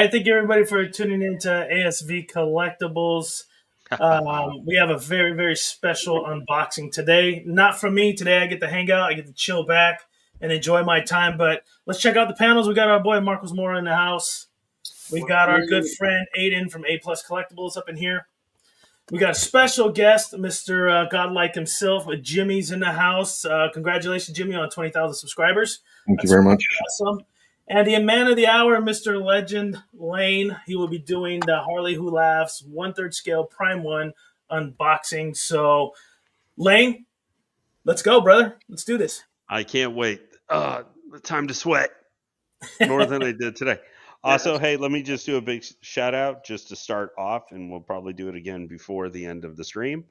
right, thank you everybody for tuning in to ASV Collectibles. We have a very, very special unboxing today. Not from me. Today I get to hang out, I get to chill back and enjoy my time. But let's check out the panels. We got our boy Marcos Mora in the house. We got our good friend Aiden from A Plus Collectibles up in here. We got a special guest, Mr. Godlike himself. Jimmy's in the house. Congratulations, Jimmy, on 20,000 subscribers. Thank you very much. Awesome. And the man of the hour, Mr. Legend Lane. He will be doing the Harley Who Laughs 1/3 scale Prime 1 unboxing. So, Lane, let's go, brother. Let's do this. I can't wait. Time to sweat more than I did today. Also, hey, let me just do a big shout out just to start off, and we'll probably do it again before the end of the stream.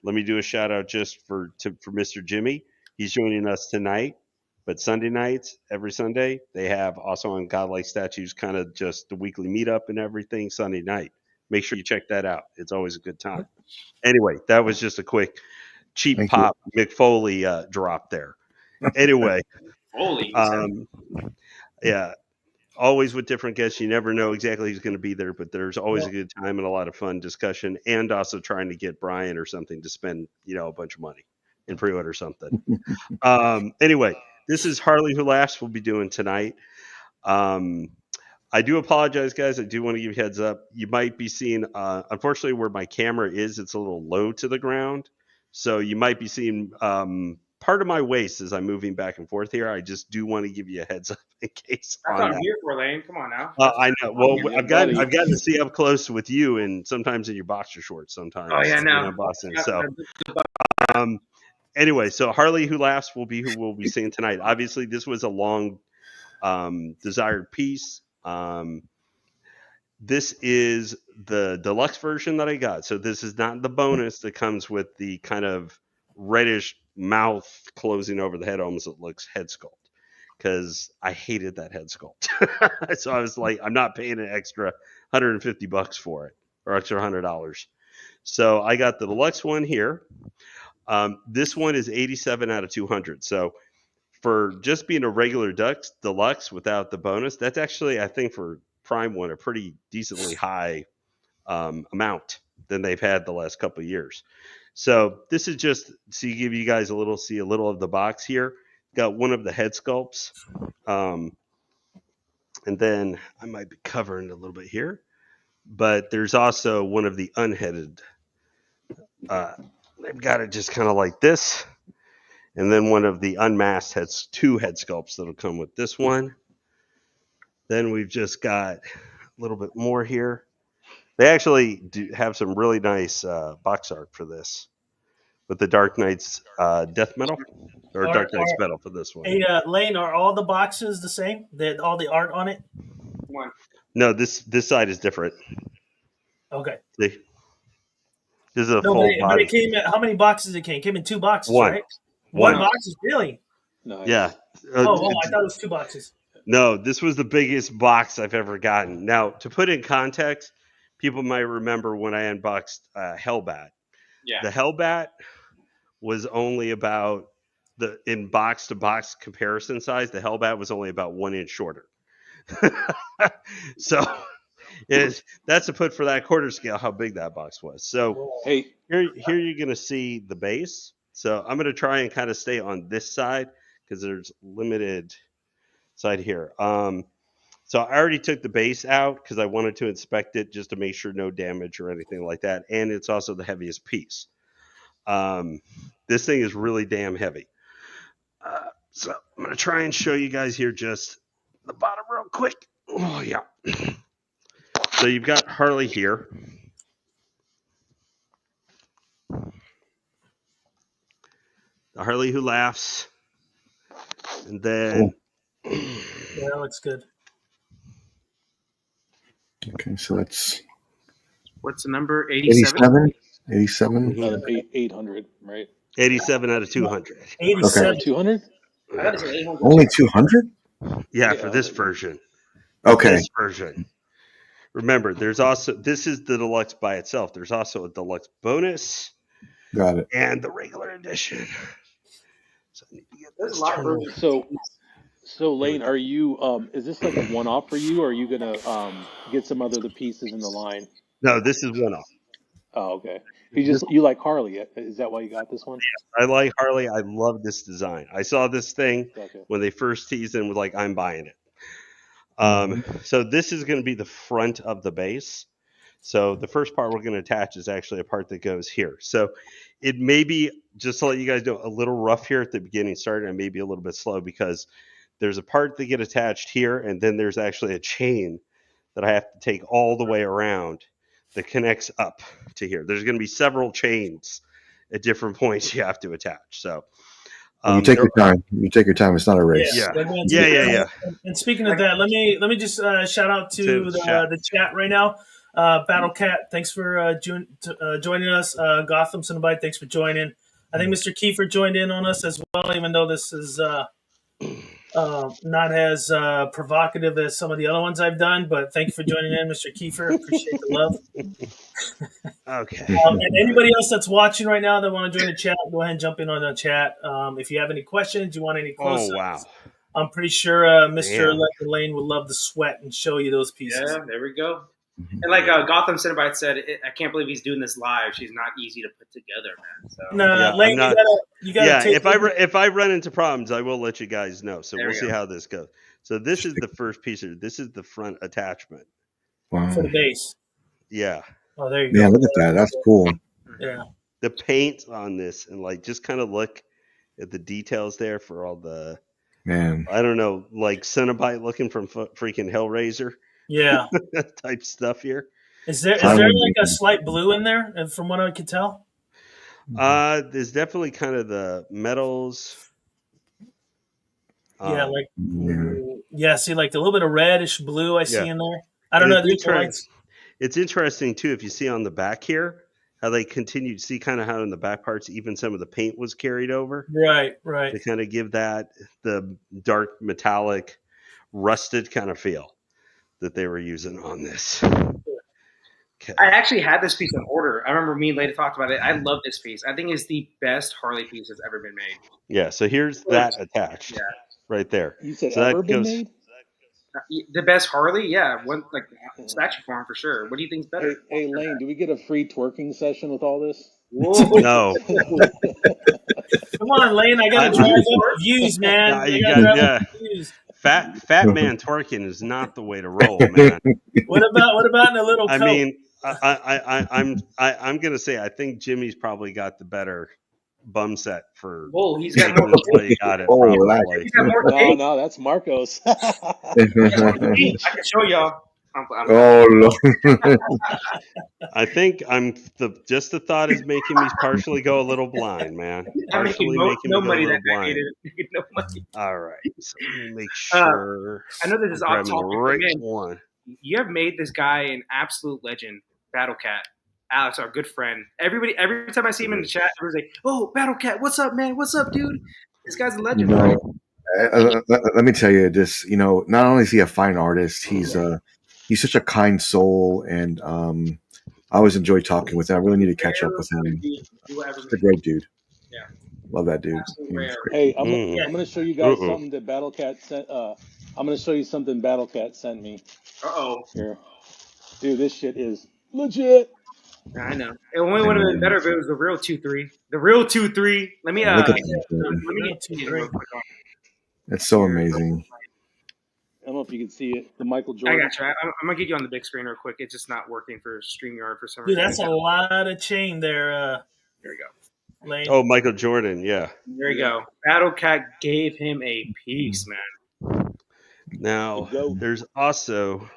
Let me do a shout out just for Mr. Jimmy. He's joining us tonight, but Sunday nights, every Sunday, they have also on Godlike Statues kind of just the weekly meetup and everything Sunday night. Make sure you check that out. It's always a good time. Anyway, that was just a quick cheap pop Mick Foley drop there. Anyway, Foley. Yeah. Always with different guests. You never know exactly who's going to be there, but there's always a good time and a lot of fun discussion, and also trying to get Brian or something to spend, a bunch of money and pre-order something. Anyway, this is Harley Who Laughs we'll be doing tonight. I do apologize, guys. I do want to give you a heads up. You might be seeing, unfortunately, where my camera is, it's a little low to the ground. So you might be seeing part of my waist as I'm moving back and forth here. I just do want to give you a heads up in case. That's what I'm here for, Lane. Come on now. I know. Well, I've gotten to see up close with you, and sometimes in your boxer shorts. Sometimes. Oh yeah, no. So, anyway, so Harley Who Laughs will be who we'll be seeing tonight. Obviously, this was a long desired piece. This is the deluxe version that I got. So this is not the bonus that comes with the kind of reddish mouth closing over the head, almost it looks head sculpt, because I hated that head sculpt. So I was like, I'm not paying an extra $150 for it, or extra $100. So I got the deluxe one here. This one is 87 out of 200. So for just being a regular deluxe without the bonus, that's actually, I think, for Prime one, a pretty decently high amount than they've had the last couple of years. So this is just to give you guys a little of the box here. Got one of the head sculpts, and then I might be covering a little bit here, but there's also one of the unheaded. They've got it just kind of like this, and then one of the unmasked two head sculpts that'll come with this one. Then we've just got a little bit more here. They actually do have some really nice box art for this, with the Dark Knight's death metal, or Dark Knight's metal for this one. Hey, Lane, are all the boxes the same? All the art on it? One. No, this side is different. Okay. See? This is a full body. But it came in, how many boxes it came? It came in 2 boxes, One. right? One box? Really? No. Yeah. I thought it was 2 boxes. No, this was the biggest box I've ever gotten. Now, to put in context, people might remember when I unboxed Hellbat. Yeah. The Hellbat was only about, in box to box comparison size, the Hellbat was only about 1 inch shorter. So that's to put for that quarter scale how big that box was. So hey, here you're going to see the base. So I'm going to try and kind of stay on this side because there's limited side here. So I already took the base out because I wanted to inspect it just to make sure no damage or anything like that. And it's also the heaviest piece. This thing is really damn heavy. So I'm going to try and show you guys here just the bottom real quick. Oh, yeah. So you've got Harley here. The Harley Who Laughs. And then... Yeah, that looks good. Okay, so that's... What's the number? 87? 87? Out of 800, right? 87 out of 200. 87. Okay. 200? Only 200? Yeah, for this version. Okay. This version. Remember, there's also, this is the deluxe by itself. There's also a deluxe bonus. Got it. And the regular edition. So I need to get this So So Lane, are you is this like a one-off for you, or are you gonna get some other the pieces in the line? No, this is one off. Oh, okay. This, You like Harley? Is that why you got this one? I like Harley. I love this design. I saw this thing Okay. when they first teased and was like, I'm buying it. Mm-hmm. So this is going to be the front of the base. So the first part we're going to attach is actually a part that goes here. So it may be, just to let you guys know, a little rough here at the beginning start and maybe a little bit slow because there's a part that get attached here and then there's actually a chain that I have to take all the way around that connects up to here. There's going to be several chains at different points you have to attach. So You take your time. You take your time. It's not a race. Yeah. And speaking of that, let me just shout out to the chat right now. Battle Cat, thanks for joining us. Gotham Cinnabite, thanks for joining. I think Mr. Kiefer joined in on us as well, even though this is not as provocative as some of the other ones I've done. But thank you for joining in, Mr. Kiefer. Appreciate the love. Okay. And anybody else that's watching right now that want to join the chat, go ahead and jump in on the chat. If you have any questions, you want any close-ups, wow. I'm pretty sure Mr. Lane would love to sweat and show you those pieces. Yeah, there we go. And like Gotham Cinnabite said, I can't believe he's doing this live. She's not easy to put together, man. So No, Lane, you gotta take if I run into problems, I will let you guys know. So we'll see how this goes. So this is the first piece here. This is the front attachment. Wow. For the base. Yeah. Oh, there you go. Yeah, look at that. That's cool. Yeah. The paint on this and like just kind of look at the details there for all the I don't know, like Cenobite looking from freaking Hellraiser. Yeah. Type stuff here. Is there like a slight blue in there, from what I could tell? There's definitely kind of the metals. Yeah, see, like a little bit of reddish blue I see in there. I don't know. It's interesting too if you see on the back here how they continue to see kind of how in the back parts even some of the paint was carried over. Right. To kind of give that the dark metallic rusted kind of feel that they were using on this. Okay. I actually had this piece in order. I remember me and Lady talked about it. I love this piece. I think it's the best Harley piece that's ever been made. Yeah, so here's that attached right there. You said so ever been made? The best Harley? Yeah, one like statue form for sure. What do you think's better? Hey Lane, do we get a free twerking session with all this? No. Come on, Lane. I got to drive up views, man. Views. Fat man twerking is not the way to roll, man. What about in a little coat? I mean, I'm gonna say I think Jimmy's probably got the better bum set for. Oh, he's got more. That's why you got it. He's got more. No, that's Marcos. I can show y'all. Oh Lord. I think just the thought is making me partially go a little blind, man. Partially making me go a little blind. No money. All right, so let me make sure. I know this is off topic. Right one. You have made this guy an absolute legend, Battle Cat. Alex, our good friend. Every time I see him in the chat, everyone's like, "Oh, Battle Cat, what's up, man? What's up, dude? This guy's a legend." Let me tell you this. Not only is he a fine artist, he's such a kind soul, and I always enjoy talking with him. I really need to catch up with him. He's a great dude. Yeah, love that dude. Hey, I'm going to show you guys something that Battle Cat sent. I'm going to show you something Battle Cat sent me. Here, dude, this shit is legit. I know. It only would have been better if it was the real 2-3. The real 2-3. Let me get 2-3 real quick on. It's so amazing. I don't know if you can see it. The Michael Jordan. I got you. I'm gonna get you on the big screen real quick. It's just not working for StreamYard for some reason. Dude, that's a lot of chain there. There we go. Lane. Oh, Michael Jordan, yeah. There you go. Battle Cat gave him a piece, man. Now, there's also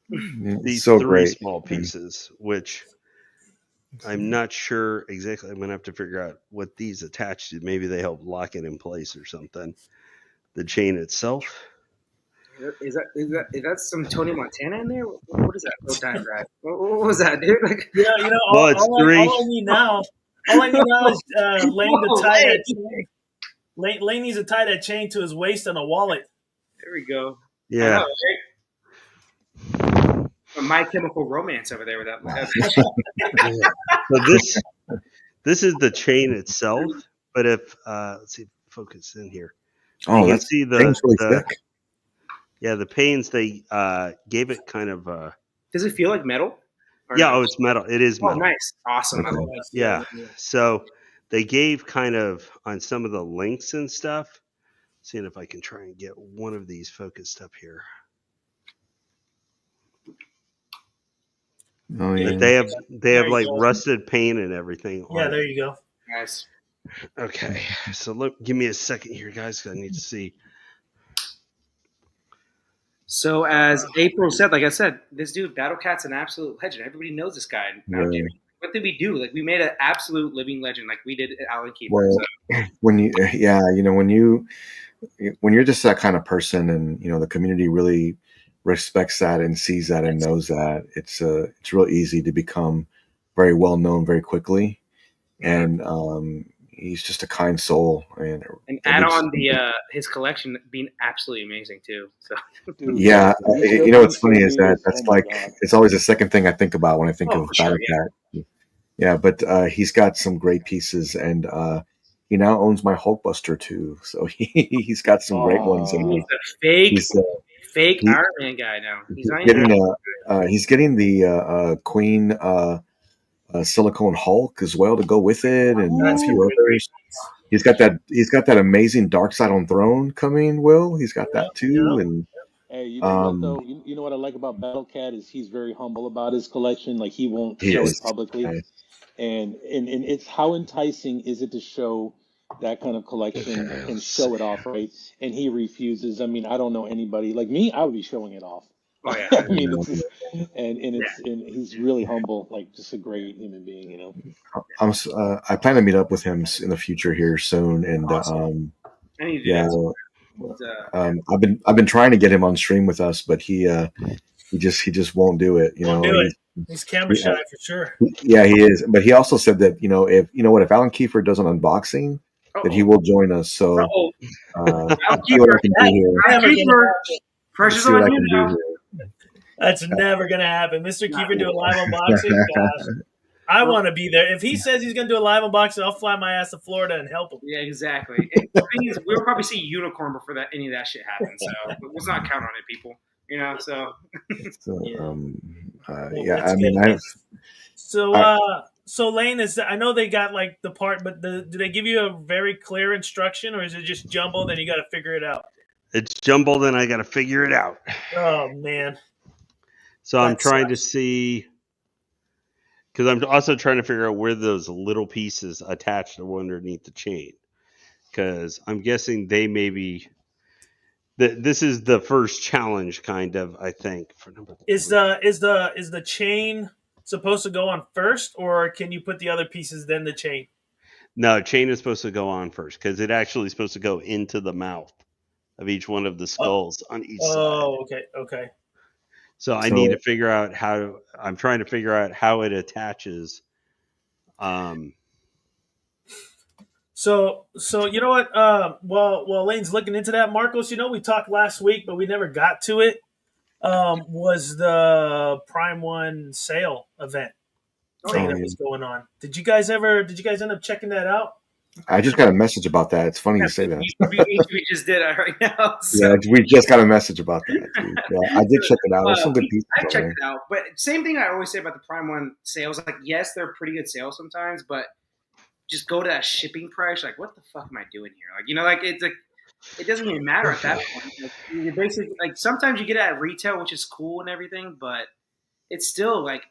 these three small pieces, which I'm not sure exactly. I'm going to have to figure out what these attach to. Maybe they help lock it in place or something. The chain itself. Is that some Tony Montana in there? What is that? No time drive. What was that, dude? Like, all I need now is Lane to tie that chain. Lane needs to tie that chain to his waist on a wallet. There we go. Yeah. My Chemical Romance over there with that. So this is the chain itself, but if let's see, focus in here. Oh, you can that's see really thick. Yeah, the panes, they gave it kind of. Does it feel like metal? Yeah, no? It's metal. It is metal. Oh, nice. Awesome. Okay. Yeah. So they gave kind of on some of the links and stuff. Seeing if I can try and get one of these focused up here. Oh, yeah. But they have like rusted paint and everything. Yeah, there you go. Nice. Okay, so give me a second here, guys. 'Cause I need to see. So as April said, like I said, this dude Battle Cat's an absolute legend. Everybody knows this guy. Yeah. What did we do? Like we made an absolute living legend, like we did at Alan Kiefer. Well, when you're just that kind of person, and the community really respects that and sees that and knows that, it's real easy to become very well known very quickly. And he's just a kind soul, and add on the his collection being absolutely amazing too. So yeah, what's funny is that's like it's always the second thing I think about when I think of Battle Cat. Yeah, but he's got some great pieces, and he now owns my Hulkbuster too. So he's got some great ones. And he's a fake Iron Man guy now. He's getting the Queen silicone Hulk as well to go with it, and a few others. He's got that amazing Dark Side on Throne coming. Will he's got that too, and. Hey, you know what though? You know what I like about Battle Cat is he's very humble about his collection. Like he won't show it publicly, and it's how enticing is it to show that kind of collection and show it off, right? And he refuses. I mean, I don't know anybody like me. I would be showing it off. Oh yeah. I mean, and he's really humble, like just a great human being. I plan to meet up with him in the future here soon, and I've been trying to get him on stream with us, but he just won't do it. He's camera shy for sure. Yeah, he is. But he also said that if Alan Kiefer does an unboxing, that he will join us. So Alan Kiefer, pressure's on you now. That's never gonna happen. Mr. Kiefer do a live unboxing. Gosh. I want to be there. If he says he's going to do a live unboxing, I'll fly my ass to Florida and help him. Yeah, exactly. The thing is, we'll probably see Unicorn before any of that shit happens. So let's not count on it, people. So Lane, I know they got like the part, but do they give you a very clear instruction, or is it just jumbled and you got to figure it out? It's jumbled and I got to figure it out. Oh man. So I'm trying to see. Because I'm also trying to figure out where those little pieces attach to underneath the chain. Because I'm guessing they may be. This is the first challenge, kind of. I think. Is the chain supposed to go on first, or can you put the other pieces then the chain? No, chain is supposed to go on first because it actually is supposed to go into the mouth of each one of the skulls on each side. Oh, okay. So I need to figure out I'm trying to figure out how it attaches. So you know what? While Lane's looking into that, Marcos, we talked last week, but we never got to it. Was the Prime 1 sale event thing that was going on? Did you guys end up checking that out? I just got a message about that. It's funny you say that. We just did it right now. So. Yeah, we just got a message about that. Dude. Yeah, I did check it out. There's some good pieces. I checked it out, but same thing I always say about the Prime 1 sales. Like, yes, they're pretty good sales sometimes, but just go to that shipping price. Like, what the fuck am I doing here? Like, it's like it doesn't even matter at that point. Like, you're basically like sometimes you get it at retail, which is cool and everything, but it's still like.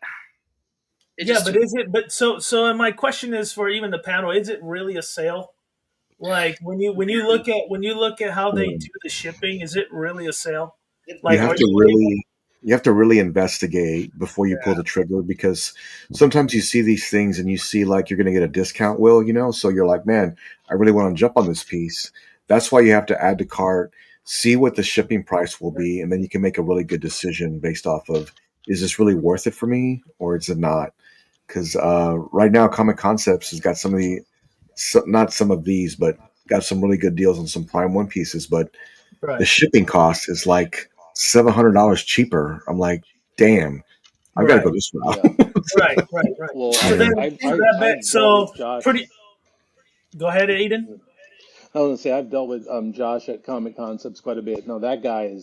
So my question is for even the panel: is it really a sale? Like when you look at how they do the shipping, is it really a sale? Like you have to really investigate before you pull the trigger, because sometimes you see these things and you see like you're going to get a discount, so you're like, man, I really want to jump on this piece. That's why you have to add to cart, see what the shipping price will be, and then you can make a really good decision based off of, is this really worth it for me or is it not? Because right now, Comic Concepts has got not some of these, but got some really good deals on some Prime 1 pieces. But the shipping cost is like $700 cheaper. I'm like, damn, I got to go this route. Right. Well, go ahead, Aiden. I was gonna say I've dealt with Josh at Comic Concepts quite a bit. No, that guy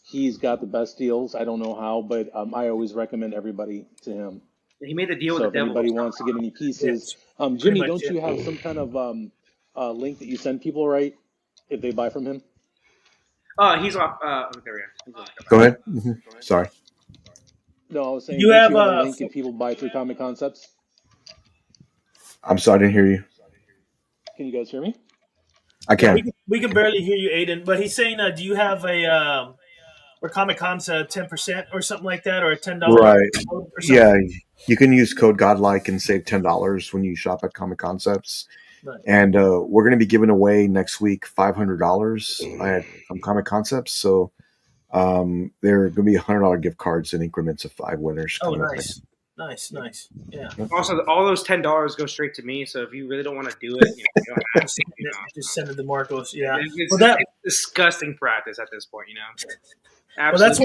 he's got the best deals. I don't know how, but I always recommend everybody to him. He made the deal So with if the devil. anybody wants to get any pieces, Jimmy, don't you have some kind of link that you send people, right? If they buy from him? He's off. There we go. Go ahead. Sorry. No, I was saying, You don't have you have a link if people buy through Comic Concepts? I'm sorry, I didn't hear you. Can you guys hear me? I can. We can barely hear you, Aiden. But he's saying, do you have or Comic Con's 10% or something like that, or a $10 right? Or yeah, you can use code Godlike and save $10 when you shop at Comic Concepts. Right. And we're going to be giving away next week $500 from Comic Concepts. So there are going to be $100 gift cards in increments of 5 winners. Oh, nice. Nice. Yeah. Also, all those $10 go straight to me. So if you really don't want to do it, you don't have to. Just send it to Marcos. Yeah. It's disgusting practice at this point. Well, that's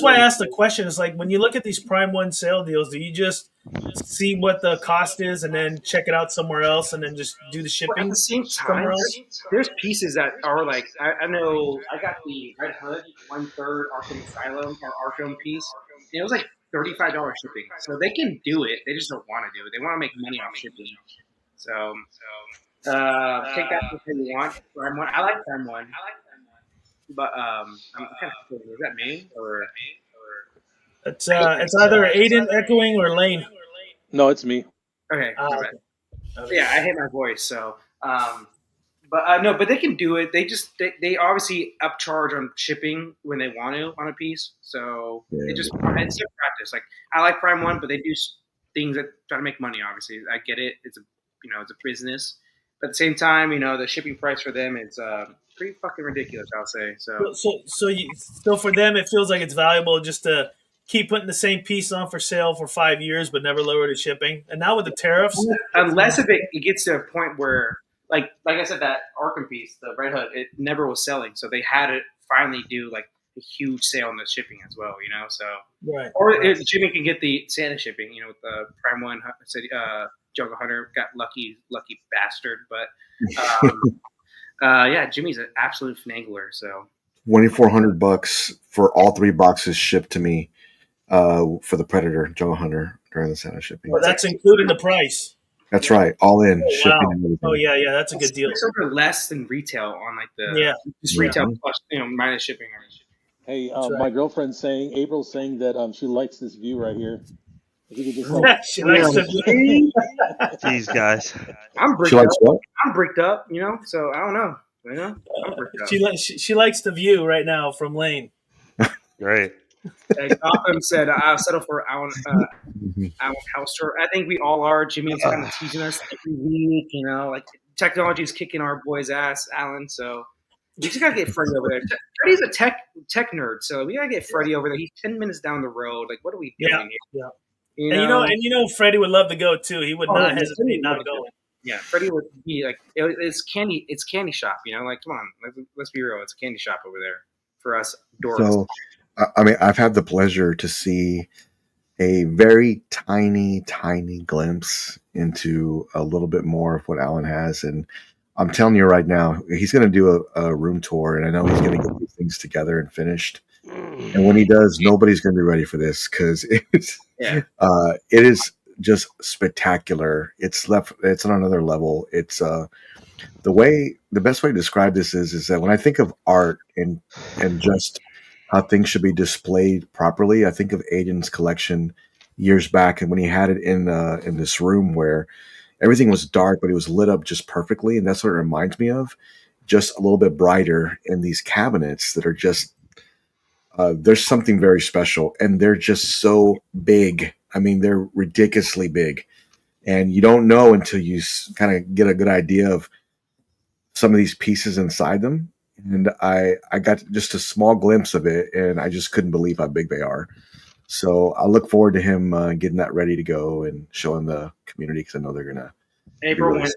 why I asked the question. It's like when you look at these Prime 1 sale deals, do you just see what the cost is and then check it out somewhere else and then just do the shipping? At the same time, there's pieces that are like I know I got the Red Hood 1/3 Arkham Asylum or Arkham piece. And it was like $35 shipping, so they can do it. They just don't want to do it. They want to make money off shipping. So take that if you want. Prime 1. I like Prime 1. But I'm kind of is that me or it's either Aiden echoing or Lane. No, it's me. Okay. Yeah, I hate my voice. So, but they can do it. They obviously upcharge on shipping when they want to on a piece. So it's practice. Like I like Prime 1, but they do things that try to make money. Obviously, I get it. It's a business. But at the same time, the shipping price for them is pretty fucking ridiculous, I'll say. So for them, it feels like it's valuable just to keep putting the same piece on for sale for 5 years, but never lower the shipping. And now with the tariffs, unless if it gets to a point where, like I said, that Arkham piece, the Red Hood, it never was selling, so they had to finally do like a huge sale on the shipping as well. So right. Or if Jimmy can get the Santa shipping, with the Prime 1 Jungle Hunter got lucky bastard, but yeah, Jimmy's an absolute finagler. So $2,400 for all 3 boxes shipped to me for the Predator Jungle Hunter during the Santa shipping. Well, that's including the price. That's right, all in shipping. Wow. And everything. Oh yeah, that's a good deal. It's sort of less than retail on like the just retail plus minus shipping. Hey, my girlfriend's saying, April's saying that she likes this view right here. She likes the view. These guys. I'm bricked she likes up. what? I'm bricked up, so I don't know. I'm bricked up. She likes the view right now from Lane. Right. Gotham said, "I'll settle for Alan Houster." I think we all are. Jimmy's kind of teasing us every week, like technology's kicking our boy's ass, Alan. So we just gotta get Freddie over there. Freddie's a tech nerd, so we gotta get Freddie over there. He's 10 minutes down the road. Like, what are we doing here? Yeah. And Freddie would love to go too. He would not hesitate not going. Yeah, Freddie would be like, it's candy shop. Like, come on, let's be real. It's a candy shop over there for us dorks. So, I mean, I've had the pleasure to see a very tiny glimpse into a little bit more of what Alan has. And I'm telling you right now, he's going to do a room tour, and I know he's going to get these things together and finished. And when he does, nobody's going to be ready for this because it is just spectacular. It's on another level. It's the best way to describe this is that when I think of art and just how things should be displayed properly, I think of Aiden's collection years back, and when he had it in this room where everything was dark, but it was lit up just perfectly, and that's what it reminds me of. Just a little bit brighter in these cabinets that are just. There's something very special, and they're just so big. I mean, they're ridiculously big, and you don't know until you kind of get a good idea of some of these pieces inside them. And I got just a small glimpse of it, and I just couldn't believe how big they are. So I look forward to him getting that ready to go and showing the community because I know they're gonna. April went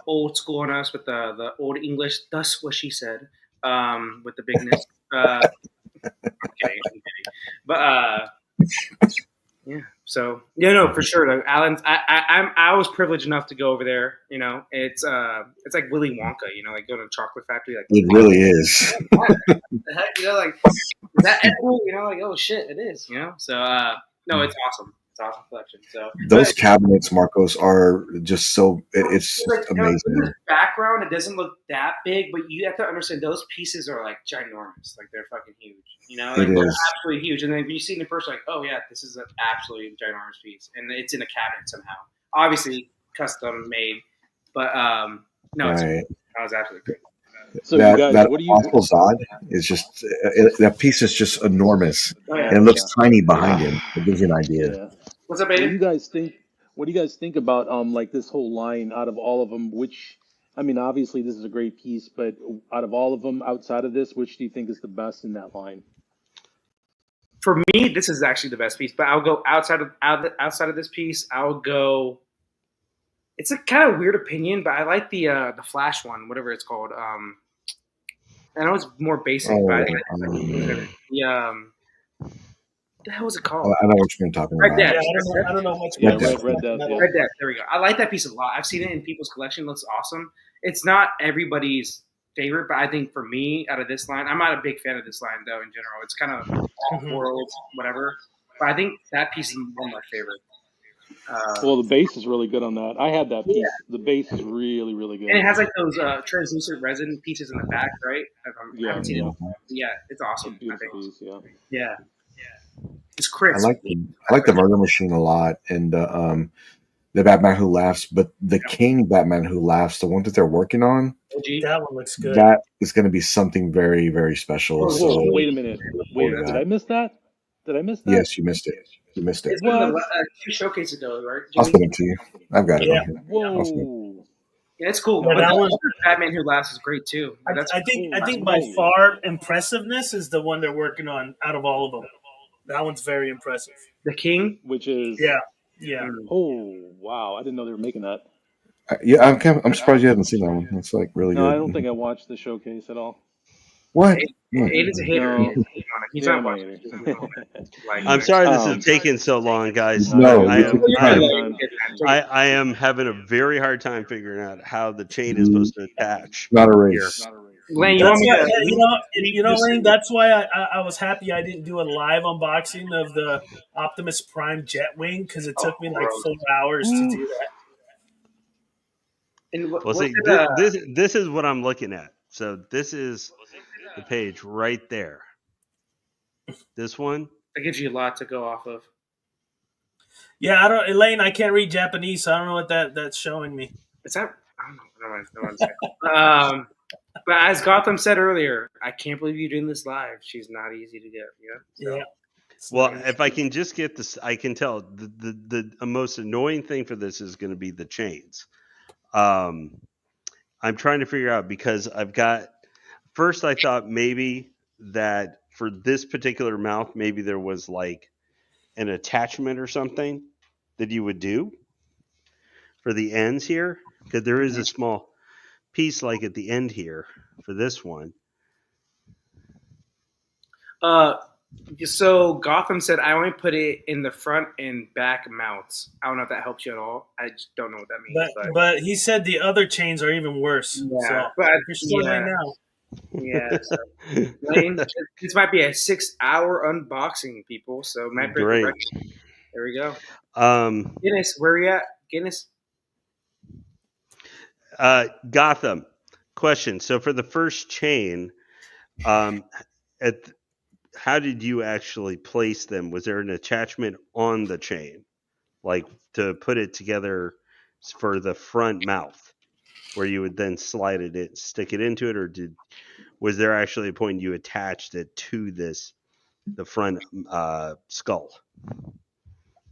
old school on us with the old English. That's what she said. With the bigness. I'm kidding. But Yeah. So no, for sure. Like, Alan's. I was privileged enough to go over there. You know, it's like Willy Wonka. You know, like going to a chocolate factory. Like It really is. the heck, you know, like is that edible? You know, like oh shit, it is. You know, so no, it's awesome. It's an awesome collection. So those cabinets, Marcos, are just so. It's like, amazing. You know, background, it doesn't look that big, but you have to understand those pieces are like ginormous. Like they're fucking huge. You know, like they're absolutely huge. And then you see it in person, like, oh yeah, this is an absolutely ginormous piece, and it's in a cabinet somehow. Obviously, custom made, but no, Right. that was absolutely great. So you guys, what do you? Awful Zod is just that piece is just enormous, yeah. and it looks tiny behind him. It gives you an idea. Yeah. What's up, What do Aiden? you guys think? What do you guys think about like this whole line? Out of all of them, which I mean, obviously this is a great piece, but out of all of them, outside of this, which do you think is the best in that line? For me, this is actually the best piece, but I'll go outside of this piece. I'll go. It's a kind of weird opinion, but I like the Flash one, whatever it's called. I know it's more basic, but I think the hell was it called? I know what you're talking about. Red Death. I don't know much. Yeah, Red Death. Yeah. Red Death. There we go. I like that piece a lot. I've seen it in people's collection. It looks awesome. It's not everybody's favorite, but I think for me, out of this line, I'm not a big fan of this line though. In general, it's kind of off-world, whatever. But I think that piece is one of my favorites. Well, the base is really good on that. I had that piece. Yeah. The base is really, really good. And it has like those translucent resin pieces in the back, right? I haven't seen it. Yeah, it's awesome. Beautiful piece, yeah. It's crisp. I like the Murder Machine a lot, and the Batman Who Laughs. But the King Batman Who Laughs, the one that they're working on, that one looks good. That is going to be something very, very special. So, wait a minute. Did I miss that? Did I miss that? Yes, you missed it. You missed it. It's been 2 showcases ago, right? I'll send it to you. I've got it. Yeah. Whoa. Yeah, it's cool. Yeah, that one, Batman Who Laughs is great too. I think by far impressiveness is the one they're working on out of all of them. That one's very impressive. The King, which is yeah. Oh wow! I didn't know they were making that. Yeah, I'm surprised you haven't seen that one. It's like really good. No, I don't think I watched the showcase at all. What? Aiden's a hater. No. He's not watching. I'm sorry this is taking so long, guys. No, I am having a very hard time figuring out how the chain is supposed to attach. Not a race. Lane, Lane, that's why I was happy I didn't do a live unboxing of the Optimus Prime Jet Wing because it took me like 4 hours to do that. This is what I'm looking at. So this is the page right there. This one. That gives you a lot to go off of. Yeah, Elaine, I can't read Japanese, so I don't know what that's showing me. Is that? I don't know. But as Gotham said earlier, I can't believe you're doing this live. She's not easy to get. Yeah. Well, if I can just get this, I can tell the most annoying thing for this is going to be the chains. I'm trying to figure out because I've got. First, I thought maybe that for this particular mouth, maybe there was like an attachment or something that you would do for the ends here, because there is a small piece like at the end here for this one. So Gotham said I only put it in the front and back mounts. I don't know if that helps you at all. I just don't know what that means. But he said the other chains are even worse. Yeah, so but you're still right now. Yeah, so, Lane, this might be a 6-hour unboxing, people. So might be great. There we go. Guinness, where are you at? Guinness. Gotham. Question. So for the first chain, how did you actually place them? Was there an attachment on the chain, like to put it together for the front mouth, where you would then slide it in, stick it into it, or was there actually a point you attached it to the front skull,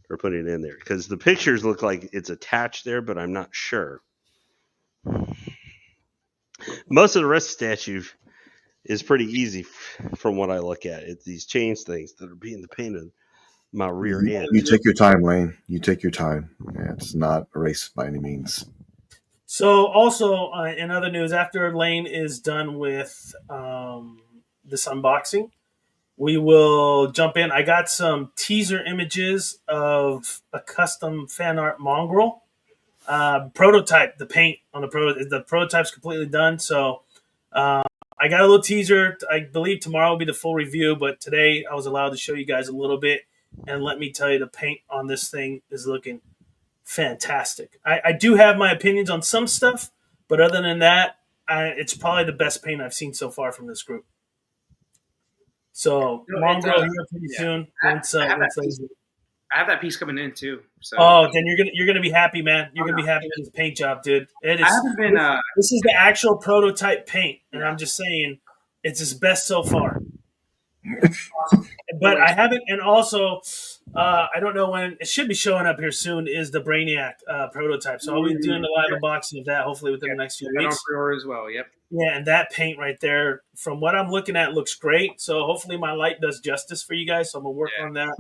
or put it in there? Because the pictures look like it's attached there, but I'm not sure. Most of the rest of the statue is pretty easy from what I look at. It's these chains things that are being the pain in my rear end. You take your time, Lane. You take your time. Yeah, it's not a race by any means. So also in other news, after Lane is done with this unboxing, we will jump in. I got some teaser images of a custom fan art mongrel prototype. The paint on the prototype's completely done. So I got a little teaser. I believe tomorrow will be the full review, but today I was allowed to show you guys a little bit. And let me tell you, the paint on this thing is looking fantastic. I do have my opinions on some stuff, but other than that, it's probably the best paint I've seen so far from this group. So mongrel here pretty soon. I have that piece coming in too. So then you're gonna be happy, man. You're gonna be happy with this paint job, dude. It is. I haven't been. This is the actual prototype paint, and I'm just saying, it's his best so far. But I haven't, and also, I don't know when it should be showing up here soon. Is the Brainiac prototype? So I'll be doing a live unboxing of that hopefully within the next few weeks. As well. Yep. Yeah, and that paint right there, from what I'm looking at, looks great. So hopefully my light does justice for you guys. So I'm gonna work on that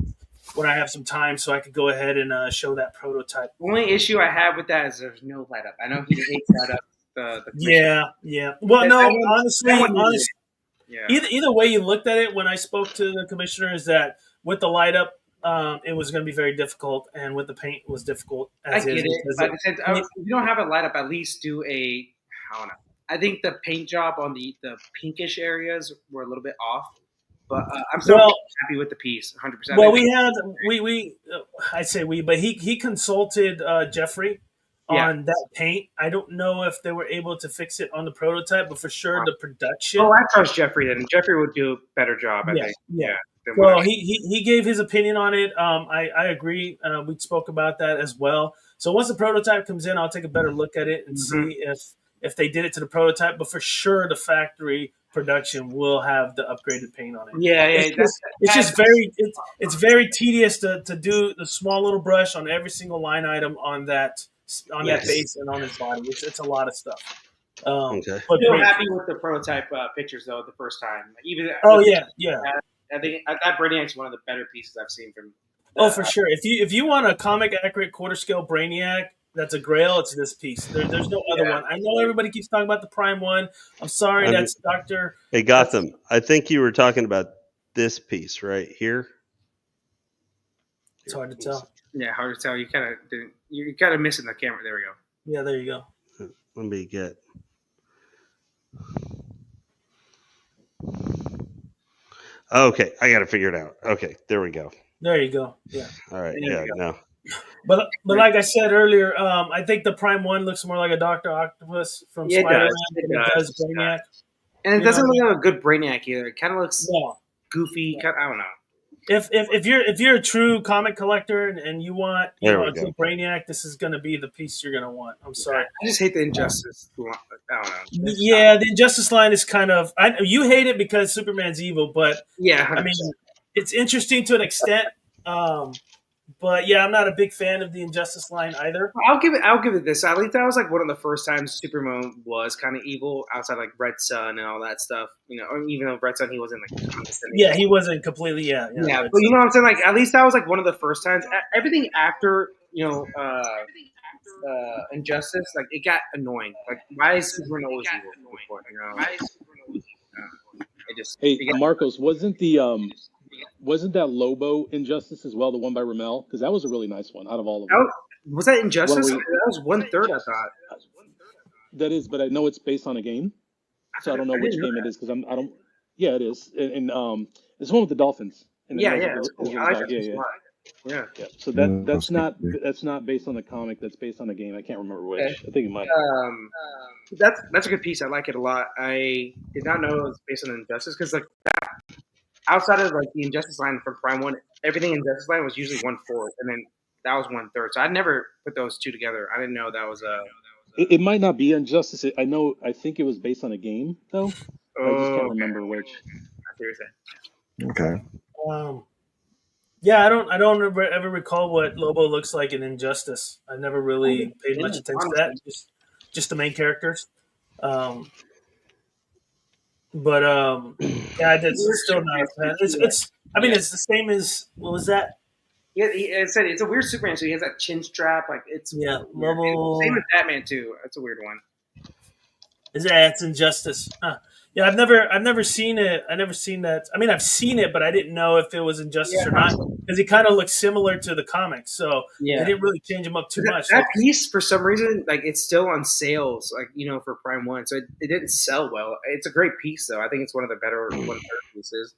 when I have some time, so I could go ahead and show that prototype. The only issue I have with that is there's no light up. I know he hates that up. Yeah. Well, no, honestly, yeah. Either way you looked at it, when I spoke to the commissioner, is that with the light up, it was going to be very difficult, and with the paint, it was difficult. I get it, but if you don't have a light up, at least do I don't know. I think the paint job on the pinkish areas were a little bit off. But I'm still happy with the piece, 100%. Well, but he consulted Jeffrey on that paint. I don't know if they were able to fix it on the prototype, but for sure the production. Oh, I trust Jeffrey then. Jeffrey would do a better job, I think. Yeah. Well, he gave his opinion on it. I agree. We spoke about that as well. So once the prototype comes in, I'll take a better look at it and see if they did it to the prototype. But for sure, the factory production will have the upgraded paint on it. Yeah. It's very tedious to do the small little brush on every single line item on that base and on his body. It's a lot of stuff. Okay. But I'm happy with the prototype pictures though the first time. I think that Brainiac's one of the better pieces I've seen from. For sure. If you want a comic accurate quarter scale Brainiac, that's a grail. It's this piece. There's no other one. I know everybody keeps talking about the Prime one. I'm sorry, that's Dr. Hey, Gotham. I think you were talking about this piece right here. It's hard to tell. Yeah, hard to tell. You're kind of missing the camera. There we go. Yeah, there you go. Let me get. Okay, I got to figure it out. Okay, there we go. There you go. Yeah. All right. No. But like I said earlier, I think the Prime one looks more like a Dr. Octopus from Spider-Man than it does Brainiac. And it doesn't look like a good Brainiac either. It kind of looks goofy. I don't know. If you're a true comic collector and you want a true Brainiac, this is going to be the piece you're going to want. I'm sorry. I just hate the Injustice. I don't know. Yeah, the Injustice line is kind of. You hate it because Superman's evil, but 100%. I mean, it's interesting to an extent. But yeah, I'm not a big fan of the Injustice line either. I'll give it this. At least that was like one of the first times Superman was kind of evil outside like Red Sun and all that stuff. Or even though Red Sun he wasn't like. Yeah, he wasn't completely. Yeah. But you know what I'm saying? Like at least that was like one of the first times. Everything after Injustice, like it got annoying. Like why is Superman always evil? Hey, Marcos, wasn't that Lobo Injustice as well, the one by Ramel? Because that was a really nice one out of all of them. Was that Injustice? That was 1/3, I thought. That is, but I know it's based on a game, so I don't know which game it is because I don't. Yeah, it is, and it's one with the dolphins. Yeah. So that's not based on the comic. That's based on a game. I can't remember which. I think it might. That's a good piece. I like it a lot. I did not know it was based on Injustice because like that. Outside of like the Injustice line from Prime 1, everything in Injustice line was usually 1/4, and then that was 1/3. So I'd never put those two together. I didn't know that was a. It might not be Injustice. I think it was based on a game though. I just can't remember which. I see what Okay. Yeah, I don't ever recall what Lobo looks like in Injustice. I never really paid much attention to that. Just the main characters. But it's still not a fan. It's the same as what was that? Yeah, it said it's a weird Superman. So he has that chin strap, like it's Lobo. Same with Batman too. That's a weird one. It's Injustice. Huh. Yeah, I've never seen it. I never seen that. I mean, I've seen it, but I didn't know if it was Injustice or not because he kind of looks similar to the comics. So they didn't really change him up too much. That piece, for some reason, like it's still on sales, like for Prime One, so it didn't sell well. It's a great piece, though. I think it's one of the better pieces.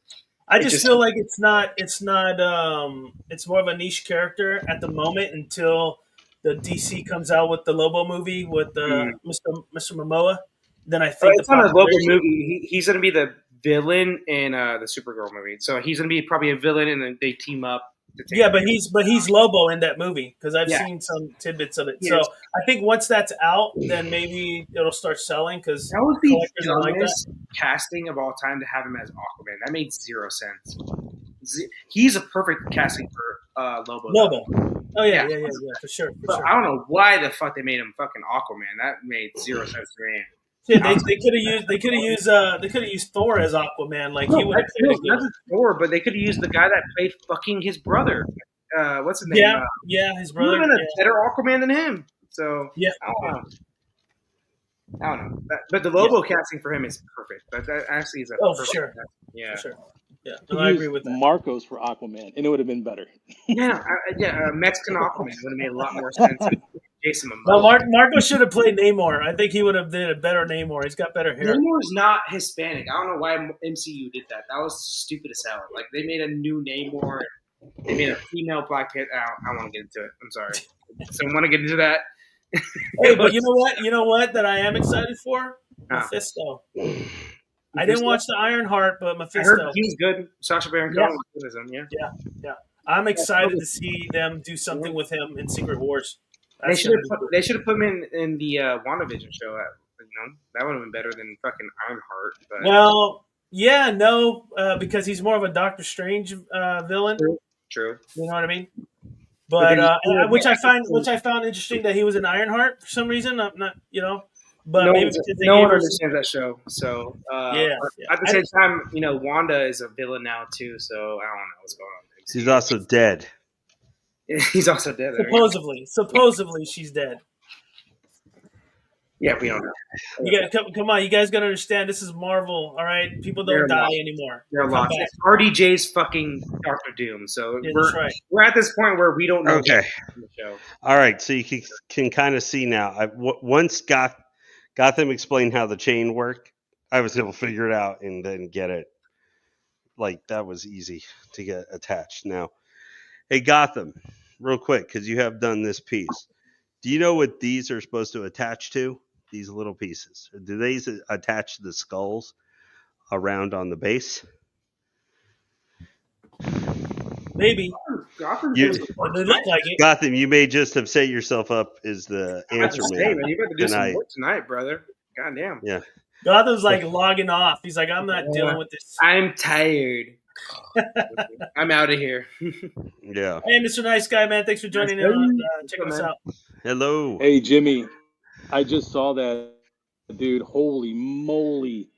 I just feel like it's not. It's more of a niche character at the moment until the DC comes out with the Lobo movie with Mr. Momoa. Then I think it's not a Lobo movie. He's going to be the villain in the Supergirl movie. So he's going to be probably a villain, and then they team up. But he's Lobo in that movie because I've seen some tidbits of it. So I think once that's out, then maybe it'll start selling because that would be the dumbest casting of all time to have him as Aquaman. That made zero sense. He's a perfect casting for Lobo. Oh yeah, for sure. I don't know why the fuck they made him fucking Aquaman. That made zero sense to me. Yeah, they could have used Thor as Aquaman. Like he would have not Thor, but they could have used the guy that played fucking his brother. What's his name? His brother. Would have been a better Aquaman than him. So I don't know. But the Lobo casting for him is perfect. That actually is a for sure. Casting. Yeah, for sure. Yeah, I agree with that. Marcos for Aquaman, and it would have been better. Mexican Aquaman would have made a lot more sense. Jason Momoa. Well, Marco should have played Namor. I think he would have did a better Namor. He's got better hair. Namor's not Hispanic. I don't know why MCU did that. That was stupid as hell. Like they made a new Namor. They made a female Black Panther. I don't want to get into it. I'm sorry. So I want to get into that. Hey, but you know what? You know what? That I am excited for Mephisto. I didn't watch the Ironheart, but Mephisto. I heard he's good. Sacha Baron Cohen was good as him. Yeah. I'm excited to see them do something with him in Secret Wars. They should have put him in the WandaVision show. That would have been better than fucking Ironheart. But. Well, because he's more of a Doctor Strange villain. True. You know what I mean? But which I found interesting that he was in Ironheart for some reason. I'm not, but maybe no one understands that show. So at the same time, Wanda is a villain now too. So I don't know what's going on. She's also dead. He's also dead. Supposedly, she's dead. Yeah, we don't know. Come on, you guys gotta understand. This is Marvel, all right? People don't die anymore. They're lost. It's RDJ's fucking Doctor Doom. So we're at this point where we don't know. Okay. The show. All right, so you can kind of see now. Once Gotham explained how the chain worked, I was able to figure it out and then get it. Like that was easy to get attached. Now, hey Gotham, real quick, because you have done this piece. Do you know what these are supposed to attach to? These little pieces. Do these attach to the skulls around on the base? Maybe. Gotham, they look like it. Gotham, you may just have set yourself up as the answer man. You better do some work tonight, brother. God damn. Yeah. Gotham's like logging off. He's like, I'm not dealing with this. I'm tired. I'm out of here. Yeah. Hey, Mr. Nice Guy, man. Thanks for joining in. Checking us out. Hello. Hey, Jimmy. I just saw that, dude. Holy moly!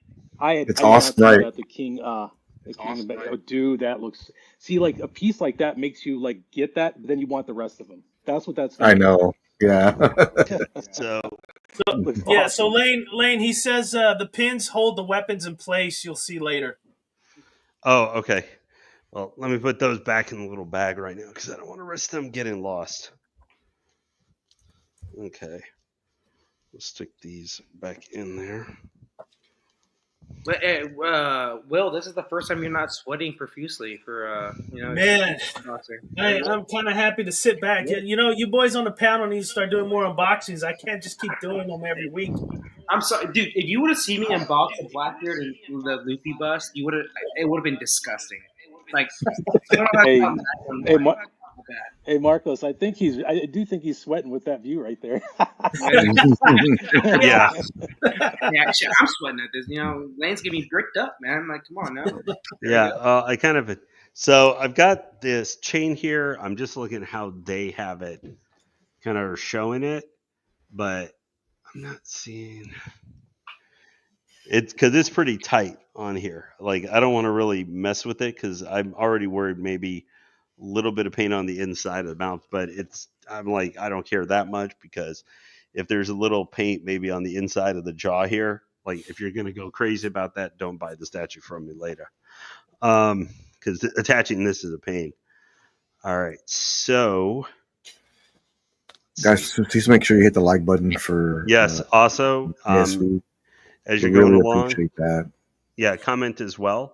It's awesome, right? About the King. Awesome, right? Oh, dude, that looks. See, like a piece like that makes you like get that, but then you want the rest of them. That's what that's. I know. Yeah. So Lane, he says the pins hold the weapons in place. You'll see later. Oh, okay. Well, let me put those back in the little bag right now because I don't want to risk them getting lost. Okay. We'll stick these back in there. Will, this is the first time you're not sweating profusely for Man, I'm kind of happy to sit back. Yeah. You boys on the panel need to start doing more unboxings. I can't just keep doing them every week. I'm sorry, dude. If you would have seen me unbox the Blackbeard and the Luffy bust, it would have been disgusting. Like, Hey Marcos, I do think he's sweating with that view right there. Yeah. Yeah, shit, I'm sweating at this. Lane's getting me bricked up, man. I'm like, come on now. Yeah, so I've got this chain here. I'm just looking at how they have it kind of showing it, but I'm not seeing it because it's pretty tight on here. Like, I don't want to really mess with it because I'm already worried maybe a little bit of paint on the inside of the mouth, but I'm like, I don't care that much because if there's a little paint maybe on the inside of the jaw here, like if you're going to go crazy about that, don't buy the statue from me later. Because attaching this is a pain. All right, so guys, please make sure you hit the like button for yes. Also, ASV. as you're really going along, appreciate that. Yeah, comment as well.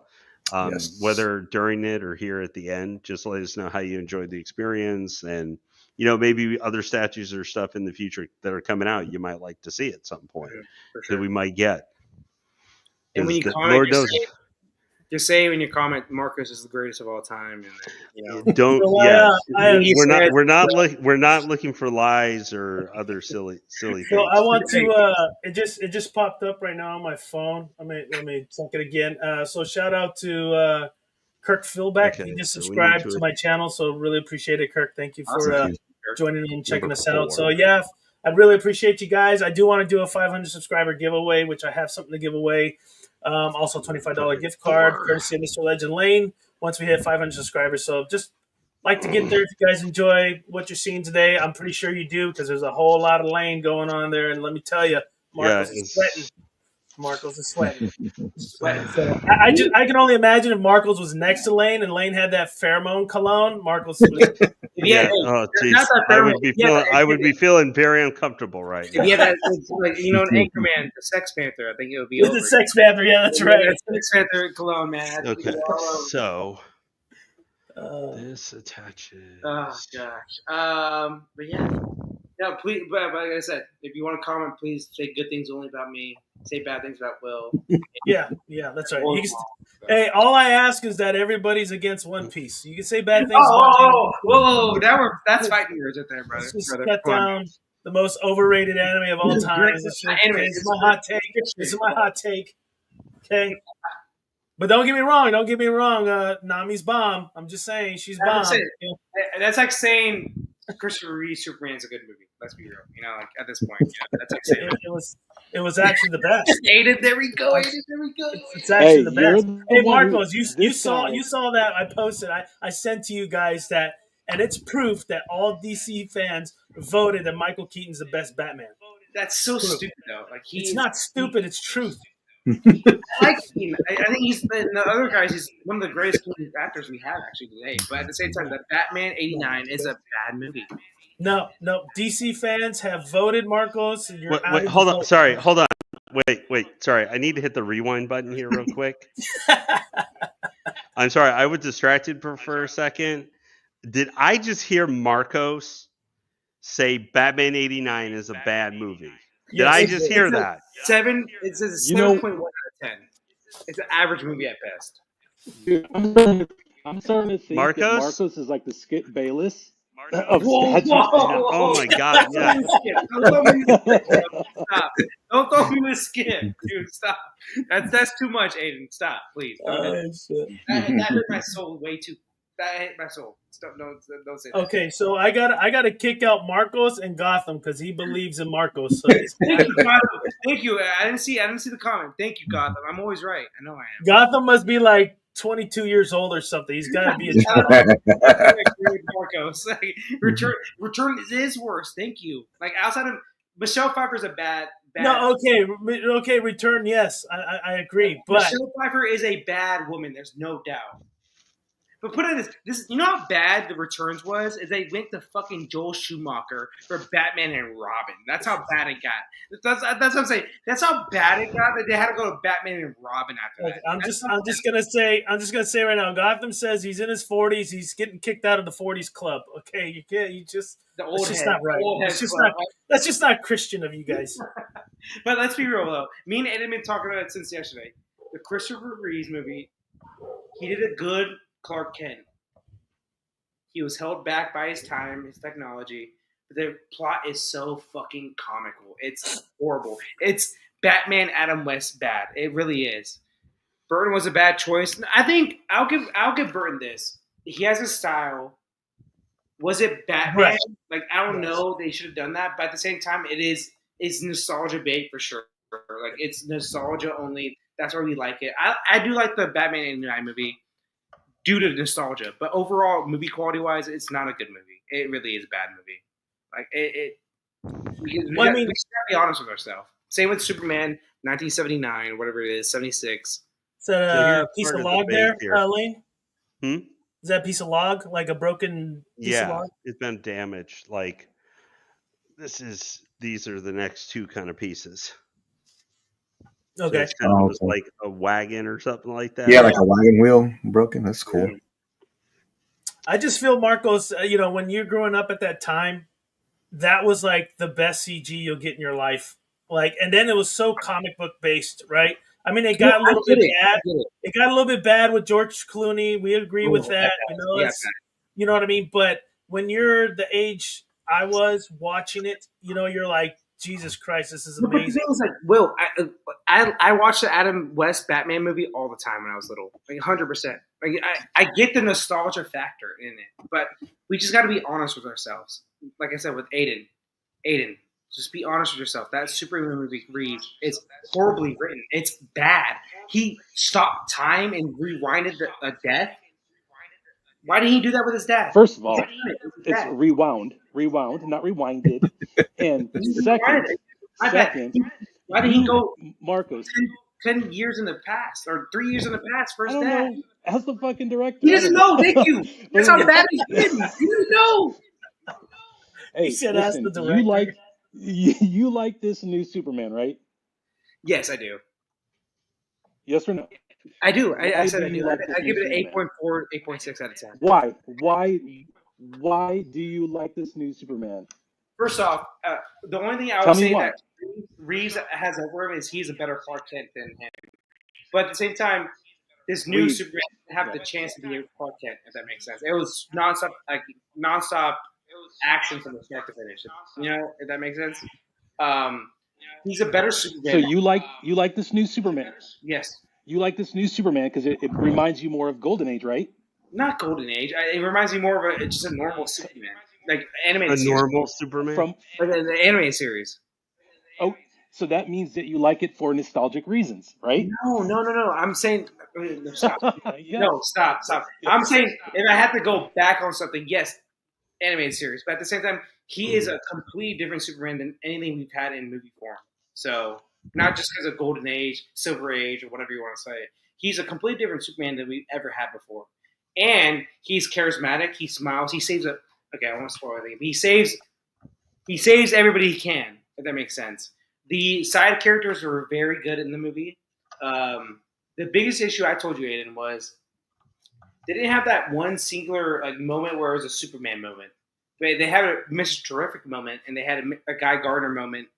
Yes. Whether during it or here at the end, just let us know how you enjoyed the experience, and maybe other statues or stuff in the future that are coming out you might like to see at some point that we might get. And when you comment, just say in your comment, Marcos is the greatest of all time. And don't. Yeah, we're not looking for lies or other silly things. So I want to. It just popped up right now on my phone. Let me check it again. So shout out to Kirk Philbeck. Okay, he just so subscribed to my channel, so really appreciate it, Kirk. Thank you for joining in and checking us out. So yeah, I really appreciate you guys. I do want to do a 500 subscriber giveaway, which I have something to give away. Also, $25 gift card, courtesy of Mr. Legend Lane, once we hit 500 subscribers. So just like to get there if you guys enjoy what you're seeing today. I'm pretty sure you do, because there's a whole lot of Lane going on there. And let me tell you, Marcos is sweating. Marcos is sweating. So I can only imagine if Marcos was next to Lane and Lane had that pheromone cologne. Marcos was Oh, geez. I would be feeling very uncomfortable right now. Yeah, that's like an Anchorman, the Sex Panther. I think it would be. The Sex Panther, yeah, that's right. Sex Panther cologne, man. Okay, so this attaches. Oh gosh. But yeah. No, please. But like I said, if you want to comment, please say good things only about me. Say bad things about Will. Yeah, that's right. Hey, all I ask is that everybody's against One Piece. You can say bad things. Whoa! That's fighting words right there, brother. Just cut down the most overrated anime of all time. This is my hot take. This is my hot take. Okay. But don't get me wrong. Nami's bomb. I'm just saying she's bomb. That's like saying Christopher Reeve's Superman's a good movie. Let's be real. Like at this point, that's like saying it was actually the best. Aiden, there we go. It's actually the best. Hey, Marcos, you saw that I posted. I sent to you guys that, and it's proof that all DC fans voted that Michael Keaton's the best Batman. That's so stupid, though. Like it's not stupid. It's truth. I like Keaton. I think he's the other guys. He's one of the greatest actors we have actually today. But at the same time, that Batman '89 is a bad movie. No. DC fans have voted, Marcos. And wait, hold on. Sorry, hold on. Wait. Sorry, I need to hit the rewind button here real quick. I'm sorry, I was distracted for a second. Did I just hear Marcos say Batman '89 is a bad movie? Did I just hear that? 7. It says 7.1 out of 10. It's an average movie at best. Dude, I'm starting to think that Marcos is like the Skip Bayless. Oh my God! Yeah. Stop! Don't throw me with Skip, dude. Stop. That's too much, Aiden. Stop, please. That hurt my soul way too. That hit my soul. Don't say that. Okay, so I gotta kick out Marcos and Gotham because he believes in Marcos. So Thank you. I didn't see the comment. Thank you, Gotham. I'm always right. I know I am. Gotham must be like 22 years old or something. He's got to be a child. Marcos. Return is worse. Thank you. Like outside of Michelle Pfeiffer's a bad. No, okay. Return, yes, I agree. But Michelle Pfeiffer is a bad woman. There's no doubt. But put it this, you know how bad The Returns was? Is they went to fucking Joel Schumacher for Batman and Robin. That's how bad it got. That's what I'm saying. That's how bad it got that they had to go to Batman and Robin after that. I'm just gonna say right now. Gotham says he's in his 40s. He's getting kicked out of the 40s club. Okay, the old that's just not right. That's just not Christian of you guys. But let's be real though. Me and Ed have been talking about it since yesterday. The Christopher Reeves movie. He did a good Clark Kent. He was held back by his time, his technology. But the plot is so fucking comical. It's horrible. It's Batman Adam West bad. It really is. Burton was a bad choice. I think I'll give Burton this. He has a style. Was it Batman? Right. Like I don't know. They should have done that. But at the same time, it's nostalgia bait for sure. Like it's nostalgia only. That's why we like it. I do like the Batman '89 movie. Due to nostalgia, but overall, movie quality wise, it's not a good movie. It really is a bad movie. Like we gotta be honest with ourselves. Same with Superman. 1979, whatever it is, 76. Is that So a here's piece part of of the log base there, here. Lane? Is that a piece of log, like a broken piece of Yeah, log? it's been damaged. Like these are the next two kind of pieces. So Okay. it's kind of almost like a wagon or something like that. Yeah, like a wagon wheel broken. That's cool. Yeah. I just feel, Marcos, when you're growing up at that time, that was like the best CG you'll get in your life. Like, and then it was so comic book based, right? I mean, it got a little bit bad. It got a little bit bad with George Clooney. We agree with that. You know what I mean? But when you're the age I was watching it, you're like, Jesus Christ, this is amazing. But the thing is, like, Will, I watched the Adam West Batman movie all the time when I was little, like 100%. Like, I get the nostalgia factor in it, but we just got to be honest with ourselves. Like I said with Aiden, just be honest with yourself. That Superman movie, Reeves, is horribly written. It's bad. He stopped time and rewinded a death. Why didn't he do that with his dad? First of all, it's rewound, not rewinded. And second, why did he go Marcos 10 years in the past or 3 years in the past for his dad? Know. Ask the fucking director. He doesn't know. Thank you. That's how bad he's written. He doesn't know. Hey, he said, listen, ask the director. You like this new Superman, right? Yes, I do. Yes or no? I do. I said I do. I give it an 8.4, 8.6 out of 10. Why? Why do you like this new Superman? First off, the only thing I would say that Reeves has over him is he's a better Clark Kent than him. But at the same time, this new Superman didn't have the chance to be a Clark Kent, if that makes sense. It was nonstop action from the start to finish. If that makes sense. He's a better Superman. So you like this new Superman? Yes. You like this new Superman because it reminds you more of Golden Age, right? Not Golden Age. It reminds me more of just a normal Superman, like animated. Normal Superman from the animated series. Oh, so that means that you like it for nostalgic reasons, right? No. I'm saying stop. No, stop. I'm saying if I had to go back on something, yes, animated series. But at the same time, he is a completely different Superman than anything we've had in movie form. So not just because of Golden Age, Silver Age, or whatever you want to say. He's a completely different Superman than we've ever had before. And he's charismatic. He smiles. He saves I won't spoil anything. He saves everybody he can, if that makes sense. The side characters were very good in the movie. The biggest issue I told you, Aiden, was they didn't have that one singular moment where it was a Superman moment. They had a Mr. Terrific moment, and they had a Guy Gardner moment.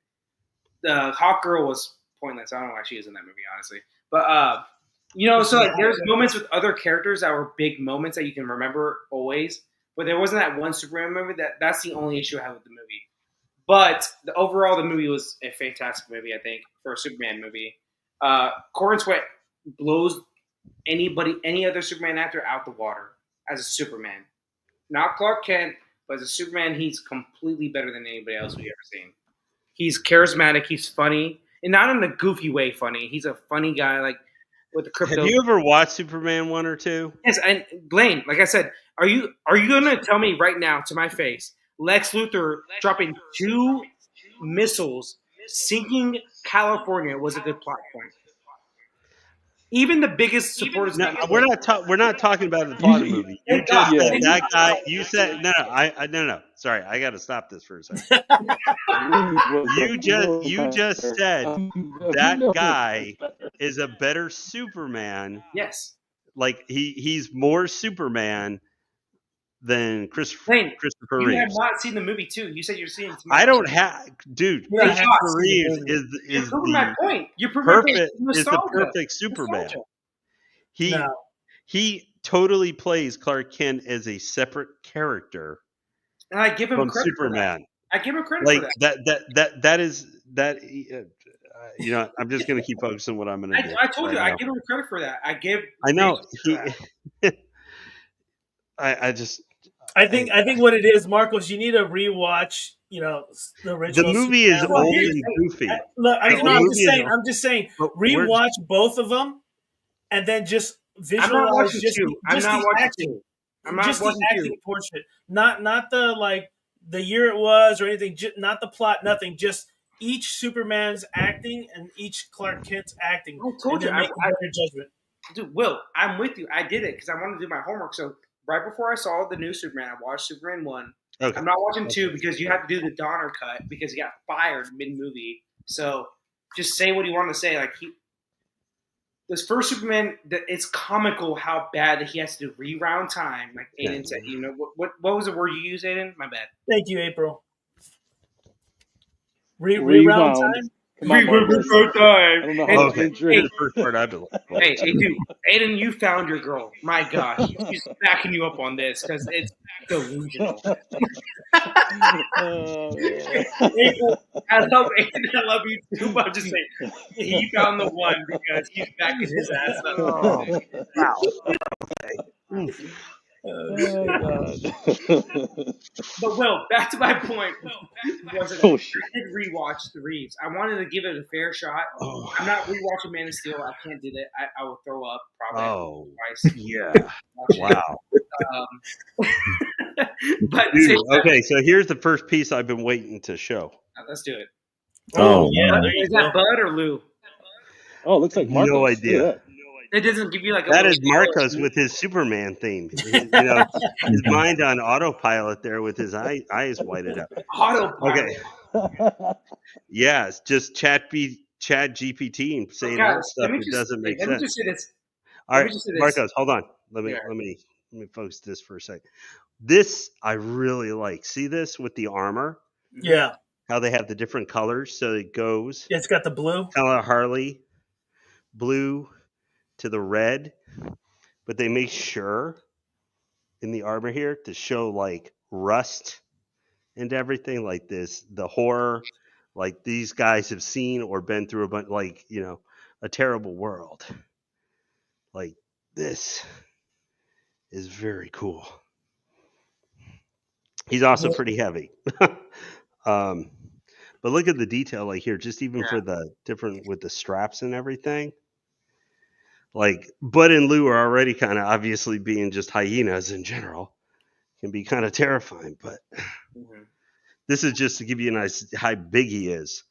The Hawk Girl was pointless. I don't know why she is in that movie, honestly. But so there's moments with other characters that were big moments that you can remember always. But there wasn't that one Superman movie. That's the only issue I have with the movie. But overall, the movie was a fantastic movie, I think, for a Superman movie. Corwin Sweat blows any other Superman actor out the water as a Superman. Not Clark Kent, but as a Superman, he's completely better than anybody else we've ever seen. He's charismatic. He's funny. And not in a goofy way funny. He's a funny guy, like, with the crypto. Have you ever watched Superman 1 or 2? Yes, and Blaine, like I said, are you going to tell me right now to my face, Lex Luthor dropping 2 missiles sinking California was a good plot point? Even the biggest supporters. No, we're not talking about the plot of the movie. You just said that guy. You said no. Sorry, I got to stop this for a second. you just said that guy is a better Superman. Yes. Like he's more Superman than Christopher Reeves. You have not seen the movie too. You said you're seeing it. I don't have, dude. Christopher Reeves is my point. You're the perfect Superman. He totally plays Clark Kent as a separate character. And I give him from credit Superman. For that. I give him credit for that. That is. I'm just going to keep focusing on what I'm going to do. I told you, I give him credit for that. I know. I think what it is, Marcos, you need to rewatch, the original. The movie is old and goofy. I'm just saying, rewatch both of them, and then just visualize I'm not watching the acting portion, not the the year it was or anything, not the plot, nothing. Just each Superman's acting and each Clark Kent's acting, I told and you, then make a better judgment. Dude, Will, I'm with you. I did it because I wanted to do my homework. So right before I saw the new Superman, I watched Superman 1. Okay. I'm not watching 2 because you have to do the Donner cut because he got fired mid-movie. So just say what you want to say. Like this first Superman, it's comical how bad that he has to reround time. Like Aiden said, you know what was the word you used, Aiden? My bad. Thank you, April. Reround time. Reround time. I don't know how okay. to The first part I believe. Hey, dude, Aiden, you found your girl. My gosh, she's backing you up on this because it's delusional. April, I love Aiden. I love you too. But I'm just saying, he found the one because he's backing his ass up. Oh, wow. Oh, God. But Will, back to my point. I did rewatch the Reeves. I wanted to give it a fair shot. I'm not rewatching Man of Steel. I can't do that. I will throw up probably twice. Yeah. Wow. But dude, okay, so here's the first piece I've been waiting to show. Let's do it. Oh, yeah. Is that Bud or Lou? Oh, it looks like Marcos. No idea. It doesn't give you like a that is little Marcos with his Superman theme. You know, his mind on autopilot there with his eyes whited out. Autopilot. Okay. Yeah, it's just chat GPT and saying that stuff. It doesn't make sense. Let me just say this. All right, Marcos, hold on. Let me focus this for a second. This I really like. See this with the armor? Yeah. How they have the different colors, so it goes. Yeah, it's got the blue. Kind of Harley, blue to the red, but they make sure in the armor here to show like rust and everything like this. The horror, like these guys have seen or been through a bunch, like a terrible world. Like this is very cool. He's also pretty heavy. But look at the detail like here, just even for the different with the straps and everything. Like Bud and Lou are already kind of obviously being just hyenas in general. Can be kind of terrifying, but this is just to give you a nice how big he is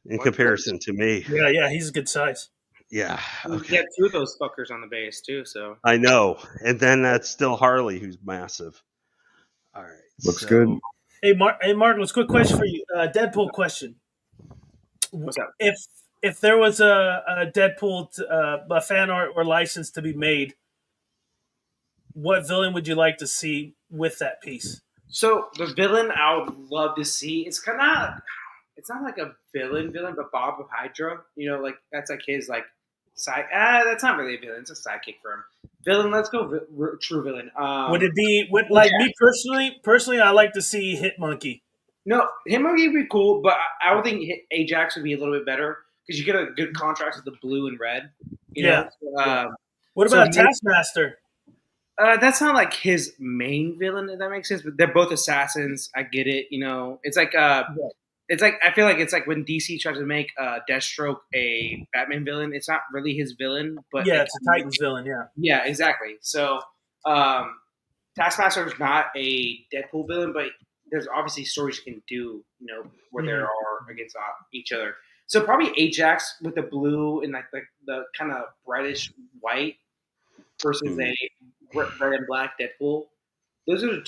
in comparison to me. Yeah, he's a good size. Yeah. Okay. You got 2 of those fuckers on the base too, so I know. And then that's still Harley who's massive. All right. Looks good. Hey, Marcos, quick question for you. Deadpool question. What's up? If there was a Deadpool a fan art or license to be made, what villain would you like to see with that piece? So the villain I would love to see, it's not like a villain, but Bob of Hydra. Like that's like his like side. That's not really a villain. It's a sidekick for him. Villain, let's go true villain. Would it be me personally? I like to see Hitmonkey. No, Hitmonkey would be cool, but I would think Ajax would be a little bit better because you get a good contrast with the blue and red. You know? What about Taskmaster? That's not like his main villain, if that makes sense. But they're both assassins. I get it. It's like it's like I feel like it's like when DC tries to make Deathstroke a Batman villain. It's not really his villain, but it's a Titans villain. Yeah, exactly. So Taskmaster is not a Deadpool villain, but there's obviously stories you can do, where they are against each other. So probably Ajax with the blue and like the kind of brightish white versus a red and black Deadpool. Those are the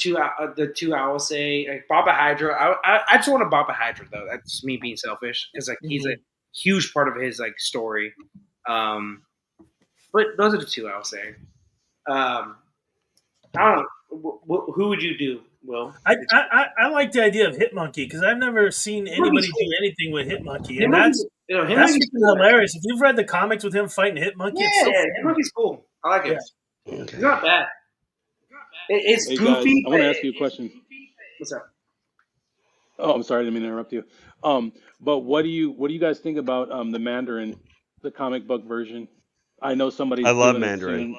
two I will say. Like Baba Hydra. I just want a Baba Hydra though. That's me being selfish because like he's a huge part of his like story. But those are the 2 I will say. I don't know. Who would you do, Will? I like the idea of Hitmonkey because I've never seen anybody do anything with Hitmonkey, and that's hilarious. If you've read the comics with him fighting Hitmonkey, Hitmonkey's cool. I like it. It's not bad. It's hey goofy. Guys, I want to ask you a question. What's up? Oh, I'm sorry, I didn't mean to interrupt you. But what do you guys think about the Mandarin, the comic book version? I know somebody's. I love Mandarin.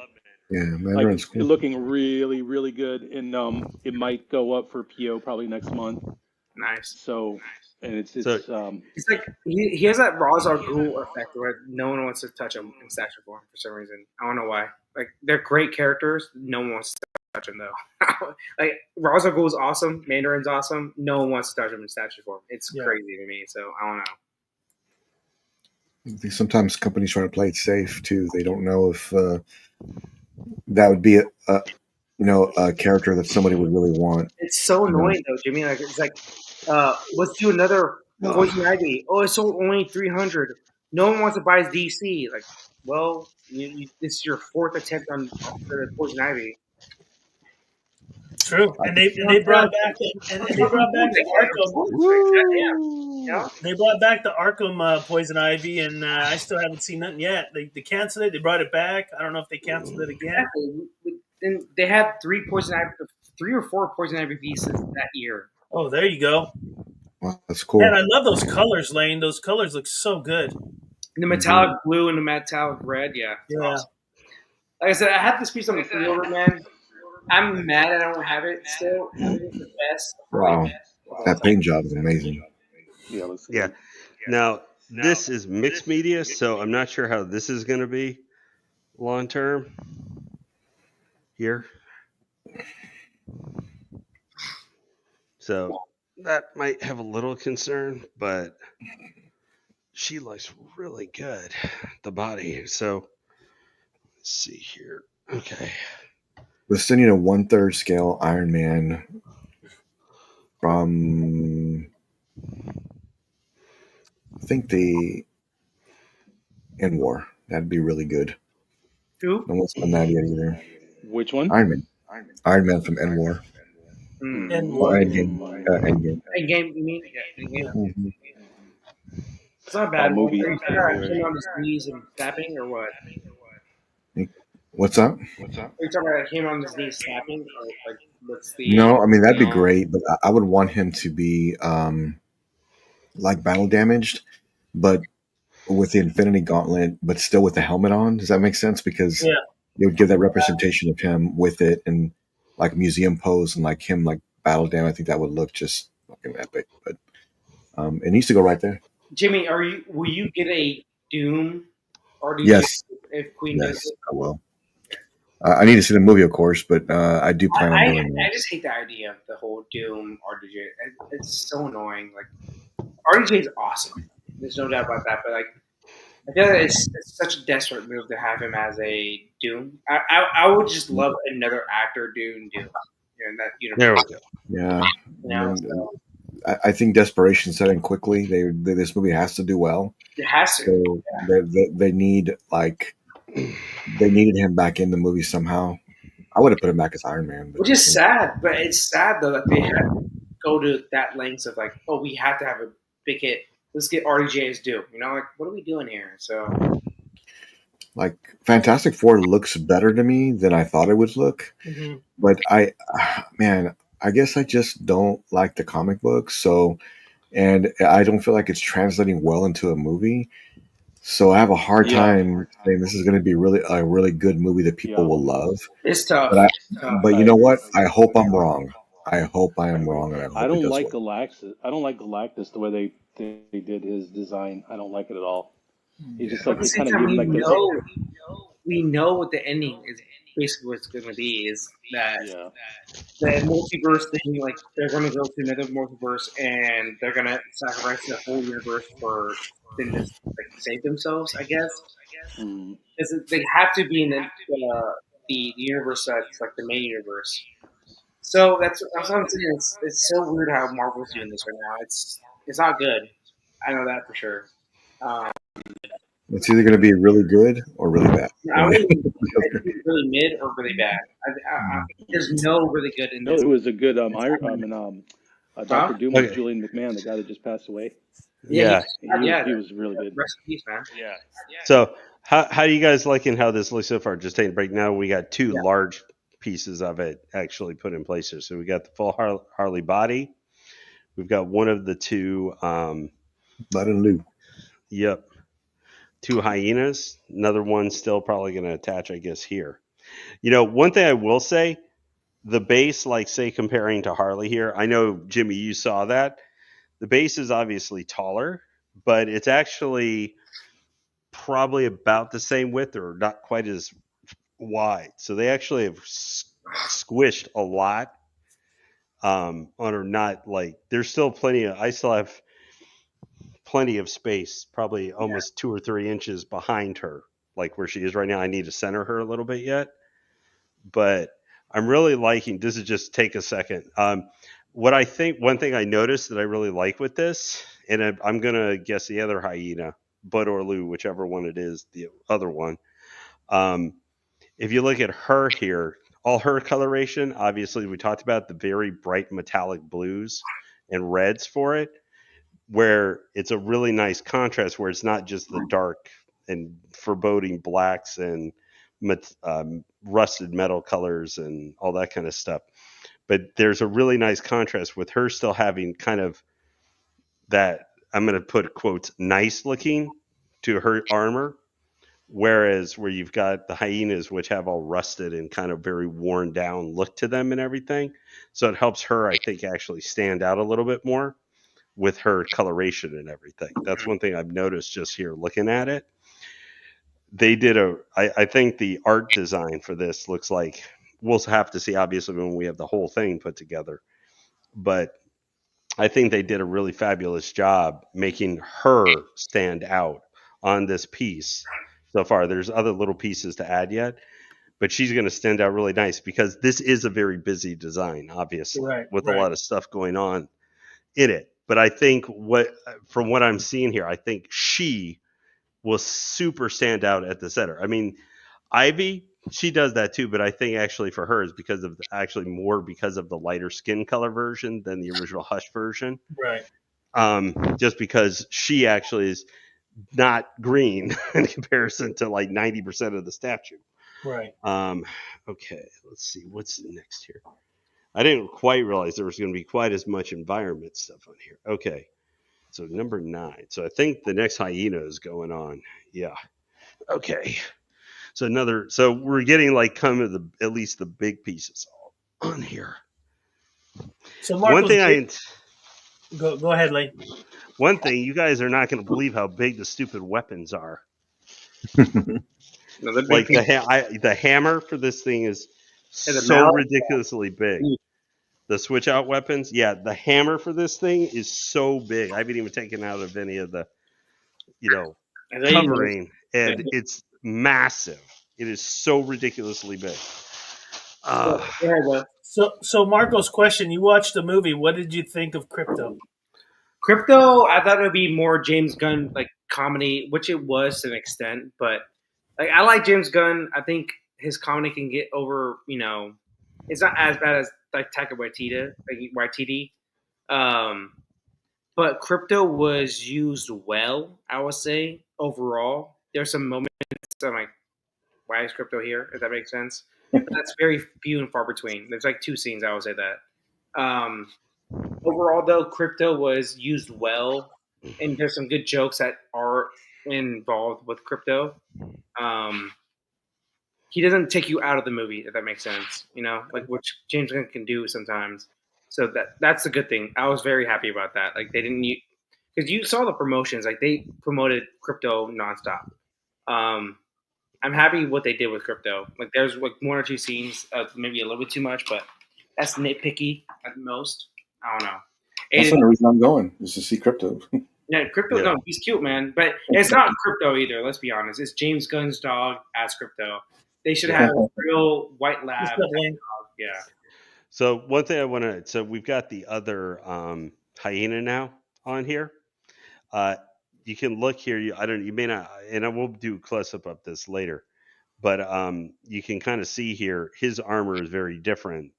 Yeah, Mandarin's cool. Looking really, really good, and it might go up for PO probably next month. Nice. So, and it's like he has that Ra's al Ghul effect where no one wants to touch him in statue form for some reason. I don't know why. Like they're great characters, no one wants to touch him though. Like Ra's al Ghul's awesome, Mandarin's awesome. No one wants to touch him in statue form. It's crazy to me. So I don't know. Sometimes companies try to play it safe too. They don't know if that would be a character that somebody would really want. It's so annoying though, Jimmy. Like it's like, let's do another Poison Ivy. Oh, it's sold only 300. No one wants to buy his DC. Like, well, this is your fourth attempt on the Poison Ivy. True, and they brought back the Arkham. They brought back the Arkham Poison Ivy, and I still haven't seen nothing yet. They canceled it. They brought it back. I don't know if they canceled it again. And they had 3 or 4 Poison Ivy pieces that year. Oh, there you go. Wow, that's cool. Man, I love those colors, Lane. Those colors look so good. The metallic blue and the metallic red, awesome. Like I said, I had this piece on the pre-order, man. I'm mad I don't have it still. It's the best. Wow, that paint job is amazing. Yeah. Now this is mixed media, so I'm not sure how this is going to be long term. Here. So that might have a little concern, but she looks really good, the body. So let's see here. Okay. We're sending a 1/3 scale Iron Man from, I think, the End War. That'd be really good. Who? No one's done that yet either. Which one? Iron Man. Iron Man from End War. Endgame. Endgame. Endgame, you mean? Yeah, Endgame. Mm-hmm. It's not a bad movie. Are you talking about him on his knees and snapping, or what? What's up? Are you talking about him on his knees snapping, or like what's the? No, I mean that'd be great, but I would want him to be like battle damaged, but with the Infinity Gauntlet, but still with the helmet on. Does that make sense? Because it would give that representation of him with it and like museum pose and like him like battle damage. I think that would look just fucking epic. But it needs to go right there. Jimmy, will you get a Doom? Or do you Yes. If Queen does it? I will. I need to see the movie, of course, but I do plan on doing it. I just hate the idea of the whole Doom RDJ. It's so annoying. Like RDJ is awesome. There's no doubt about that. But like, I feel like it's such a desperate move to have him as a Doom. I would just love another actor doing Doom in that universe. There we go. Yeah. You know, I think desperation set in quickly. This movie has to do well. It has to. So they need they needed him back in the movie somehow. I would have put him back as Iron Man. Which is sad, but it's sad though that they had to go to that lengths of like, oh, we have to have a big hit. Let's get RDJ as Doom. You know, like what are we doing here? So, like Fantastic Four looks better to me than I thought it would look, but I guess I just don't like the comic books. So, and I don't feel like it's translating well into a movie. So I have a hard time saying this is going to be a really good movie that people will love. It's tough. But you know what? I hope I'm wrong. I hope I am wrong. And I don't like Galactus. I don't like Galactus the way they did his design. I don't like it at all. He just like kind of like we know what the ending is. Basically, what it's going to be is that the multiverse thing. Like they're going to go to another multiverse and they're going to sacrifice the whole universe for them to save themselves. I guess because they have to be in the universe that's like the main universe. So that's what I'm saying. It's so weird how Marvel's doing this right now. It's not good. I know that for sure. It's either going to be really good or really bad. Really mid or really bad. There's no really good in this. No, it was a good Dr. Doom was Julian McMahon, the guy that just passed away. He was really good. Rest in peace, man. Yeah. So how do you guys liking how this looks so far? Just taking a break now. We got two large pieces of it actually put in place here. So we got the full Harley body. We've got one of the two. Bud and Lou. Yep. 2 hyenas. Another one still probably going to attach, I guess, here. You know, one thing I will say, the base, like say comparing to Harley here, I know, Jimmy, you saw that. The base is obviously taller, but it's actually probably about the same width or not quite as wide. So they actually have squished a lot on her. Not like there's still I still have plenty of space, probably almost 2 or 3 inches behind her, like where she is right now. I need to center her a little bit yet, but I'm really liking. This is just take a second. What I think, one thing I noticed that I really like with this, and I'm gonna guess the other hyena, Bud or Lou, whichever one it is, the other one. If you look at her here, all her coloration, obviously we talked about the very bright metallic blues and reds for it, where it's a really nice contrast where it's not just the dark and foreboding blacks and rusted metal colors and all that kind of stuff. But there's a really nice contrast with her still having kind of that, I'm going to put quotes, nice looking to her armor. Whereas where you've got the hyenas, which have all rusted and kind of very worn down look to them and everything. So it helps her, I think, actually stand out a little bit more with her coloration and everything. That's one thing I've noticed just here looking at it. They did I think the art design for this looks like, we'll have to see obviously when we have the whole thing put together, but I think they did a really fabulous job making her stand out on this piece so far. There's other little pieces to add yet, but she's going to stand out really nice because this is a very busy design, obviously, with a lot of stuff going on in it. But I think from what I'm seeing here, I think she will super stand out at the center. I mean, Ivy, she does that too, but I think actually for her is because of more because of the lighter skin color version than the original Hush version. Right. Just because she actually is not green in comparison to like 90% of the statue. Right. Okay, let's see what's next here. I didn't quite realize there was going to be quite as much environment stuff on here. Okay, so number 9. So I think the next hyena is going on. Yeah. Okay. So we're getting like at least the big pieces on here. So Marcos, one thing go ahead, Lee. One thing, you guys are not going to believe how big the stupid weapons are. Like the hammer for this thing is so ridiculously big. The switch out weapons, yeah, the hammer for this thing is so big. I haven't even taken out of any of the, covering, and it's massive. It is so ridiculously big. So Marco's question: you watched the movie. What did you think of Crypto? Crypto, I thought it would be more James Gunn like comedy, which it was to an extent. But like, I like James Gunn. I think his comedy can get over. It's not as bad as like Taika Waititi. But Crypto was used well, I would say, overall. There's some moments I'm like, why is Crypto here? If that makes sense. But that's very few and far between. There's like 2 scenes, I would say that. Overall, though, Crypto was used well, and there's some good jokes that are involved with Crypto. He doesn't take you out of the movie, if that makes sense, like which James Gunn can do sometimes. So that's the good thing. I was very happy about that. Like they didn't, because you saw the promotions, like they promoted Crypto nonstop. I'm happy what they did with Crypto. Like there's like 1 or 2 scenes, maybe a little bit too much, but that's nitpicky at most. I don't know. That's the reason I'm going, is to see Crypto. Yeah, Crypto. Yeah. No, he's cute, man. But it's not Crypto either. Let's be honest. It's James Gunn's dog as Crypto. They should have a real white lab. Yeah. So one thing I want to. So we've got the other hyena now on here. You can look here. You may not, and I will do a close up of this later. But you can kind of see here his armor is very different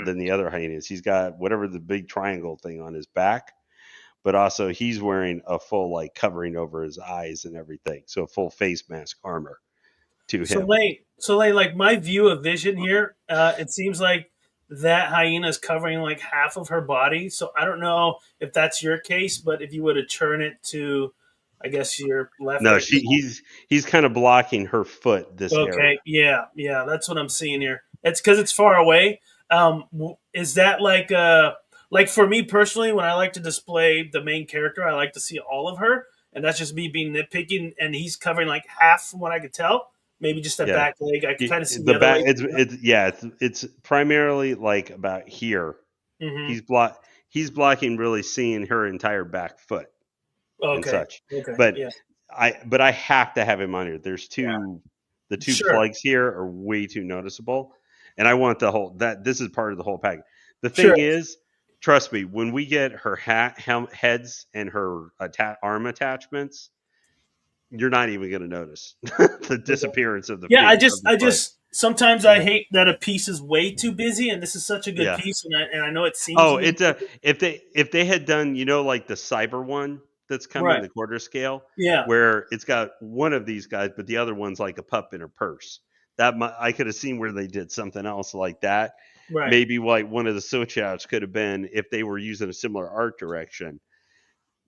than the other hyenas. He's got whatever the big triangle thing on his back, but also he's wearing a full like covering over his eyes and everything. So a full face mask armor to him. So like my view of vision here, it seems like that hyena is covering like half of her body. So I don't know if that's your case, but if you were to turn it to, I guess your left. No, he's kind of blocking her foot. This area. Yeah, that's what I'm seeing here. It's because it's far away. Is that like for me personally, when I like to display the main character, I like to see all of her, and that's just me being nitpicking. And he's covering like half from what I could tell. maybe just a Yeah. back leg. I can kind of see the other back. leg. It's primarily like about here. Mm-hmm. He's blocking really seeing her entire back foot and Okay. such. Okay. But Yeah. I have to have him on here. There's the two Sure. plugs here are way too noticeable, and I want this is part of the whole package. The Sure. thing is, trust me, when we get her heads and her arm attachments, you're not even going to notice the disappearance of the Yeah, I plug. just sometimes I hate that a piece is way too busy, and this is such a good piece, and I know it seems. Oh, it's if they had done like the cyber one that's coming, Right. the quarter scale, Yeah. where it's got one of these guys, but the other one's like a pup in her purse. That I could have seen where they did something else like that. Right. Maybe like one of the switch outs could have been, if they were using a similar art direction,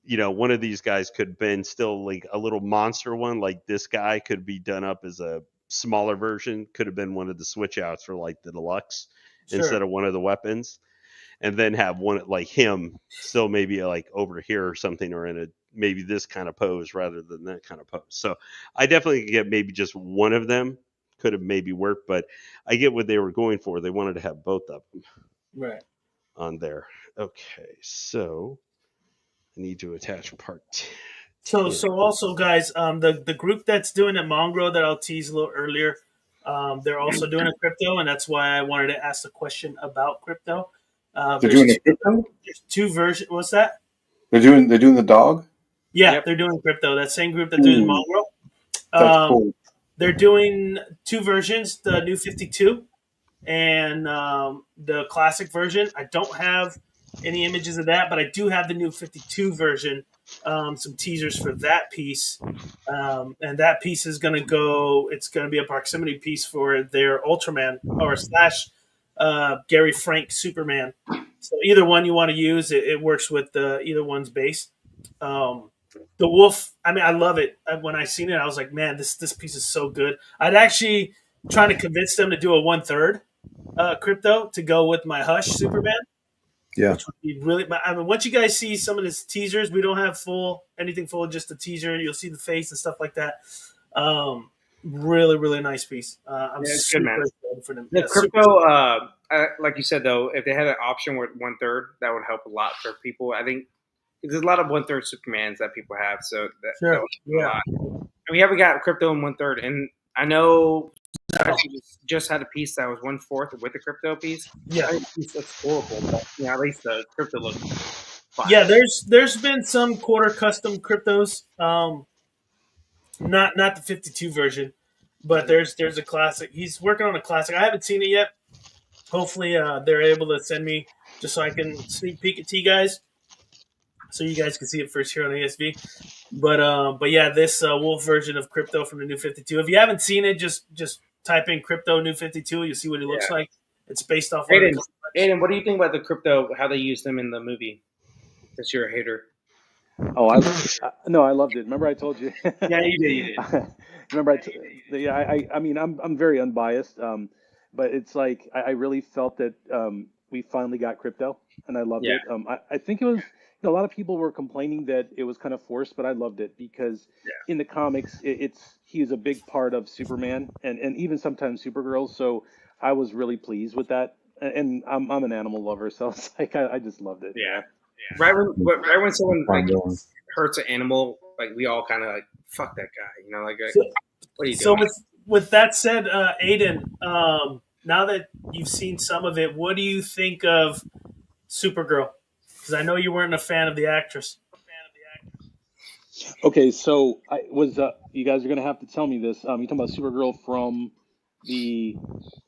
one of these guys could have been still like a little monster one. Like this guy could be done up as a smaller version, could have been one of the switch outs for like the deluxe instead of one of the weapons. And then have one like him still maybe like over here or something, or in maybe this kind of pose rather than that kind of pose. So I definitely could get maybe just one of them could have maybe worked, but I get what they were going for. They wanted to have both of them on there. Okay, so I need to attach part 10. So also, guys, the group that's doing it, Mongrel, that I'll tease a little earlier, they're also doing a crypto, and that's why I wanted to ask the question about crypto. They're doing the crypto? There's two versions. What's that? They're doing the dog? Yeah, they're doing crypto. That same group that's doing Mongrel. That's cool. They're doing two versions, the new 52 and the classic version. I don't have any images of that, but I do have the new 52 version, some teasers for that piece. And that piece is going to go, it's going to be a proximity piece for their Ultraman or / Gary Frank Superman. So either one you want to use, it works with either one's base. The wolf, I mean, I love it. When I seen it, I was like, man, this piece is so good. I'd actually trying to convince them to do a 1/3 crypto to go with my Hush Superman. Yeah, which would be really. I mean, once you guys see some of his teasers, we don't have anything full, just a teaser. You'll see the face and stuff like that. Really, really nice piece. I'm super excited for them. The crypto, like you said though, if they had an option with 1/3, that would help a lot for people. I think there's a lot of 1/3 Supermans that people have, so that would help a lot. And we haven't got crypto in 1/3, and I know actually just had a piece that was 1/4 with the crypto piece. Yeah, that's horrible, but at least the crypto looks fine. Yeah, there's been some quarter custom cryptos, not the 52 version, but there's a classic. He's working on a classic. I haven't seen it yet. Hopefully, they're able to send me just so I can sneak peek it to you guys, so you guys can see it first here on ASV. But yeah, this wolf version of crypto from the new 52. If you haven't seen it, just type in crypto new 52. You'll see what it looks like. It's based off. Aiden, what do you think about the crypto? How they used them in the movie? Since you're a hater. Oh, I loved it. Remember I told you? Yeah, you did. Remember I mean, I'm very unbiased, but it's like I really felt that we finally got crypto, and I loved it. I think it was. A lot of people were complaining that it was kind of forced, but I loved it because in the comics, he's a big part of Superman and even sometimes Supergirl. So I was really pleased with that, and I'm an animal lover, so it's like I just loved it. Yeah. Right when someone like hurts an animal, like we all kind of like fuck that guy, like what are you doing? So with that said, Aiden, now that you've seen some of it, what do you think of Supergirl? Because I know you weren't a fan of the actress. Okay, so you guys are gonna have to tell me this. You're talking about Supergirl from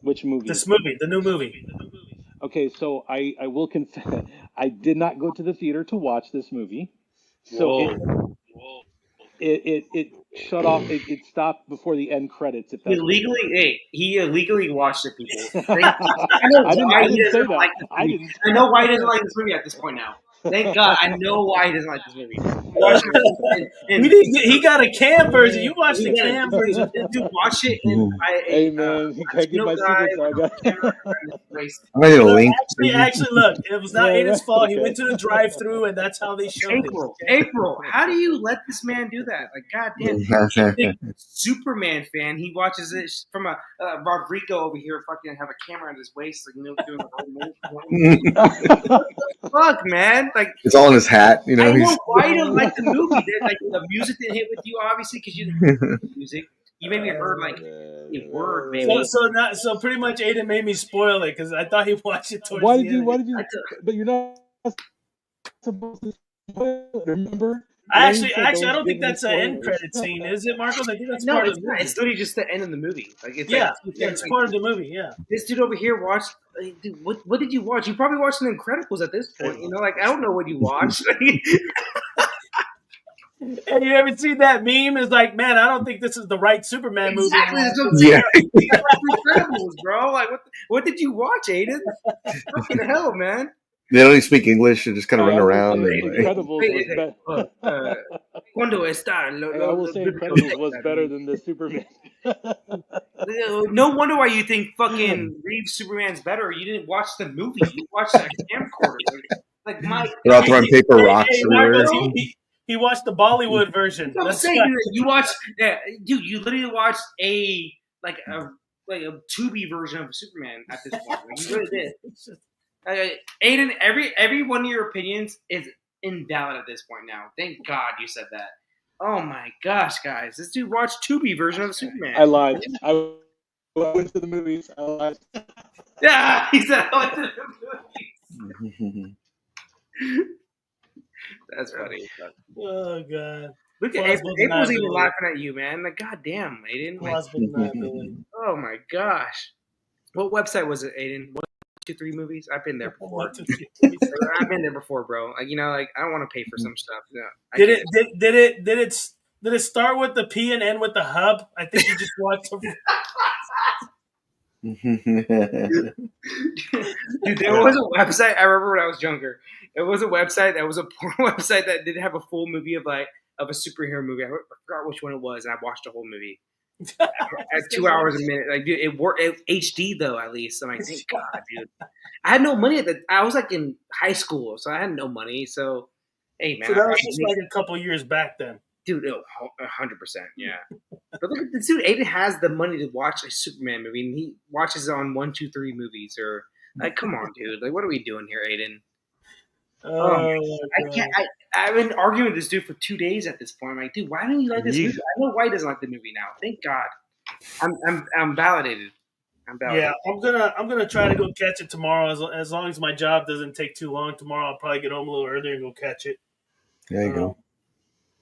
which movie? This movie, the new movie. Okay, so I will confess, I did not go to the theater to watch this movie. So it shut off. It stopped before the end credits. If that's he illegally watched it, people. I didn't say that. I know why he doesn't like this movie at this point now. Thank God. I know why he doesn't like this movie. He got a cam version. You watched the cam version. Dude, watch it. And Hey man, can I get my secret? So I got. I'm gonna link. Actually, look, it was not Aiden's fault. Okay. He went to the drive-through, and that's how they showed April, how do you let this man do that? Like, goddamn, big Superman fan. He watches it from a Rodrigo over here, fucking have a camera on his waist, like doing the whole movie. Fuck, man, like it's all in his hat. You know, I know why you don't like the movie. Like the music didn't hit with you, obviously, because you didn't hear the music. You maybe heard like a word, maybe. So pretty much Aiden made me spoil it because I thought he watched it towards Why the did you? end. Why did you? But you're not supposed to spoil it. Remember? Actually, I don't think that's an end credit scene, is it, Marcos? I think that's part of the movie. It's literally just the end of the movie. Like, it's it's part of the movie. Yeah. This dude over here watched. Like, dude, what did you watch? You probably watched The Incredibles at this point. You know, like I don't know what you watched. Have you ever seen that meme? It's like, man, I don't think this is the right Superman movie. Exactly. That's what I'm saying. Yeah. Incredibles, bro. Like, what did you watch, Aiden? Fucking hell, man. They don't even speak English. They just kind of run around. Incredibles Cuando está? I will say Incredibles was better than the Superman. No wonder why you think fucking Reeves Superman's better. You didn't watch the movie. You watched that camcorder. Like Mike. They're all throwing paper rocks everywhere. He watched the Bollywood version. I'm saying, you watched, dude. You literally watched a Tubi version of Superman at this point. Like, you really did. Aiden, every one of your opinions is invalid at this point now. Thank God you said that. Oh my gosh, guys, this dude watched Tubi version of Superman. I lied. I went to the movies. I lied. Yeah, he said I went to the movies. That's funny. Oh god! Look at April's even laughing at you, man. Like, goddamn, Aiden. Oh my gosh! What website was it, Aiden? 1, 2, 3 movies. I've been there before. I've been there before, bro. Like, like I don't want to pay for some stuff. No, Did it start with the P and end with the hub? I think you just watched. Dude, there was a website. I remember when I was younger. It was a website that was a porn website that did have a full movie of a superhero movie. I forgot which one it was, and I watched the whole movie at 2 hours a minute. Like, dude, it worked HD though, at least. I'm like, thank God, dude. I had no money at I was like in high school, so I had no money. So, hey, man. So that was just like a couple years back then. Dude, 100%, yeah. But look at this dude. Aiden has the money to watch a Superman movie, and he watches it on 1, 2, 3 movies. Or like, come on, dude. Like, what are we doing here, Aiden? I can't. I've been arguing with this dude for 2 days at this point. I'm like, dude, why don't you like this movie? I know why he doesn't like the movie now. Thank God. I'm validated. Yeah, I'm gonna try to go catch it tomorrow. As long as my job doesn't take too long tomorrow, I'll probably get home a little earlier and go catch it. There you go.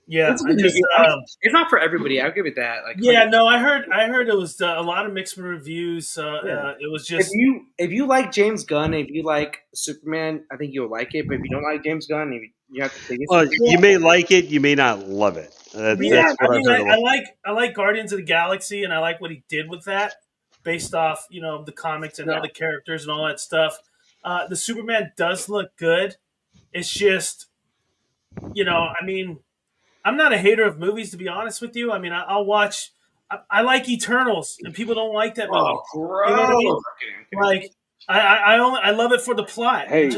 Yeah, it's not for everybody. I'll give it that. Like, no, I heard it was a lot of mixed reviews. It was just if you like James Gunn, if you like Superman, I think you'll like it. But if you don't like James Gunn, you have to take it. Well, you may like it, you may not love it. That's what I like Guardians of the Galaxy, and I like what he did with that, based off the comics and all the characters and all that stuff. The Superman does look good. It's just, I'm not a hater of movies, to be honest with you. I mean, I'll watch. I like Eternals, and people don't like that movie. Oh, gross. You know what I mean? Like, I love it for the plot. Hey,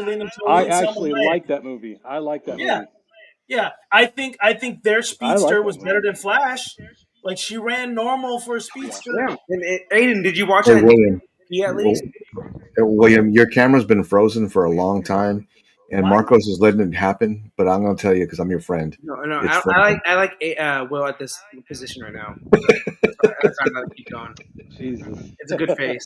I actually like that movie. I like that movie. Yeah. I think their Speedster was better than Flash. Like, she ran normal for a Speedster. Yeah. And Aiden, did you watch it? William. Yeah, at least. William, your camera's been frozen for a long time. And Marcos is letting it happen, but I'm going to tell you because I'm your friend. No, I like Will at this position right now. That's how I keep going. Jesus, it's a good face.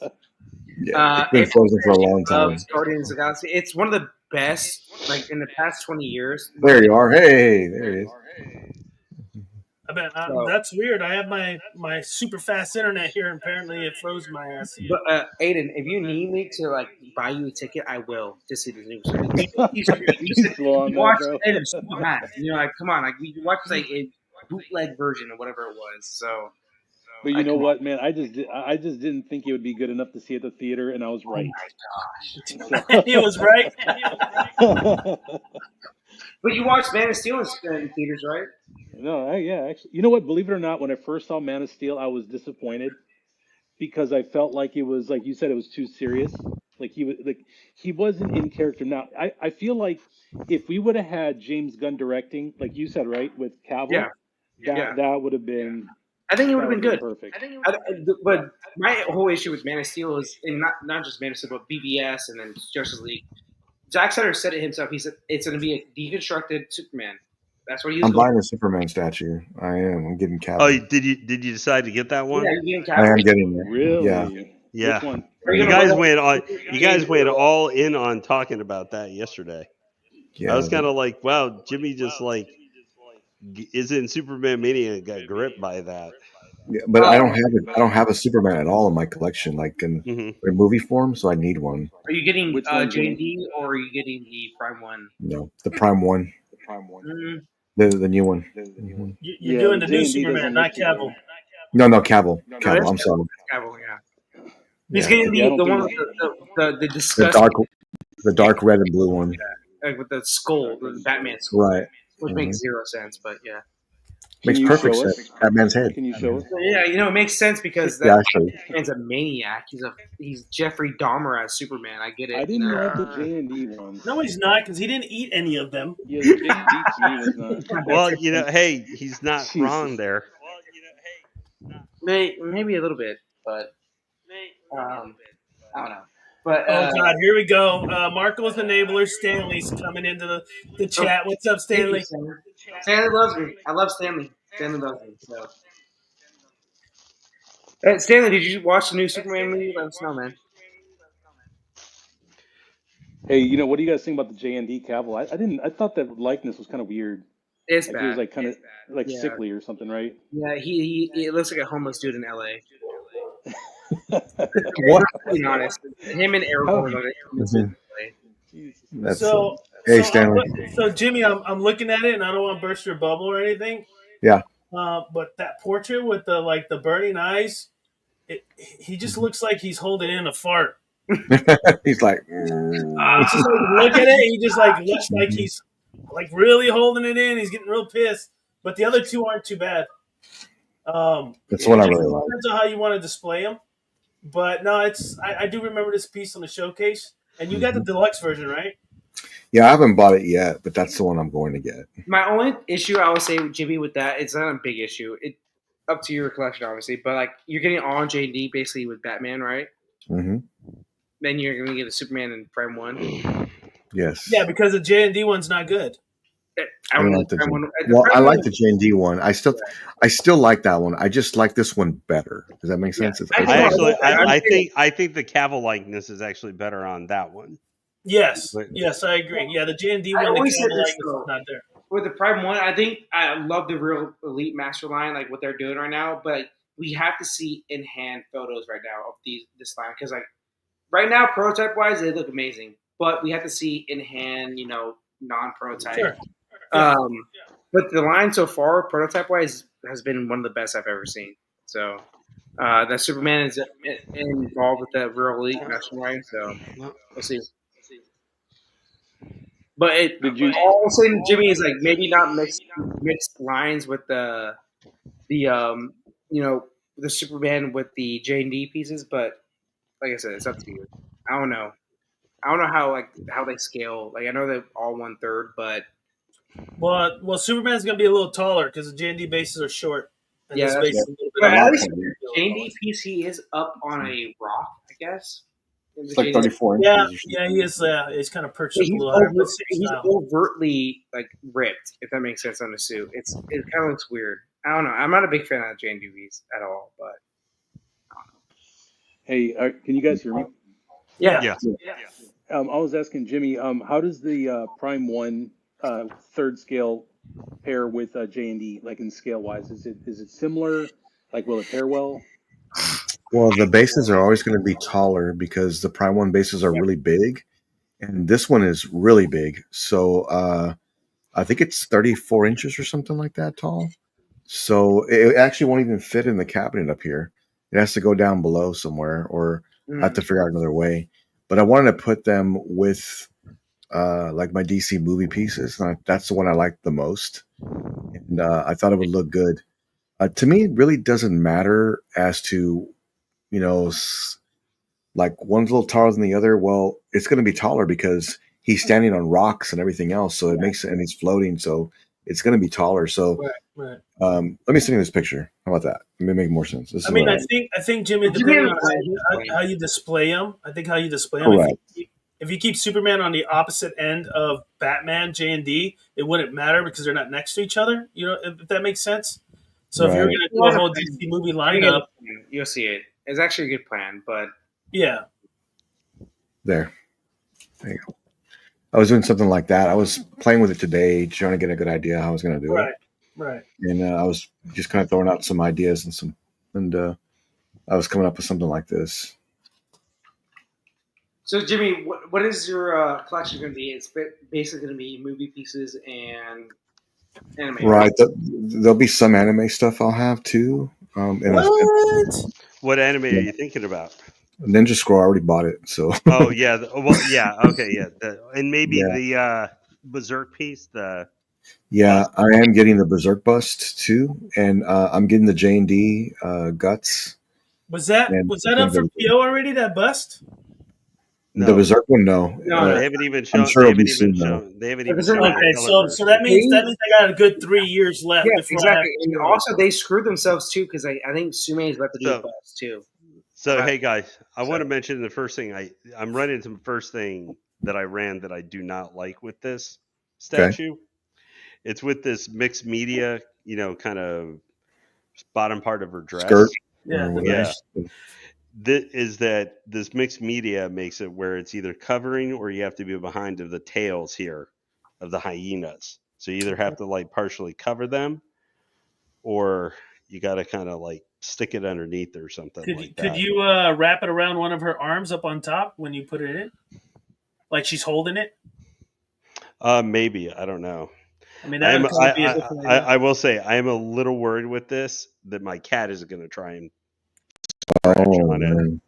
Yeah, it's been frozen for a long time. Guardians of the Galaxy. It's one of the best, like in the past 20 years. There you are. Hey, there he is. I bet that's weird. I have my super fast internet here, and apparently it froze my ass. But Aiden, if you need me to like buy you a ticket, I will to see the news. You watch it, so mad. Like, come on, like you watch like a bootleg version or whatever it was. So But you know what, man? I just didn't think it would be good enough to see at the theater, and I was right. Oh my gosh! He was right. But you watched Man of Steel in theaters, right? No, yeah, actually, you know what? Believe it or not, when I first saw Man of Steel, I was disappointed because I felt like it was, like you said, it was too serious. Like he wasn't in character. Now, I feel like if we would have had James Gunn directing, like you said, right, with Cavill, that would have been. I think it would have been good. Perfect. But my whole issue with Man of Steel is, and not just Man of Steel, but BVS and then Justice League. Zack Snyder said it himself. He said it's going to be a deconstructed Superman. That's what he's. I'm buying a Superman statue. I am. I'm getting Cavill. Oh, did you decide to get that one? Yeah, you're getting I Cavill. am getting it. Really? Yeah. Which one? You guys went all in on talking about that yesterday. Yeah, I was kind of like, wow, Jimmy just like is in Superman Mania and got gripped by that. yeah, but I don't have a Superman at all in my collection, like in movie form. So I need one. Are you getting Which one, J&D or are you getting the Prime one? No, the Prime one. Mm-hmm. The new one. You're doing the new Superman, not Cavill. No, Cavill. Cavill. I'm sorry. Cavill, yeah. He's getting the one with the disgusting, the dark red and blue one. like with the skull, the Batman skull, Right. which makes zero sense, but yeah. Makes perfect sense. Batman's head. Can you show us? Yeah, it makes sense because Batman's a maniac. He's Jeffrey Dahmer as Superman. I get it. I didn't like the J&D one. No, he's not, because he didn't eat any of them. Yeah, the J&D was not. Well, hey, he's not wrong there. Maybe a little bit, but I don't know. But oh God, here we go. Marco's enabler. Stanley's coming into the chat. What's up, Stanley? Stanley loves me. I love Stanley. Stanley loves me. So, Stanley, did you watch the new Superman movie? Let us know, man. Hey, what do you guys think about the J&D Cavill? I didn't. I thought that likeness was kind of weird. It's like bad. It was like kind of like sickly or something, right? Yeah, he looks like a homeless dude in LA. What? Being honest, him and Aragorn. Hey, Stanley. So Jimmy, I'm looking at it, and I don't want to burst your bubble or anything. Yeah. But that portrait with the burning eyes, he just looks like he's holding in a fart. He's like, just look at it. He just looks like he's really holding it in. He's getting real pissed. But the other two aren't too bad. That's what I really like. Depends on how you want to display them. But no, I do remember this piece on the showcase, and you got the deluxe version, right? Yeah, I haven't bought it yet, but that's the one I'm going to get. My only issue, I would say, Jimmy, with that, it's not a big issue. It up to your collection, obviously, but you're getting all J&D basically with Batman, right? Mm-hmm. Then you're going to get a Superman in Prime 1. Yes. Yeah, because the J&D one's not good. I like the J&D one. I still like that one. I just like this one better. Does that make sense? Yeah. I think the Cavill likeness is actually better on that one. Yes, I agree. Yeah, the J&D one, the Cavill likeness is not there. With the Prime 1, I think I love the real Elite Master line, like what they're doing right now, but we have to see in-hand photos right now of this line, because right now, prototype-wise, they look amazing, but we have to see in-hand, non-prototype. Sure. But the line so far, prototype-wise, has been one of the best I've ever seen. So that Superman is involved with the real Elite Master line, so we'll see. But all of a sudden, Jimmy is maybe not mixed lines with the Superman with the J&D pieces, but like I said, it's up to you. I don't know how they scale. I know they're all 1/3, but well, Superman's gonna be a little taller because the J&D bases are short. And yeah, at least the J&D piece, he is up on a rock, I guess. It's 34 inches. Yeah, he is. He's kind of perched up a little higher. He's overtly ripped, if that makes sense on the suit. It kind of looks weird. I don't know. I'm not a big fan of J&D's at all, but I don't know. Hey, can you guys hear me? Yeah. I was asking Jimmy, how does the Prime 1 third scale pair with J&D, in scale wise? Is it similar? Will it pair well? Well, the bases are always going to be taller because the Prime 1 bases are really big, and this one is really big. So I think it's 34 inches or something like that tall. So it actually won't even fit in the cabinet up here. It has to go down below somewhere, or I have to figure out another way. But I wanted to put them with like my DC movie pieces. And that's the one I like the most. And I thought it would look good. To me, it really doesn't matter as to, you know, like one's a little taller than the other. Well, it's going to be taller because he's standing on rocks and everything else. So it makes it, and he's floating. So it's going to be taller. So Right. let me send you this picture. How about that? It may make more sense. This I is mean, what I think Jimmy, depending on how you display them, correct. If you keep Superman on the opposite end of Batman, J and D, it wouldn't matter because they're not next to each other. You know, if that makes sense. So if you're Right. going to do a whole DC movie lineup, you'll see it. It's actually a good plan, but yeah, There you go. I was doing something like that. I was playing with it today, trying to get a good idea how I was going to do it. Right. And I was just kind of throwing out some ideas and I was coming up with something like this. So, Jimmy, what is your collection going to be? It's basically going to be movie pieces and anime. Right. There'll be some anime stuff I'll have too. What anime are you thinking about? Ninja Scroll. I already bought it. So. Oh yeah. Okay. Yeah. And maybe the Berserk piece. Yeah, I am getting the Berserk bust too, and I'm getting the J&D guts. Was that up for PO already? That bust? No. The Berserk one, no. They haven't even shown. I'm sure it'll be soon, though. They haven't even shown. Okay, so that means I got a good 3 years left. Yeah, exactly. And also, they screwed themselves too because I think Sume is about to do a bust too. So hey guys, I want to mention the first thing I'm running into the first thing that I ran that I do not like with this statue. Okay. It's with this mixed media, kind of bottom part of her dress. Skirt. Yeah. This mixed media makes it where it's either covering or you have to be behind of the tails here of the hyenas. So you either have to like partially cover them or you got to kind of like stick it underneath or something like that. Could you wrap it around one of her arms up on top when you put it in? Like she's holding it? Maybe. I don't know. I mean, I will say I am a little worried with this that my cat is going to try and on it.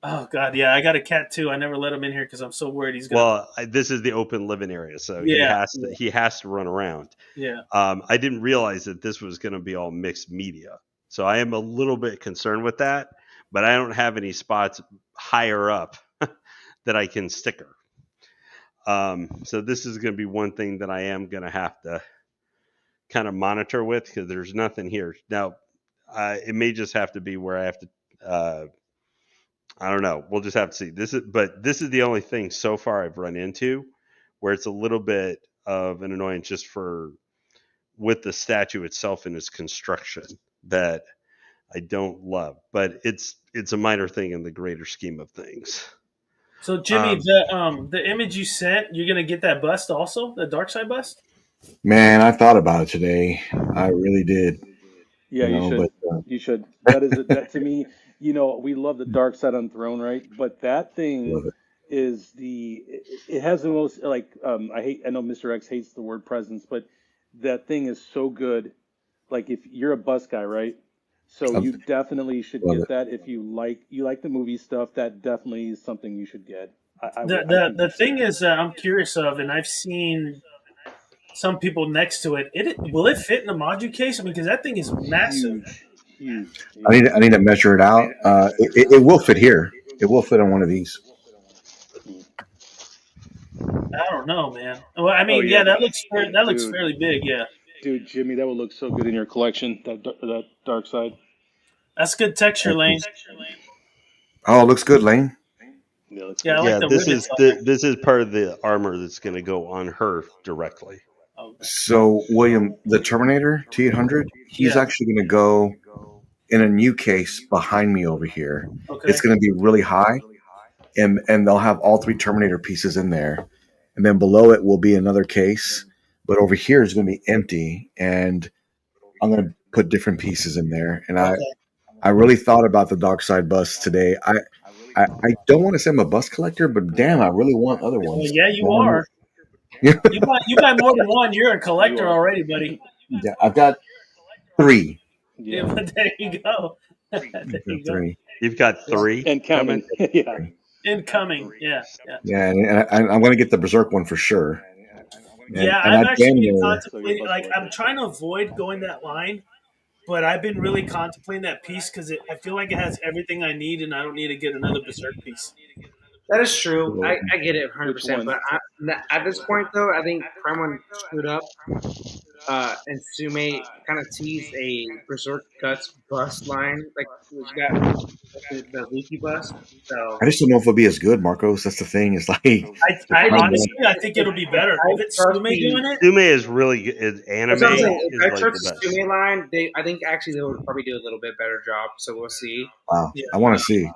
Oh God, yeah, I got a cat too. I never let him in here because I'm so worried he's going. Well, this is the open living area, so he has to run around. Yeah. I didn't realize that this was going to be all mixed media, so I am a little bit concerned with that. But I don't have any spots higher up that I can stick her. So this is going to be one thing that I am going to have to kind of monitor with because there's nothing here now. It may just have to be where I have to. I don't know. We'll just have to see. This is the only thing so far I've run into where it's a little bit of an annoyance just with the statue itself and its construction that I don't love. But it's a minor thing in the greater scheme of things. So Jimmy, the image you sent, you're gonna get that bust also, the Dark Side bust? Man, I thought about it today. I really did. Yeah, you should. You should. That to me. We love the Dark Side on Throne, right? But that thing is it has the most I know Mr. X hates the word presence, but that thing is so good. Like if you're a bus guy, right? So you definitely should get that. If you like the movie stuff, that definitely is something you should get. The thing is I'm curious of, and I've seen some people next to it. Will it fit in the module case? I mean, because that thing is massive. Huge. I need to measure it out. It will fit here. It will fit on one of these. I don't know, man. Well, I mean, that looks fairly big. Yeah. Dude, Jimmy, that would look so good in your collection. That Dark Side. That's good texture, Lane. Oh, it looks good, Lane. Yeah, this is part of the armor that's going to go on her directly. So, William, the Terminator T-800, he's actually going to go in a new case behind me over here. Okay. It's going to be really high, and they'll have all 3 Terminator pieces in there. And then below it will be another case, but over here is going to be empty, and I'm going to put different pieces in there. And I really thought about the Dark Side bust today. I don't want to say I'm a bust collector, but damn, I really want other ones. Well, yeah, you are. You got more than one. You're a collector already, buddy. Yeah, I've got 3. Yeah, but there you go. There you go. 3. You've got 3 and counting. Yeah. Incoming. Yeah. Yeah, and I'm going to get the Berserk one for sure. Yeah, And I've I've actually been been there. contemplating. Like, I'm trying to avoid going that line, but I've been really contemplating that piece because I feel like it has everything I need, and I don't need to get another Berserk piece. That is true. I get it 100%. Which one? But at this point, though, I think Prime One screwed up. And Sume kind of teased a Berserk Guts bust line, like you got the leaky bust. So I just don't know if it'll be as good, Marcos. That's the thing. It's like I honestly, I think it'll be better if it's Sume doing it. Sume is really good. Anime that's what I'm saying. is If I like trust the the best. Sume line, I think actually they would probably do a little bit better job. So we'll see. wow. Yeah. I want to see.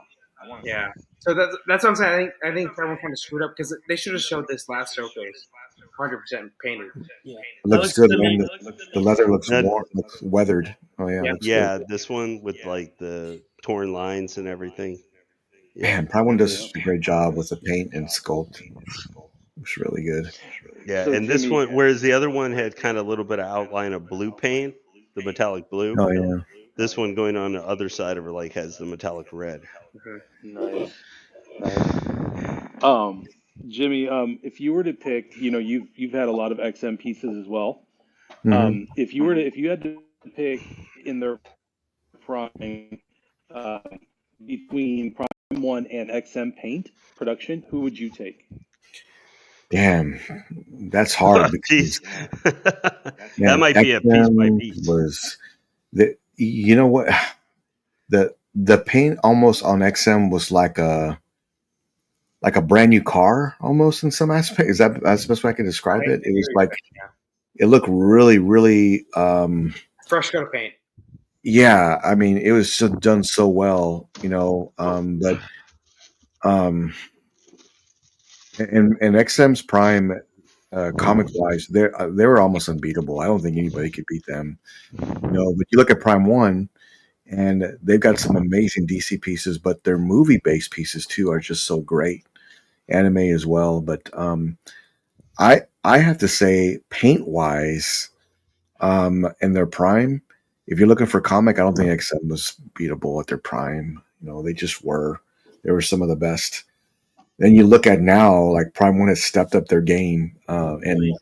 Yeah. So that's what I'm saying. I think Prime One kind of screwed up because they should have showed this last showcase, 100% painted. Yeah. It looks good, man. The leather looks warm, looks weathered. Oh yeah, Yeah. looks Yeah, good. this one with like the torn lines and everything. Yeah. Man, Prime One does a great job with the paint and sculpt. It's really good. Yeah, So, and this Jimmy- one, whereas the other one had kind of a little bit of outline of blue paint, the metallic blue. Oh yeah. This one going on the other side of her like has the metallic red. Nice. Jimmy, if you were to pick, you've had a lot of XM pieces as well. Mhm. If you had to pick in their prime between Prime One and XM paint production, who would you take? Damn, that's hard because Jeez. man, That might be a piece by XM piece. was the you know what the paint almost on XM was like a brand new car almost in some aspect. Is that's the best way I can describe it? It was like it looked really, really Fresh coat of paint. yeah, I mean it was done so well, but and XM's Prime comic wise, they were almost unbeatable. I don't think anybody could beat them. But you look at Prime One, and they've got some amazing DC pieces, but their movie based pieces too are just so great. Anime as well, but I have to say, paint wise, in their prime, if you're looking for comic, I don't think XM was beatable at their prime. They just were. They were some of the best. Then you look at now, like Prime One has stepped up their game, and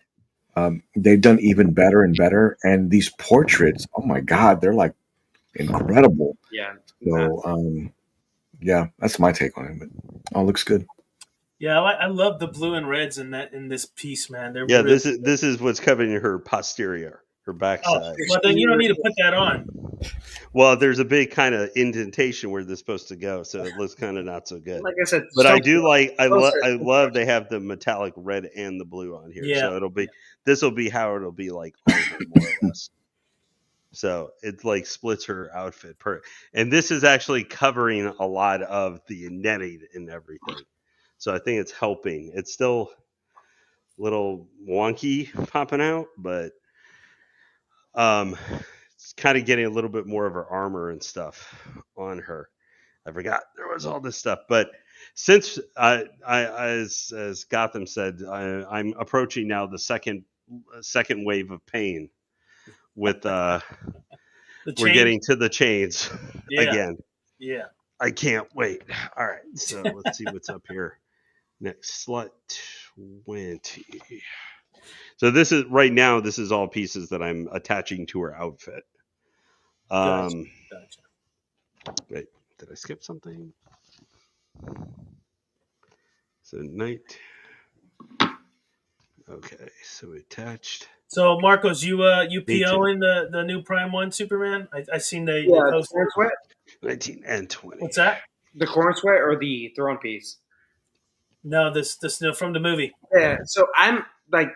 they've done even better and better. And these portraits, oh my God, they're like incredible. Yeah. So, yeah, that's my take on it. But looks good. Yeah, I love the blue and reds in this piece, man. They're Yeah, really, this is what's covering her posterior, her backside. well, then you don't need to put that on. Well, there's a big kind of indentation where they're supposed to go, so it looks kind of not so good. Like I said, But I do like I closer. love they have the metallic red and the blue on here. Yeah. So this will be how it'll be like all of her, more or less. So it like splits her outfit and this is actually covering a lot of the netting and everything. So I think it's helping. It's still a little wonky popping out, but it's kind of getting a little bit more of her armor and stuff on her. I forgot there was all this stuff, but since I as Gotham said, I'm approaching now the second wave of pain with we're getting to the chains again. Yeah. I can't wait. All right, so let's see what's up here. Next slide 20. So this is all pieces that I'm attaching to her outfit. Gotcha. Wait, did I skip something? So night. Okay, so attached. So Marcos, you POing the new Prime One Superman? I seen they the posted. corn sweat. 19 and 20. What's that? The corn sweat or the throne piece? No, this from the movie. Yeah. So I'm like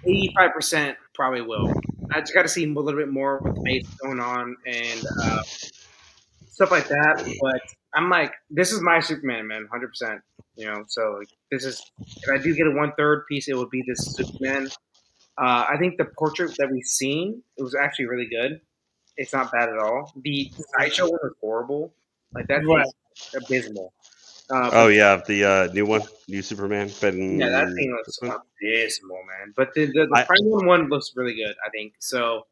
85% probably will. I just got to see a little bit more with the base going on and stuff like that. But I'm like, this is my Superman, man, 100%. So like, this is if I do get a 1/3 piece, it would be this Superman. I think the portrait that we've seen, it was actually really good. It's not bad at all. The sideshow one was horrible. Like that Right. is abysmal. The new one, new Superman. Yeah, that thing looks abysmal, man. But the Prime one looks really good, I think. So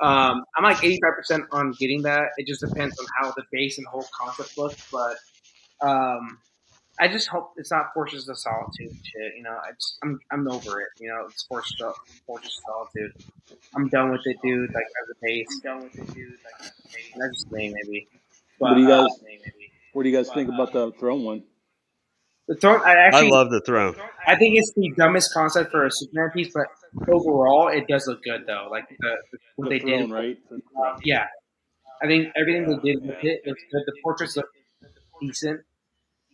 I'm like 85% on getting that. It just depends on how the base and whole concept looks, but I just hope it's not Fortress of Solitude shit. You know, I'm over it. You know, it's Fortress of Solitude. I'm done with it, dude. Like as a base, that's just me maybe. What But do you guys? What do you guys think about the throne one? the throne, I love the throne. I think it's the dumbest concept for a Superman piece, but overall, it does look good though. Like what The they throne, did, right? yeah. I think everything they did with it looks good. The portraits look decent.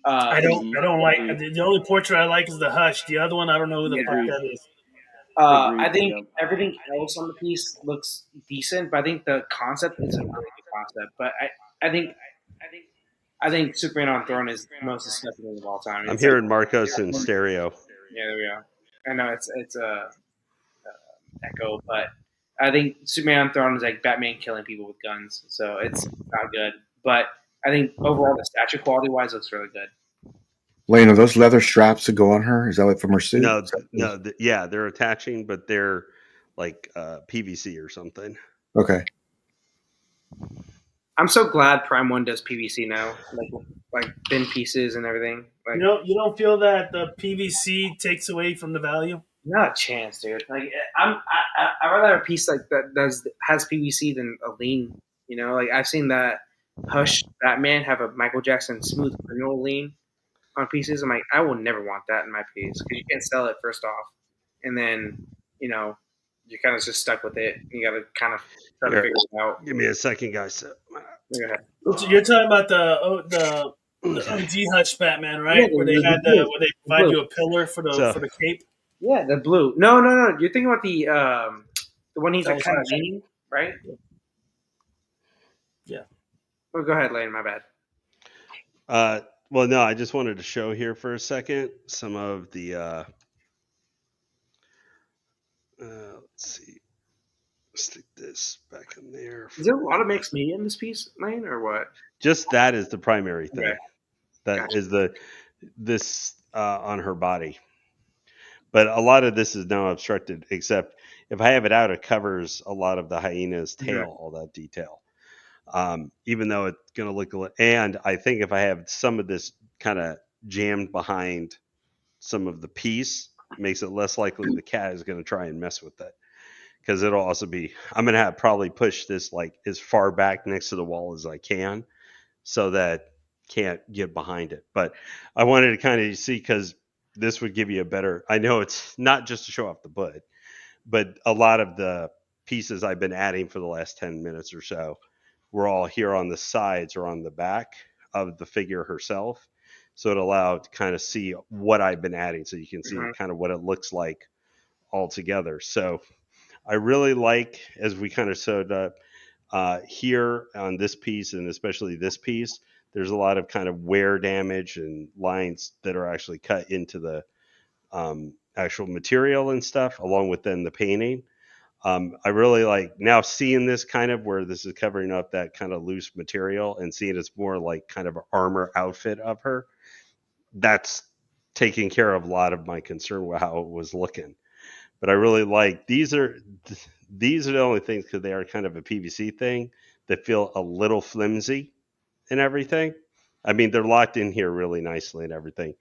I don't like Agreed. the only portrait I like is the Hush. The other one, I don't know who the fuck Agreed. that is. Agreed. I think Yep. everything else on the piece looks decent, but I think the concept is a really good concept. But I think Superman on Throne is the most disgusting thing of all time. I'm It's hearing Marcos in stereo. yeah, there we go. I know it's a echo, but I think Superman on Throne is like Batman killing people with guns, so it's not good. But I think overall the statue quality wise looks really good. Lane, are those leather straps that go on her? Is that like from her suit? No, yeah, they're attaching, but they're like PVC or something. Okay. I'm so glad Prime One does PVC now, like thin pieces and everything. Like, You don't feel that the PVC takes away from the value? not a chance, dude. Like I rather have a piece like that has PVC than a lean. You know, like I've seen that Hush Batman have a Michael Jackson smooth criminal lean on pieces. I'm like, I will never want that in my piece because you can't sell it first off, and then you're kind of just stuck with it. You got to kind of try to figure it out. Give me a second, guys. Go ahead. You're talking about the OG Hush Batman, right? Yeah, where they provide you a pillar for the cape. Yeah, the blue. No. You're thinking about the one he's like kind of leaning, right? Yeah. Oh, go ahead, Lane. My bad. Well, no, I just wanted to show here for a second some of the. Let's see. Stick this back in there. Is there a lot of mixed media in this piece, Lane, or what? Just that is the primary thing. Okay. That is this on her body. But a lot of this is now obstructed, except if I have it out, it covers a lot of the hyena's tail, all that detail. Even though it's going to look a little, and I think if I have some of this kind of jammed behind some of the piece, it makes it less likely the cat is going to try and mess with it. Because it'll also be, I'm going to have probably push this like as far back next to the wall as I can so that can't get behind it. But I wanted to kind of see, because this would give you a better, I know it's not just to show off the butt, but a lot of the pieces I've been adding for the last 10 minutes or so were all here on the sides or on the back of the figure herself. So it allowed to kind of see what I've been adding, so you can see kind of what it looks like all together. So I really like, as we kind of sewed up here on this piece, and especially this piece, there's a lot of kind of wear damage and lines that are actually cut into the actual material and stuff, along with then the painting. I really like now seeing this kind of where this is covering up that kind of loose material and seeing it's more like kind of an armor outfit of her. That's taking care of a lot of my concern with how it was looking. But I really like these are the only things, because they are kind of a PVC thing, that feel a little flimsy and everything. I mean, they're locked in here really nicely and everything.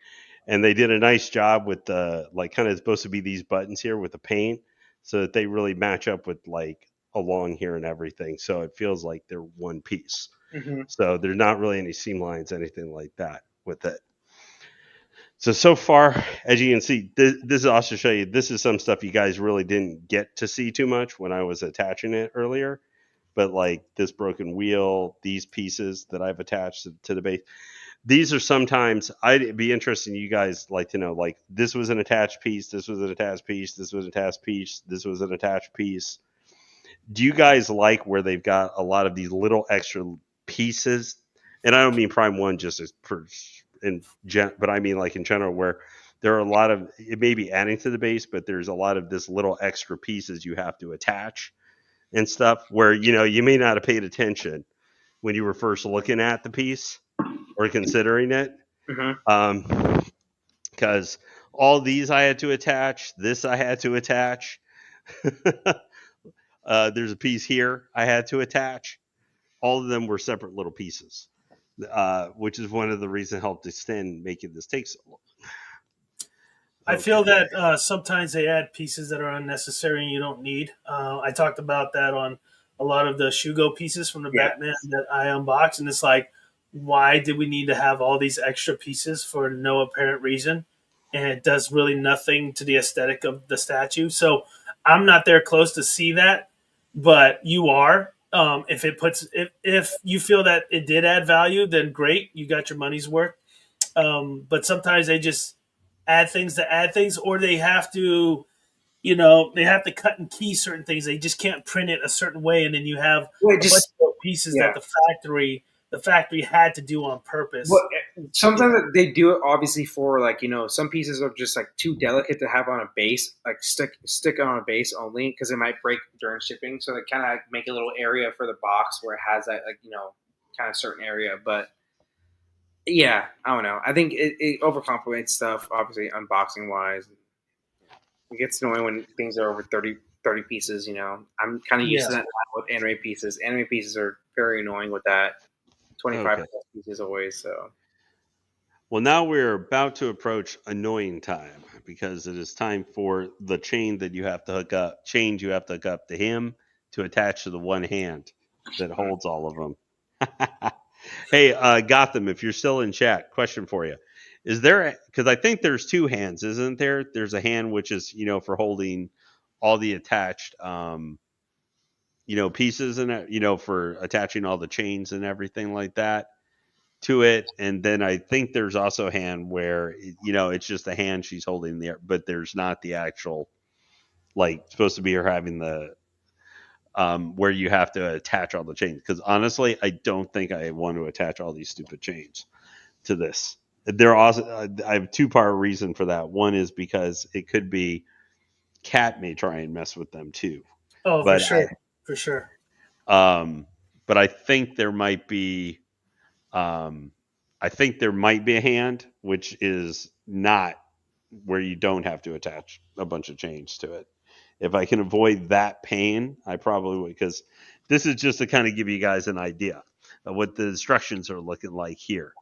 And they did a nice job with the, like, kind of supposed to be these buttons here with the paint, so that they really match up with like along here and everything. So it feels like they're one piece. So there's not really any seam lines, anything like that with it. So far, as you can see, this is also show you, this is some stuff you guys really didn't get to see too much when I was attaching it earlier. But like this broken wheel, these pieces that I've attached to the base, these are sometimes, I'd be interested in you guys like to know, like this was an attached piece, this was an attached piece, this was an attached piece, this was an attached piece. Do you guys like where they've got a lot of these little extra pieces? And I don't mean Prime One just as but I mean like in general, where there are a lot of, it may be adding to the base, but there's a lot of this little extra pieces you have to attach and stuff where, you may not have paid attention when you were first looking at the piece or considering it. Because all these I had to attach, this I had to attach. There's a piece here I had to attach. All of them were separate little pieces, which is one of the reasons helped extend making this take so long. I feel that sometimes they add pieces that are unnecessary and you don't need. I talked about that on a lot of the Shugo pieces from the Batman that I unboxed, and it's like, why did we need to have all these extra pieces for no apparent reason? And it does really nothing to the aesthetic of the statue. So I'm not there close to see that, but you are. If you feel that it did add value, then great, you got your money's worth. But sometimes they just add things, or they have to, they have to cut and key certain things. They just can't print it a certain way, and then you have a bunch of pieces that the factory had to do on purpose. Well, sometimes they do it obviously for like, some pieces are just like too delicate to have on a base, like stick on a base only, because it might break during shipping. So they kind of like make a little area for the box where it has that, like, kind of certain area. But yeah, I don't know. I think it overcomplicates stuff, obviously, unboxing wise. It gets annoying when things are over 30 pieces, I'm kind of used to that now with anime pieces. Anime pieces are very annoying with that. 25 pieces always, so. Well, now we're about to approach annoying time, because it is time for the chain that you have to hook up to him to attach to the one hand that holds all of them. Hey, Gotham, if you're still in chat, question for you. Is there, because I think there's two hands, isn't there? There's a hand which is, for holding all the attached, pieces and, for attaching all the chains and everything like that to it. And then I think there's also a hand where, it's just a hand she's holding there, but there's not the actual, like, supposed to be her having the, where you have to attach all the chains. Because honestly, I don't think I want to attach all these stupid chains to this. There also, I have two-part reason for that. One is because it could be Cat may try and mess with them too. Oh, but for sure. But I think there might be, a hand which is not where you don't have to attach a bunch of chains to it. If I can avoid that pain, I probably would, because this is just to kind of give you guys an idea of what the instructions are looking like here.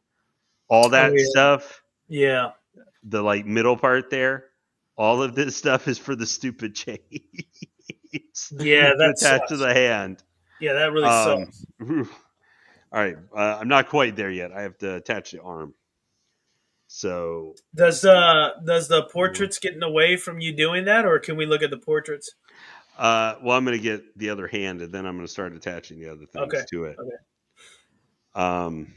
All that stuff, the like middle part there, all of this stuff is for the stupid chains. That attached to the hand. Yeah, that really sucks. All right, I'm not quite there yet. I have to attach the arm. So does the portraits get in the way from you doing that, or can we look at the portraits? Well, I'm going to get the other hand, and then I'm going to start attaching the other things to it. Okay.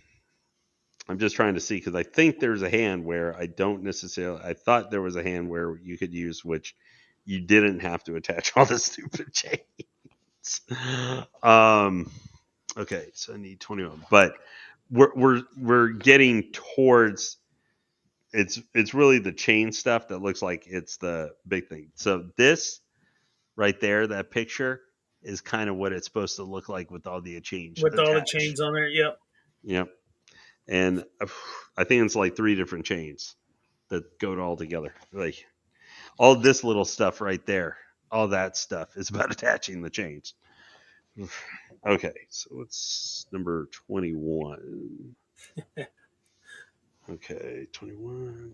I'm just trying to see, because I think there's a hand where I thought there was a hand where you could use which you didn't have to attach all the stupid chains. Okay, so I need 21, but we're getting towards. It's really the chain stuff that looks like it's the big thing. So this right there, that picture is kind of what it's supposed to look like with all the chains. With all the chains on there, Yep. And I think it's like 3 different chains that go all together. Like all this little stuff right there, all that stuff is about attaching the chains. Okay, so what's number 21? Okay, 21.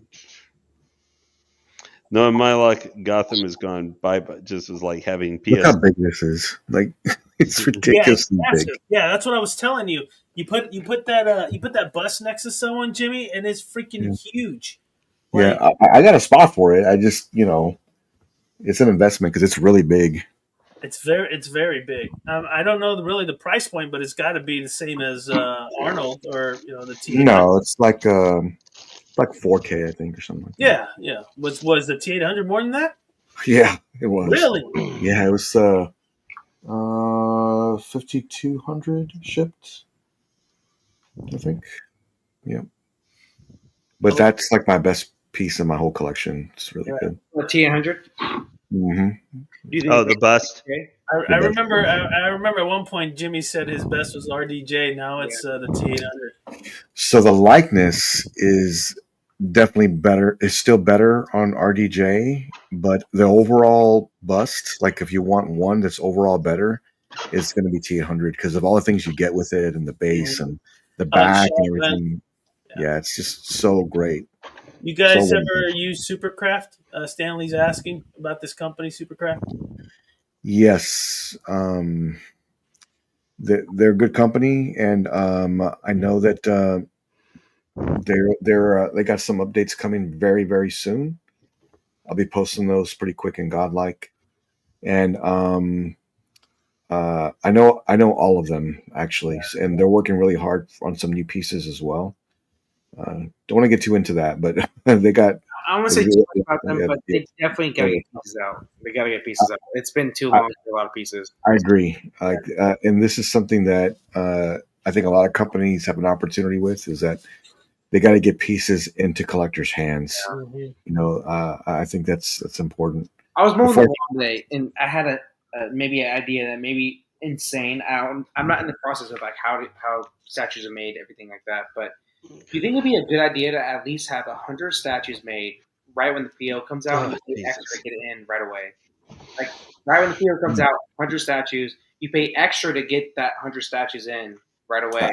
No, in my luck, Gotham has gone by, but just was like having PS. Look how big this is! Like it's ridiculously big. Yeah, that's what I was telling you. You put that bus next to someone, Jimmy, and it's freaking huge. Like, I got a spot for it. I just, it's an investment because it's really big. It's very big. I don't know really the price point, but it's got to be the same as Arnold or the T. No, it's like 4K, I think, or something. Like that. Yeah. Was the T800 more than that? Yeah, it was. Really? Yeah, it was 5,200 shipped, I think. Yeah, but that's like my best piece in my whole collection. It's really good. The T800. Mm-hmm. Oh, the bust. I remember. I remember at one point Jimmy said his best was RDJ. Now it's the T800. So the likeness is definitely better. It's still better on RDJ, but the overall bust, like if you want one that's overall better, it's going to be T800 because of all the things you get with it and the base and the back and everything. Yeah, it's just so great. You guys So ever use Supercraft? Stanley's asking about this company, Supercraft. yes, they're a good company, and I know that they got some updates coming very very soon. I'll be posting those pretty quick and godlike, and I know all of them actually, and they're working really hard on some new pieces as well. Don't want to get too into that, but they got. I don't want to say too much about them, but they definitely got to get pieces out. They got to get pieces out. It's been too long for a lot of pieces. I agree, and this is something that I think a lot of companies have an opportunity with is that they got to get pieces into collectors' hands. Mm-hmm. You know, I think that's important. I was mowing the lawn today, and I had a maybe an idea that maybe insane. I'm not in the process of like how statues are made, everything like that. But do you think it'd be a good idea to at least have 100 statues made right when the PO comes out, and you pay extra to get it in right away? Like right when the PO comes out, 100 statues, you pay extra to get that 100 statues in right away.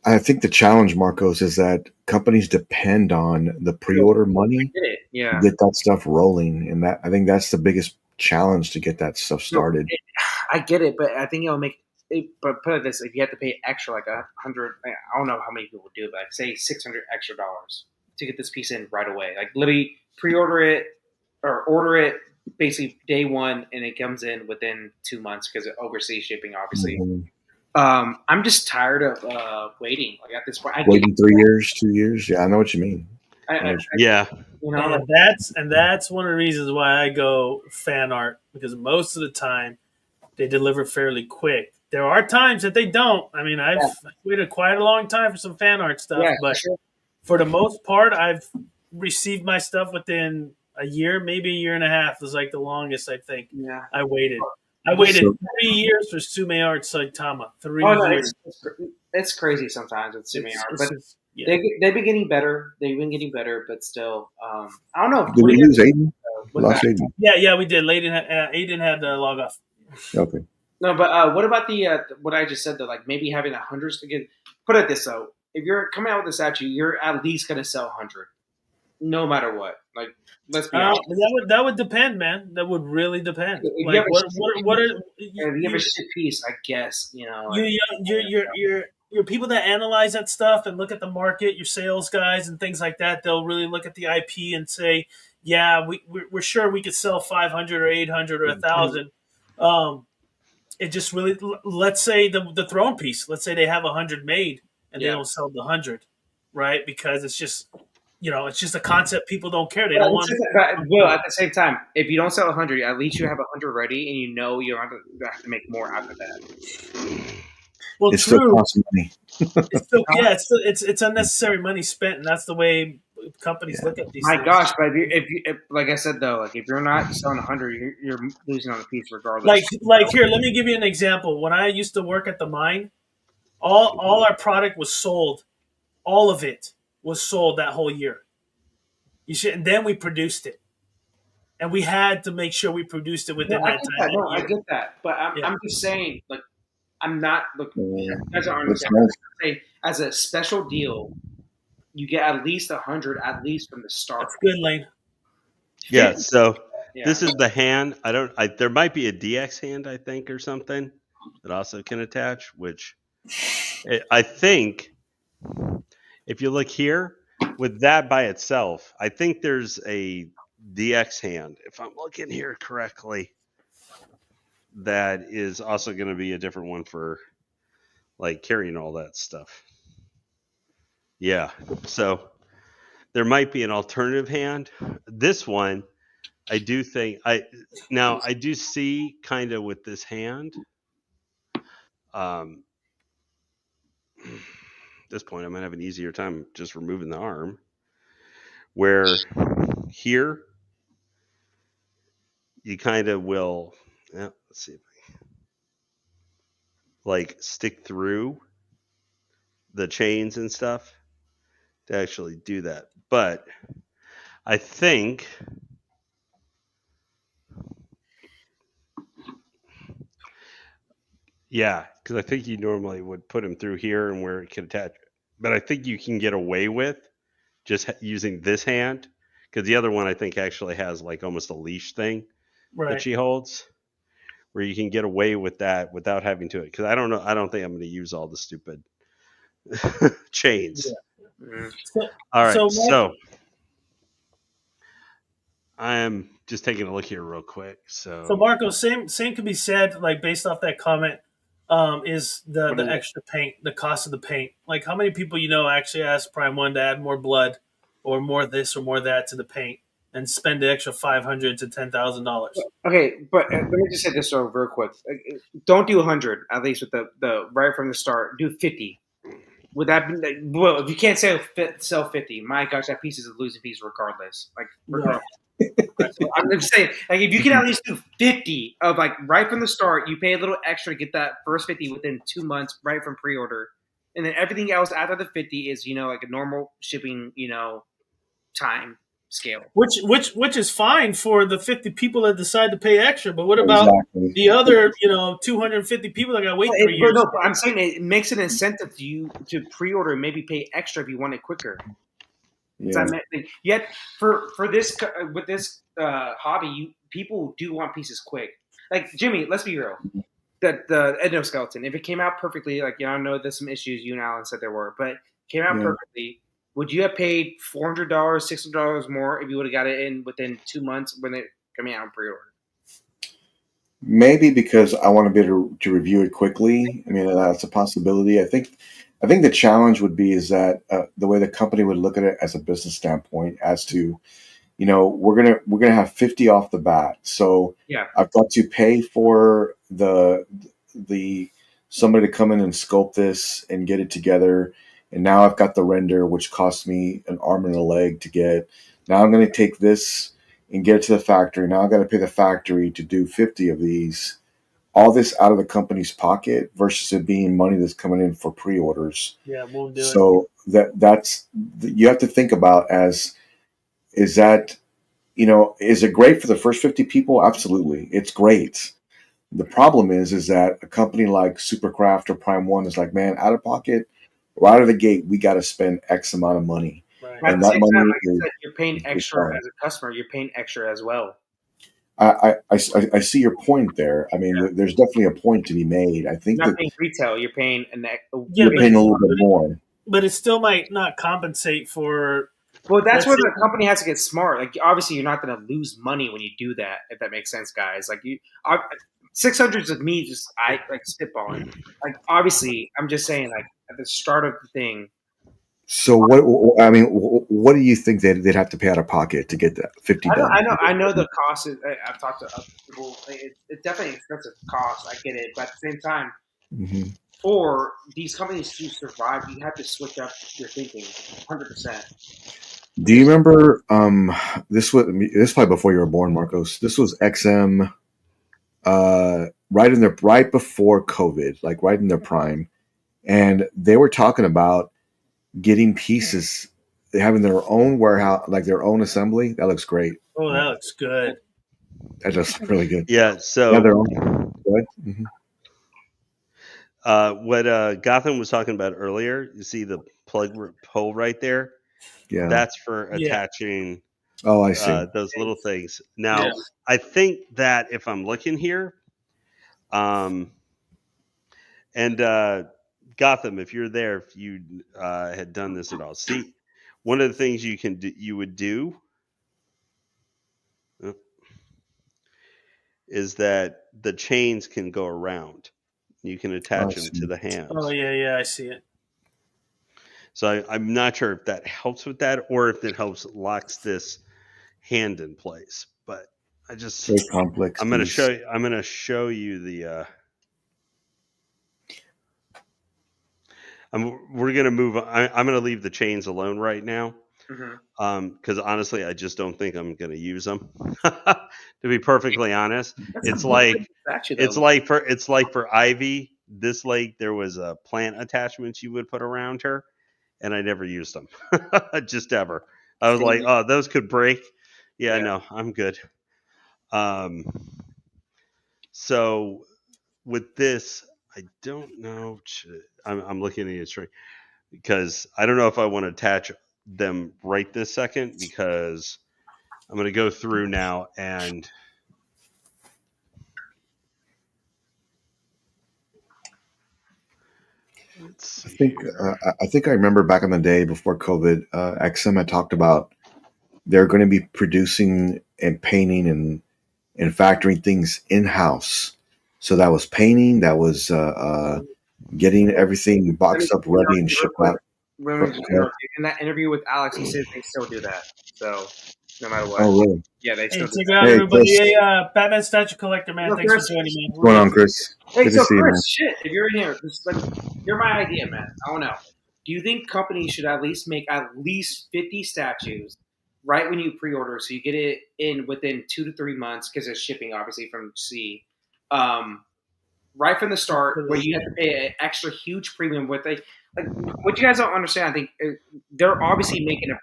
I think the challenge, Marcos, is that companies depend on the pre-order money to get that stuff rolling, and that I think that's the biggest challenge to get that stuff started. I get it, but I think it'll make it. But put it this: if you have to pay extra, like 100, I don't know how many people do, but like say $600 extra to get this piece in right away, like literally pre-order it or order it basically day one, and it comes in within 2 months because of overseas shipping, obviously. Mm-hmm. I'm just tired of waiting. Like at this point, waiting 3 years, 2 years. Yeah, I know what you mean. Yeah, you know, and that's one of the reasons why I go fan art, because most of the time they deliver fairly quick. There are times that they don't. I mean, I've waited quite a long time for some fan art stuff, but for the most part, I've received my stuff within a year, maybe a year and a half. Was like the longest I think I waited. I waited 3 years for Sume Art Saitama. 3 years. It's crazy sometimes with Sume Art, but they've been getting better. They've been getting better, but still, I don't know. Did we lose Aiden? Lost Aiden. Yeah, we did. Aiden had to log off. Okay. No, but what about the what I just said though? Like maybe having 100 to get. Put it this though: if you're coming out with a statue, you're at least going to sell 100, no matter what. Like let's be honest. That would depend, man. That would really depend. If like you have a shit piece, I guess you know. Like, your people that analyze that stuff and look at the market, your sales guys and things like that. They'll really look at the IP and say, yeah, we're sure we could sell 500 or 800 or 1,000. It just really, let's say the throne piece, let's say they have 100 made and they don't sell the 100, right? Because it's just, it's just a concept. People don't care. They don't want to. Well, at the same time, if you don't sell 100, at least you have 100 ready, and you don't have to make more after that. Well, it's true. Still costs money. It's unnecessary money spent, and that's the way companies look at these. My gosh, but if like I said though, like if you're not selling 100, you're losing on a piece regardless. Like here, let me give you an example. When I used to work at the mine, all our product was sold. All of it was sold that whole year. And then we produced it, and we had to make sure we produced it within that time. No, I get that, but I'm just saying, like, I'm not looking. You guys are understanding. As a special deal, you get at least 100, at least from the start. That's good, Lane. Yeah. So this is the hand. There might be a DX hand, I think, or something that also can attach. Which I think, if you look here with that by itself, I think there's a DX hand, if I'm looking here correctly, that is also going to be a different one for like carrying all that stuff. Yeah. So there might be an alternative hand. This one, I do think I do see kind of with this hand. At this point, I might have an easier time just removing the arm. Where here, you kind of will. Yeah, let's see if I like stick through the chains and stuff, to actually do that. But I think yeah, because I think you normally would put him through here and where it can attach. But I think you can get away with just using this hand, because the other one I think actually has like almost a leash thing that Right. she holds, where you can get away with that without having to. Because I don't know, I don't think I'm going to use all the stupid chains. Mm. All right, So, so I'm just taking a look here real quick. So Marco, same could be said, like based off that comment, is the extra paint, the cost of the paint. Like how many people actually ask Prime One to add more blood, or more this or more that to the paint, and spend the extra $500 to $10,000. Okay, but let me just say this real quick. Don't do 100 at least with the right from the start. Do 50. Would that be like, well? If you can't sell 50, my gosh, that piece is a losing piece regardless. Like regardless. So I'm just saying, like, if you can at least do 50 of like right from the start, you pay a little extra to get that first 50 within 2 months, right from pre-order, and then everything else after the 50 is like a normal shipping time scale. Which is fine for the 50 people that decide to pay extra, but what about the other 250 people that got to wait 3 years? No, I'm saying it makes an incentive to you to pre-order and maybe pay extra if you want it quicker. Yeah. Yet for this with this hobby, people do want pieces quick. Like Jimmy, let's be real. The endoskeleton, if it came out perfectly, like I know there's some issues you and Alan said there were, but it came out perfectly. Would you have paid $400, $600 more if you would have got it in within 2 months when they're coming out on pre-order? Maybe because I want to be able to review it quickly. I mean, that's a possibility. I think the challenge would be is that the way the company would look at it as a business standpoint, as to, we're gonna have 50 off the bat, so I've got to pay for the somebody to come in and sculpt this and get it together, and now I've got the render, which cost me an arm and a leg to get. Now I'm going to take this and get it to the factory. Now I've got to pay the factory to do 50 of these. All this out of the company's pocket versus it being money that's coming in for pre-orders. Yeah, we'll do it. So that's you have to think about is that, is it great for the first 50 people? Absolutely. It's great. The problem is that a company like Supercraft or Prime One is like, man, out of pocket, right out of the gate, we got to spend X amount of money. Right. And that money time, like you're paying extra as a customer. You're paying extra as well. I see your point there. I mean, there's definitely a point to be made. I think you're not paying retail. You're paying you're paying a little bit more. But it still might not compensate for. Well, that's where the company has to get smart. Like, obviously, you're not going to lose money when you do that. If that makes sense, guys. Like, 600s of me just spitballing. Like, obviously, I'm just saying, like, at the start of the thing. So what do you think they'd have to pay out of pocket to get that 50 done? I know the cost is. I've talked to other people. It's definitely an expensive cost. I get it, but at the same time, for these companies to survive, you have to switch up your thinking 100%. Do you remember this was probably before you were born, Marcos? This was XM right before COVID, like right in their prime, and they were talking about getting pieces, having their own warehouse, like their own assembly. That looks great. Oh, that looks good. That does look really good. Yeah. So their own. What Gotham was talking about earlier, you see the plug hole right there? Yeah. That's for attaching I see. Those little things. Now, I think that if I'm looking here, and Gotham, if you're there, if you had done this at all, see, one of the things you would do is that the chains can go around. You can attach them to the hands. Oh, yeah, I see it. So I'm not sure if that helps with that or if it locks this hand in place. But I just very complex. I'm going to show you the. We're going to move. I'm going to leave the chains alone right now. Because honestly, I just don't think I'm going to use them. To be perfectly honest, it's like for Ivy. This leg, there was a plant attachment you would put around her, and I never used them, just ever. I was like, oh, those could break. Yeah, no, I'm good. So with this, I don't know. I'm looking at the string because I don't know if I want to attach them right this second, because I'm going to go through now and let's see. I think I remember back in the day before COVID, XM had talked about they're going to be producing and painting and factoring things in house. So that was painting, that was getting everything boxed up, ready, and shipped out. In that interview with Alex, he said they still do that. So no matter what. Oh, really? Yeah, they still do check that. it out, Hey, everybody. Chris. Hey, Batman Statue Collector, man. Look, Thanks Chris. for joining me. What's going on, Chris? Hey, Good so to see you, man. Chris, shit, if you're in here, just like, you're my idea, man. I don't know. Do you think companies should at least make at least 50 statues right when you pre-order, so you get it in within 2 to 3 months, because it's shipping, obviously, from sea, right from the start, where you have to pay an extra huge premium with like what you guys don't understand. I think they're obviously making a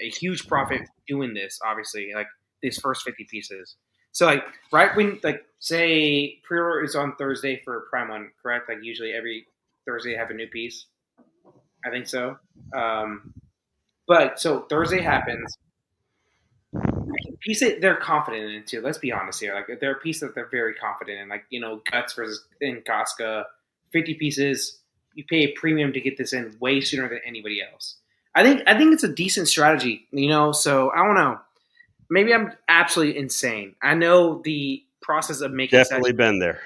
huge profit doing this. Obviously, like these first 50 pieces. So like right when like say pre-order is on Thursday for Prime One, correct? Like usually every Thursday have a new piece. I think so. But so Thursday happens. A piece that they're confident in too. Let's be honest here. Like they're a piece that they're very confident in. Like Guts versus in Casca, 50 pieces. You pay a premium to get this in way sooner than anybody else. I think it's a decent strategy. So I don't know. Maybe I'm absolutely insane. I know the process of making Definitely been there.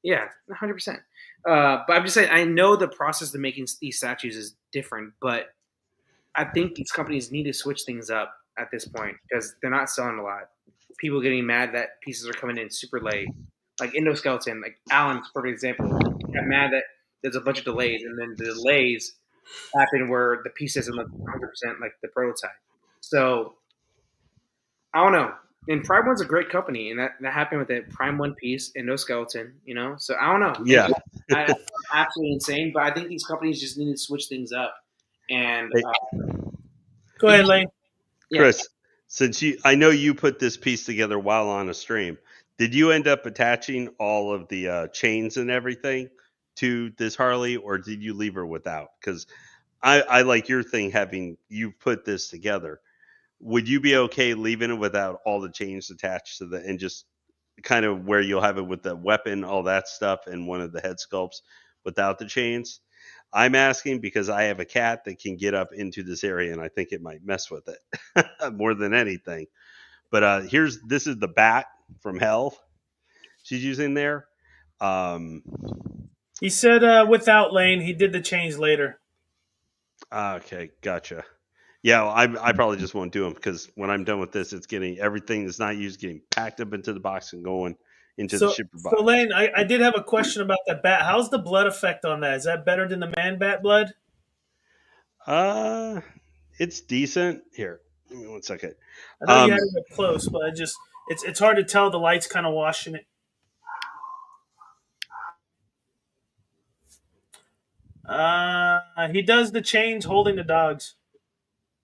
Yeah, 100%. But I'm just saying, I know the process of making these statues is different, but I think these companies need to switch things up at this point because they're not selling a lot. People getting mad that pieces are coming in super late. Like Endoskeleton, like Alan's perfect example. Got mad that there's a bunch of delays, and then the delays happen where the piece isn't 100% like the prototype. So I don't know. And Prime One's a great company, and that happened with it. Prime One piece, Endoskeleton, So I don't know. Yeah. I'm absolutely insane, but I think these companies just need to switch things up. And go ahead, Lane. Chris, since I know you put this piece together while on a stream, did you end up attaching all of the chains and everything to this Harley, or did you leave her without? Because I like your thing having you put this together. Would you be okay leaving it without all the chains attached to and just kind of where you'll have it with the weapon, all that stuff, and one of the head sculpts without the chains? I'm asking because I have a cat that can get up into this area, and I think it might mess with it more than anything. But this is the bat from hell she's using there. He said without Lane. He did the change later. Okay, gotcha. Yeah, well, I probably just won't do them because when I'm done with this, it's getting everything that's not used getting packed up into the box and going into the shipper box. So Lane, I did have a question about that bat. How's the blood effect on that? Is that better than the man bat blood? It's decent. Here, give me 1 second. I know you had it up close, but it's hard to tell. The light's kind of washing it. He does the chains holding the dogs.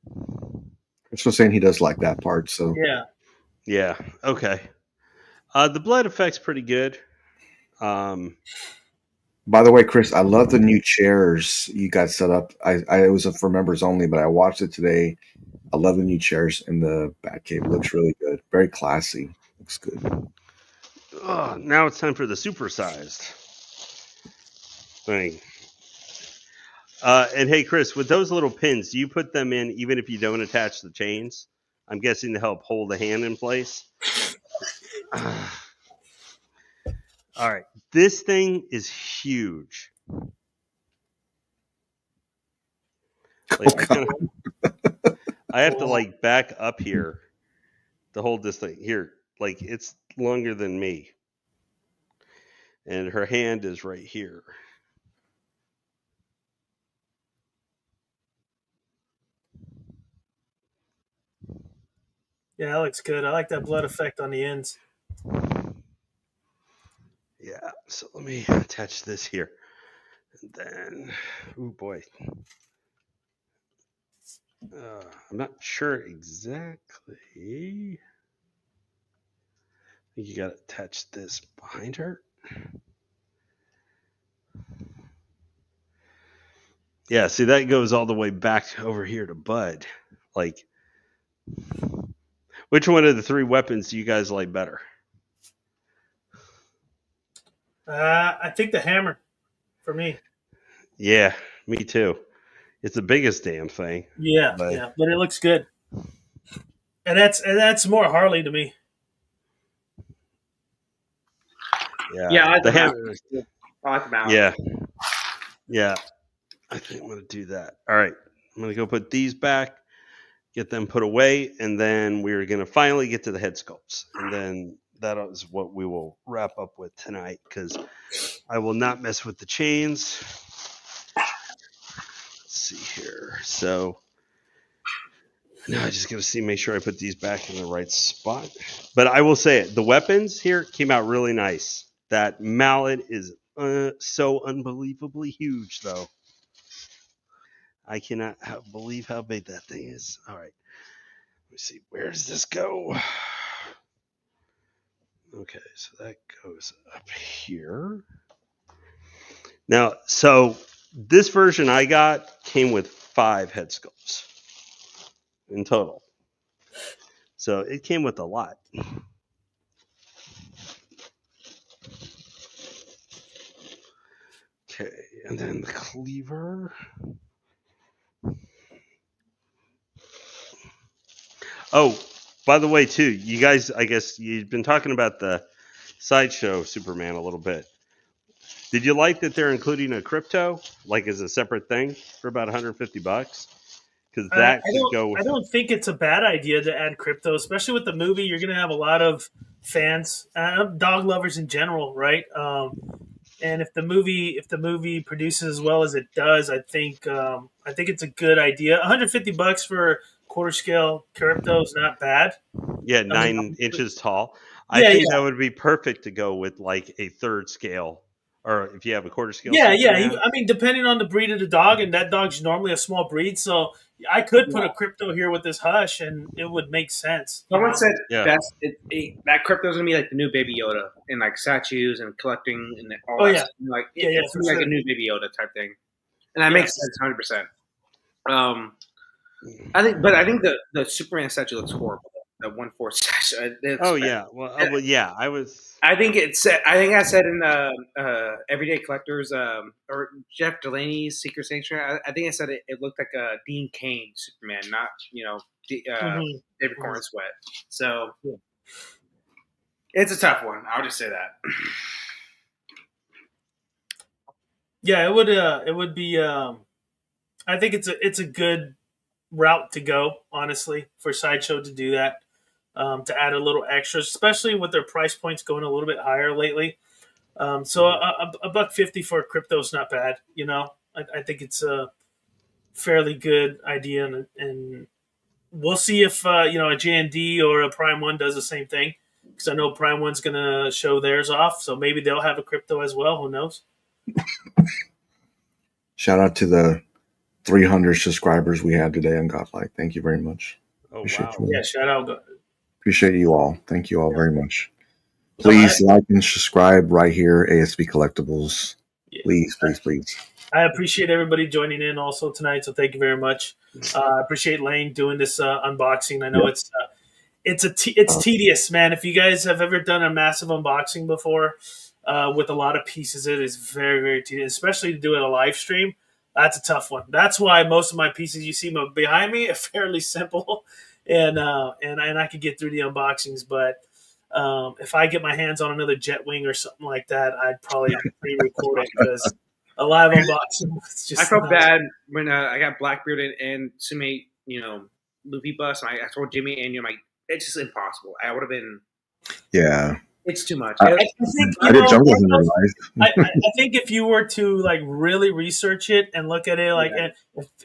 I'm still saying he does like that part. So yeah, okay. The blood effect's pretty good. By the way, Chris, I love the new chairs you got set up. It was for members only, but I watched it today. I love the new chairs in the Batcave. It looks really good. Very classy. Looks good. Oh, now it's time for the supersized thing. And hey, Chris, with those little pins, do you put them in even if you don't attach the chains? I'm guessing to help hold the hand in place. All right. This thing is huge. Like, I have to back up here to hold this thing. Here, it's longer than me. And her hand is right here. Yeah, that looks good. I like that blood effect on the ends. Yeah, so let me attach this here. And then, oh boy. I'm not sure exactly. I think you got to attach this behind her. Yeah, see, that goes all the way back over here to Bud. Like, which one of the three weapons do you guys like better? I think the hammer for me. Yeah, me too. It's the biggest damn thing. Yeah, But but it looks good, and that's more Harley to me. Yeah, I like the the hammer. mouse. I like the mouse. Yeah. I think I'm going to do that. All right. I'm going to go put these back, get them put away, and then we're going to finally get to the head sculpts. And then that is what we will wrap up with tonight because I will not mess with the chains. Let's see here. So now I just got to make sure I put these back in the right spot. But I will say it. The weapons here came out really nice. That mallet is so unbelievably huge, though. I cannot believe how big that thing is. All right. Let me see. Where does this go? Okay, so that goes up here. Now, so this version I got came with 5 head sculpts in total. So it came with a lot. Okay, and then the cleaver. Oh, by the way, too, you guys, I guess you've been talking about the Sideshow Superman a little bit. Did you like that they're including a crypto, like as a separate thing for about $150? Because that could go with. I don't think it's a bad idea to add crypto, especially with the movie. You're going to have a lot of fans, dog lovers in general, right? And if the movie produces as well as it does, I think it's a good idea. $150 for quarter scale crypto is not bad. Yeah, I mean, 9 inches tall. I Yeah, think yeah. that would be perfect to go with like a third scale, or if you have a quarter scale. Yeah, Superman. I mean, depending on the breed of the dog, and that dog's normally a small breed, so I could put a crypto here with this hush, and it would make sense. Someone said Yeah. that crypto's gonna be like the new Baby Yoda in like statues and collecting and all Oh, that. yeah. Stuff. Like Yeah, it's for like sure. a new Baby Yoda type thing, and that makes sense 100%. I think the Superman statue looks horrible. The 1/4 statue. Oh yeah. Well, yeah. I was. I think it said. I think I said in Everyday Collectors or Jeff Delaney's Secret Sanctuary. I think I said it looked like a Dean Cain Superman, not David Corn Sweat. So it's a tough one. I'll just say that. Yeah, it would be. I think it's a good route to go, honestly, for Sideshow to do that. To add a little extra, especially with their price points going a little bit higher lately. So a $150 for a crypto is not bad. You know, I think it's a fairly good idea, and we'll see if a J&D or a Prime One does the same thing. Because I know Prime One's going to show theirs off, so maybe they'll have a crypto as well. Who knows? Shout out to the 300 subscribers we had today on Godlike. Thank you very much. Oh Appreciate wow! you. Yeah, shout out. Appreciate you all. Thank you all very much. Please like and subscribe right here, ASV Collectibles. Yeah. Please. I appreciate everybody joining in also tonight, so thank you very much. I appreciate Lane doing this unboxing. I know it's tedious, man. If you guys have ever done a massive unboxing before with a lot of pieces, it is very, very tedious, especially to do it a live stream. That's a tough one. That's why most of my pieces you see behind me are fairly simple, and I could get through the unboxings. But if I get my hands on another Jetwing or something like that, I'd probably pre-record it because a live unboxing was just. I felt bad when I got Blackbearded and Sume, Luffy Bus. I told Jimmy and like, it's just impossible. I would have been. Yeah. It's too much. I did Jungle Hunter live. I think if you were to like really research it and look at it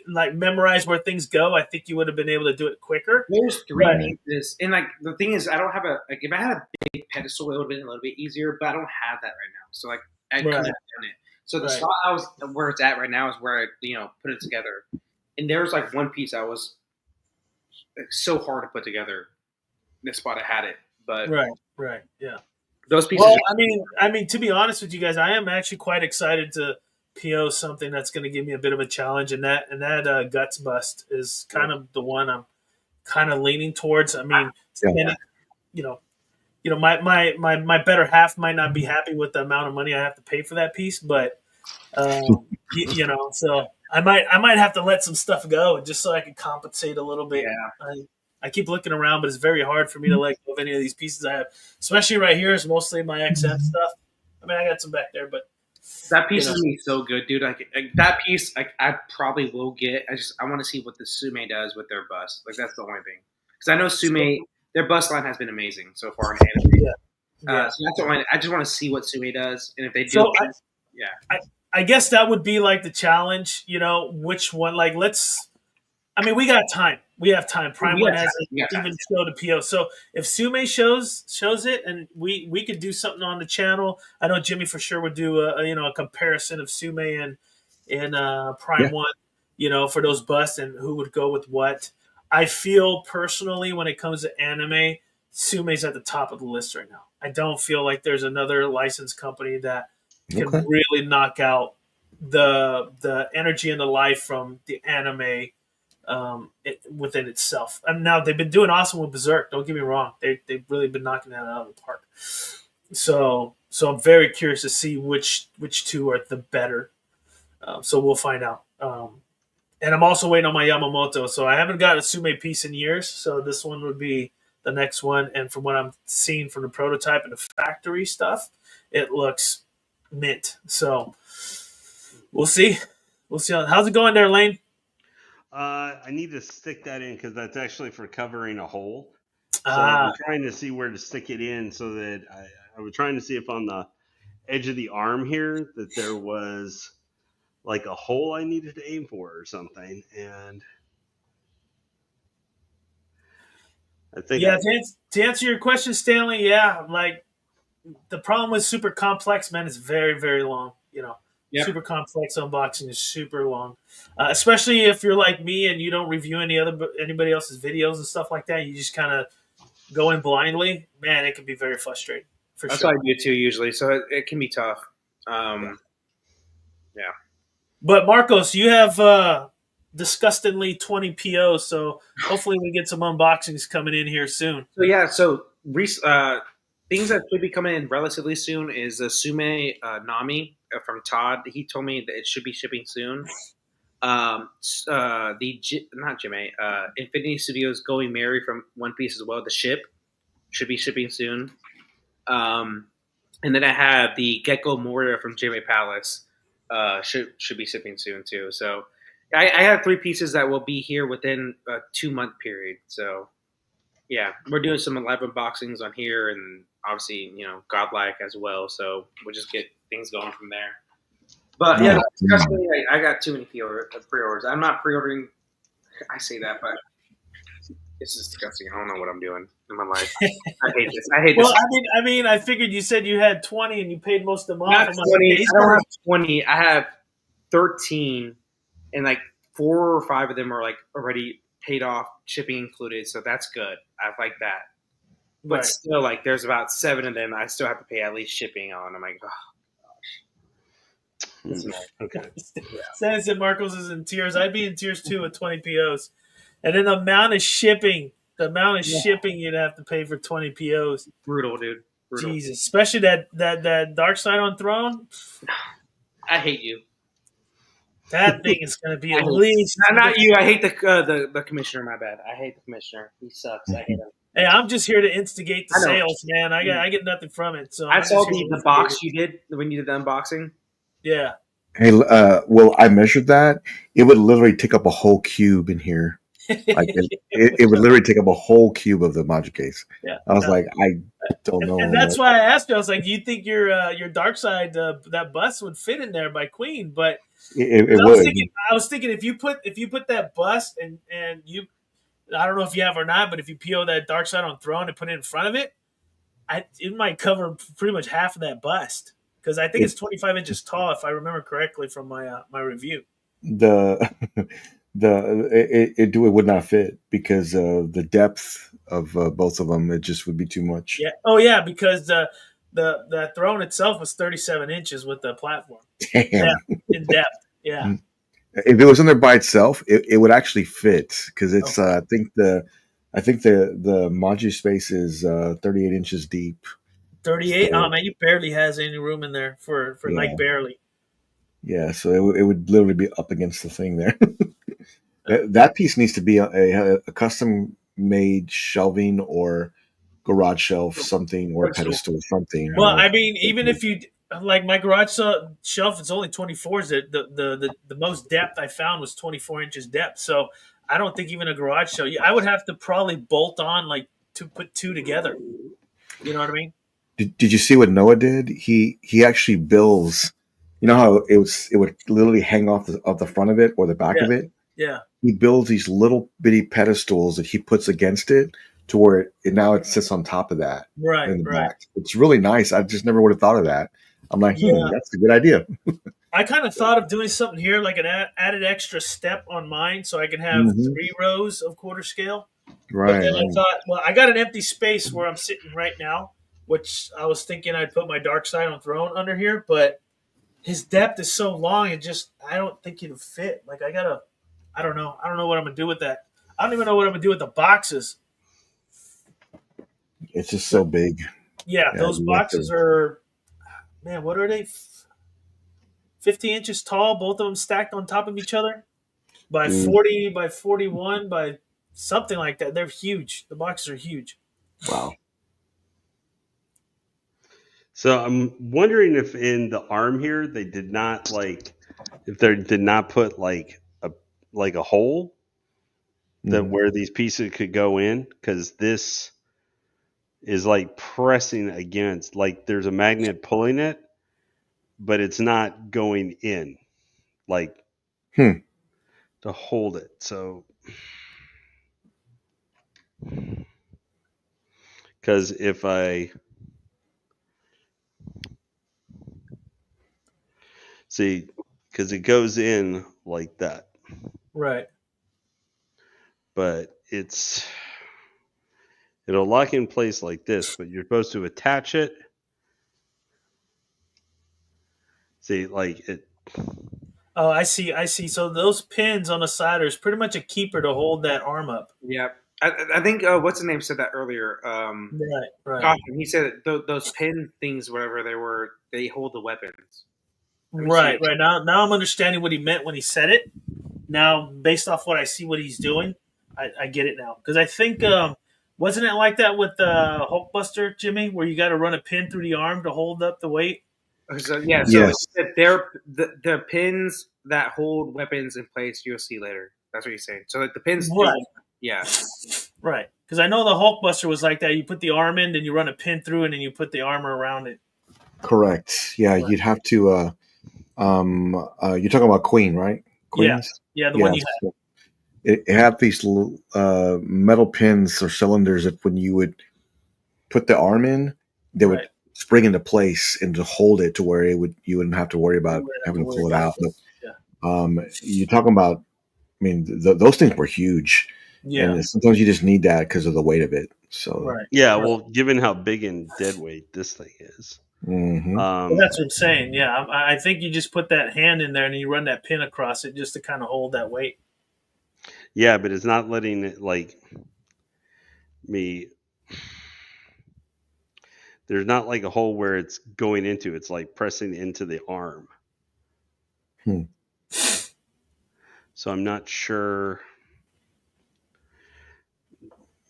like memorize where things go, I think you would have been able to do it quicker. There's 3 pieces, and like the thing is, I don't have if I had a big pedestal, it would have been a little bit easier, but I don't have that right now. So like I couldn't have done it. So the spot where it's at right now is where I put it together. And there was like one piece I was so hard to put together the spot I had it. But right, yeah. those pieces. Well, I mean, to be honest with you guys, I am actually quite excited to PO something that's going to give me a bit of a challenge, and that guts bust is kind of the one I'm kind of leaning towards. I mean, you know, my better half might not be happy with the amount of money I have to pay for that piece, but you know, so I might have to let some stuff go just so I can compensate a little bit. Yeah. I keep looking around, but it's very hard for me to let go of any of these pieces I have, especially right here. Is mostly my XM stuff. I mean, I got some back there, but that piece is gonna be so good, dude. Like that piece, I probably will get. I want to see what the Sume does with their bust. Like that's the only thing, because I know Sume, their bust line has been amazing so far in anime. So that's the only. I just want to see what Sume does, and if they do, so yeah. I guess that would be like the challenge. You know, which one? Like, I mean, we got time. We have time. Prime One hasn't even showed a PO. So if Sume shows it, and we could do something on the channel. I know Jimmy for sure would do a comparison of Sume and Prime One, you know, for those busts and who would go with what. I feel personally when it comes to anime, Sume's at the top of the list right now. I don't feel like there's another licensed company that can really knock out the energy and the life from the anime within itself. And now they've been doing awesome with Berserk. Don't get me wrong; they've really been knocking that out of the park. So I'm very curious to see which two are the better. So we'll find out. And I'm also waiting on my Yamamoto. So I haven't got a Sume piece in years. So this one would be the next one. And from what I'm seeing from the prototype and the factory stuff, it looks mint. So we'll see. We'll see. How's it going there, Lane? I need to stick that in because that's actually for covering a hole. So I'm trying to see where to stick it in so that I was trying to see if on the edge of the arm here that there was like a hole I needed to aim for or something. And I think to answer your question, Stanley, like the problem with super complex, man, is very, very long. You know, super complex unboxing is super long, especially if you're like me and you don't review anybody else's videos and stuff like that. You just kind of go in blindly. Man, it can be very frustrating. That's what I do too usually, so it can be tough. But Marcos, you have disgustingly 20 POs, so hopefully we get some unboxings coming in here soon. So things that should be coming in relatively soon is the Sume Nami from Todd. He told me that it should be shipping soon. Infinity Studios Going Merry from One Piece as well. The ship should be shipping soon. And then I have the Gecko Moria from Jimmy Palace. Should be shipping soon too. So I have 3 pieces that will be here within a 2-month period. So yeah, we're doing some live unboxings on here, and obviously Godlike as well. So we'll just get things going from there. But yeah, I got too many pre-orders. I'm not pre-ordering. I say that, but it's disgusting. I don't know what I'm doing in my life. I hate this. Well, I mean, I figured you said you had 20 and you paid most of them off. Not 20. I don't have 20. I have 13, and like 4 or 5 of them are like already paid off, shipping included. So that's good. I like that. But still, like, there's about 7 of them I still have to pay at least shipping on. I'm like, oh gosh. Okay. Stan said Marcos is in tears. I'd be in tears too with 20 POs. And then the amount of shipping you'd have to pay for 20 POs. Brutal, dude. Brutal. Jesus. Especially that Dark Side on Throne. I hate you. That thing is going to be at least... Not you. I hate the commissioner, my bad. I hate the commissioner. He sucks. I hate him. Hey, I'm just here to instigate the sales, man. I get nothing from it. So I saw the box you did when you did the unboxing. Yeah. Hey, well, I measured that. It would literally take up a whole cube in here. Like it would literally take up a whole cube of the module case. Yeah. I was like, I don't know. And that's why I asked you. I was like, do you think your Dark Side that bust would fit in there by Queen? But it would. I was thinking if you put that bust and you, I don't know if you have or not, but if you PO that Dark Side on Throne and put it in front of it, it might cover pretty much half of that bust. Because I think it's 25 inches tall, if I remember correctly from my my review. it would not fit because the depth of both of them, it just would be too much. Yeah. Oh yeah, because the throne itself was 37 inches with the platform. Damn. In depth. Yeah. If it was in there by itself, it would actually fit because it's. Okay. I think the module space is 38 inches deep. 38. So, Oh man, you barely has any room in there for yeah. like barely. Yeah, so it would literally be up against the thing there. That piece needs to be a custom made shelving or garage shelf, something, or a pedestal, something. Well, I mean, even if you like my garage shelf, it's only 24s. The most depth I found was 24 inches depth. So I don't think even a garage shelf. I would have to probably bolt on like to put two together. You know what I mean? Did you see what Noah did? He actually builds. You know how it would literally hang off of the front of it or the back of it. Yeah. He builds these little bitty pedestals that he puts against it to where now it sits on top of that. Right. In the Right. back. It's really nice. I just never would have thought of that. I'm like, that's a good idea. I kind of thought of doing something here, like an added extra step on mine, so I can have 3 rows of quarter scale. Right. But then I thought, well, I got an empty space where I'm sitting right now, which I was thinking I'd put my dark side on throne under here, but his depth is so long, I don't think it'll fit. Like I don't know what I'm gonna do with that. I don't even know what I'm gonna do with the boxes. It's just so big. Yeah, those boxes are, man, what are they? 50 inches tall, both of them stacked on top of each other by 40 by 41 by something like that. They're huge. The boxes are huge. Wow. So I'm wondering if in the arm here they did not put like a hole that where these pieces could go in, because this is like pressing against, like there's a magnet pulling it, but it's not going in, like to hold it. So because if I see, because it goes in like that, right? But it'll lock in place like this, but you're supposed to attach it. See, like it. Oh, I see. So those pins on the side are pretty much a keeper to hold that arm up. Yeah. I think what's the name said that earlier. Right. Gotham, he said those pin things, whatever they hold the weapons. Right. Now I'm understanding what he meant when he said it. Now, based off what I see, what he's doing, I get it now. Because I think wasn't it like that with Hulkbuster, Jimmy, where you got to run a pin through the arm to hold up the weight? So yeah, so they're the pins that hold weapons in place. You'll see later. That's what he's saying. So like the pins, right? Yeah, right. Because I know the Hulkbuster was like that. You put the arm in, then you run a pin through, and then you put the armor around it. Correct. Yeah, right. You'd have to. You're talking about Queen, right? Queens? Yeah, the one you have. It had these metal pins or cylinders that when you would put the arm in, they would spring into place and to hold it to where you wouldn't have to worry about having to pull it out. But you're talking about, I mean, those things were huge. Yeah. And sometimes you just need that because of the weight of it. So yeah, well, given how big and dead weight this thing is. Well, that's what I'm saying. Yeah, I think you just put that hand in there and you run that pin across it just to kind of hold that weight. Yeah, but it's not letting it there's not like a hole where it's going into. It's like pressing into the arm. So I'm not sure.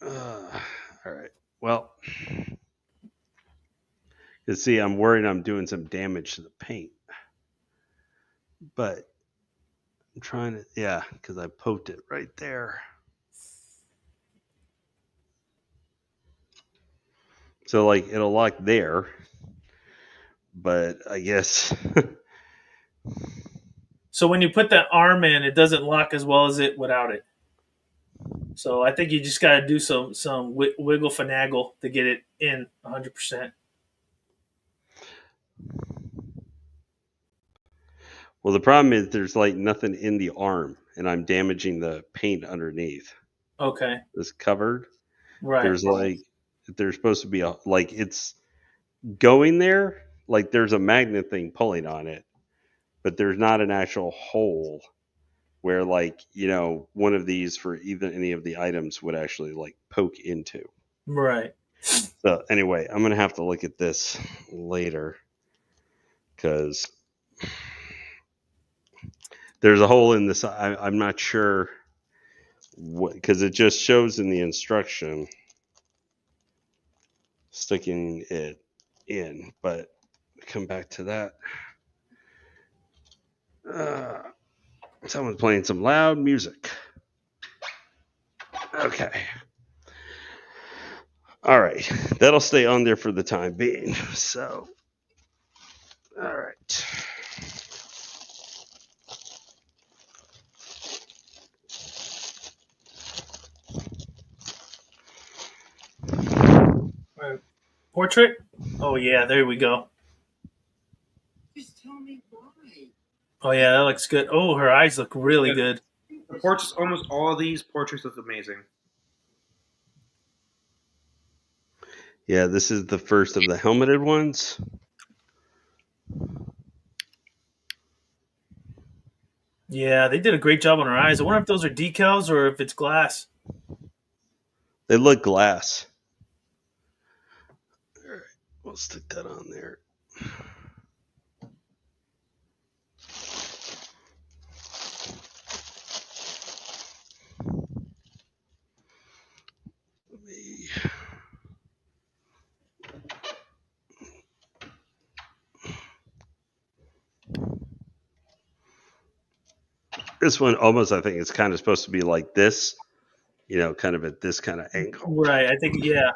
All right. Well, you see, I'm worried I'm doing some damage to the paint. But I'm trying to, because I poked it right there. So, like, it'll lock there. But I guess. So when you put that arm in, it doesn't lock as well as it without it. So I think you just got to do some wiggle finagle to get it in 100%. Well, the problem is there's like nothing in the arm. and I'm damaging the paint underneath. Okay. It's covered. Right. There's supposed to be it's going there. Like there's a magnet thing pulling on it, but there's not an actual hole where one of these for even any of the items would actually poke into. Right. So anyway, I'm going to have to look at this later because there's a hole in this. I'm not sure what, because it just shows in the instruction sticking it in, but come back to that. Someone's playing some loud music. Okay. All right. That'll stay on there for the time being. So, all right. Portrait? Oh, yeah, there we go. Just tell me why. Oh, yeah, that looks good. Oh, her eyes look really good. The portraits, almost all of these portraits look amazing. Yeah, this is the first of the helmeted ones. Yeah, they did a great job on her eyes. I wonder if those are decals or if it's glass. They look glass. All right, we'll stick that on there. This one almost, I think, is kind of supposed to be like this, kind of at this kind of angle. Right. I think, yeah.